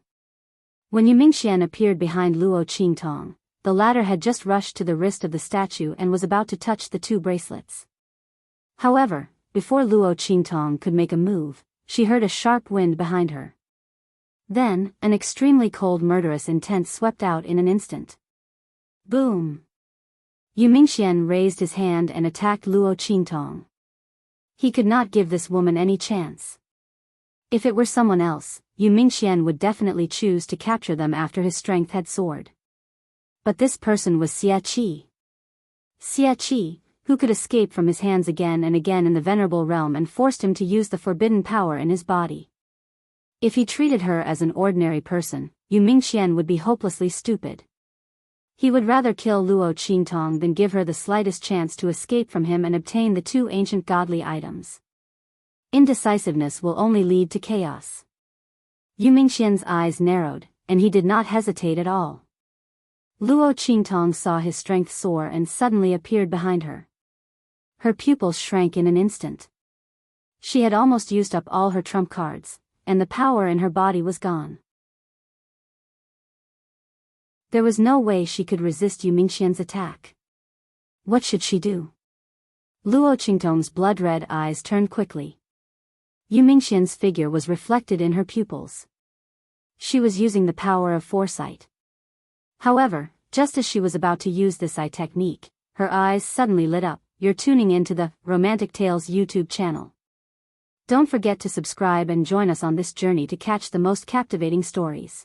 When Yu Mingxian appeared behind Luo Qingtong, the latter had just rushed to the wrist of the statue and was about to touch the 2 bracelets. However, before Luo Qingtong could make a move, she heard a sharp wind behind her. Then, an extremely cold murderous intent swept out in an instant. Boom! Yu Mingxian raised his hand and attacked Luo Qingtong. He could not give this woman any chance. If it were someone else, Yu Mingxian would definitely choose to capture them after his strength had soared. But this person was Xia Qi. Xia Qi, who could escape from his hands again and again in the venerable realm and forced him to use the forbidden power in his body. If he treated her as an ordinary person, Yu Mingxian would be hopelessly stupid. He would rather kill Luo Qingtong than give her the slightest chance to escape from him and obtain the 2 ancient godly items. Indecisiveness will only lead to chaos. Yu Mingxian's eyes narrowed, and he did not hesitate at all. Luo Qingtong saw his strength soar and suddenly appeared behind her. Her pupils shrank in an instant. She had almost used up all her trump cards, and the power in her body was gone. There was no way she could resist Yu Mingxian's attack. What should she do? Luo Qingtong's blood-red eyes turned quickly. Yu Mingxian's figure was reflected in her pupils. She was using the power of foresight. However, just as she was about to use this eye technique, her eyes suddenly lit up. You're tuning into the Romantic Tales YouTube channel. Don't forget to subscribe and join us on this journey to catch the most captivating stories.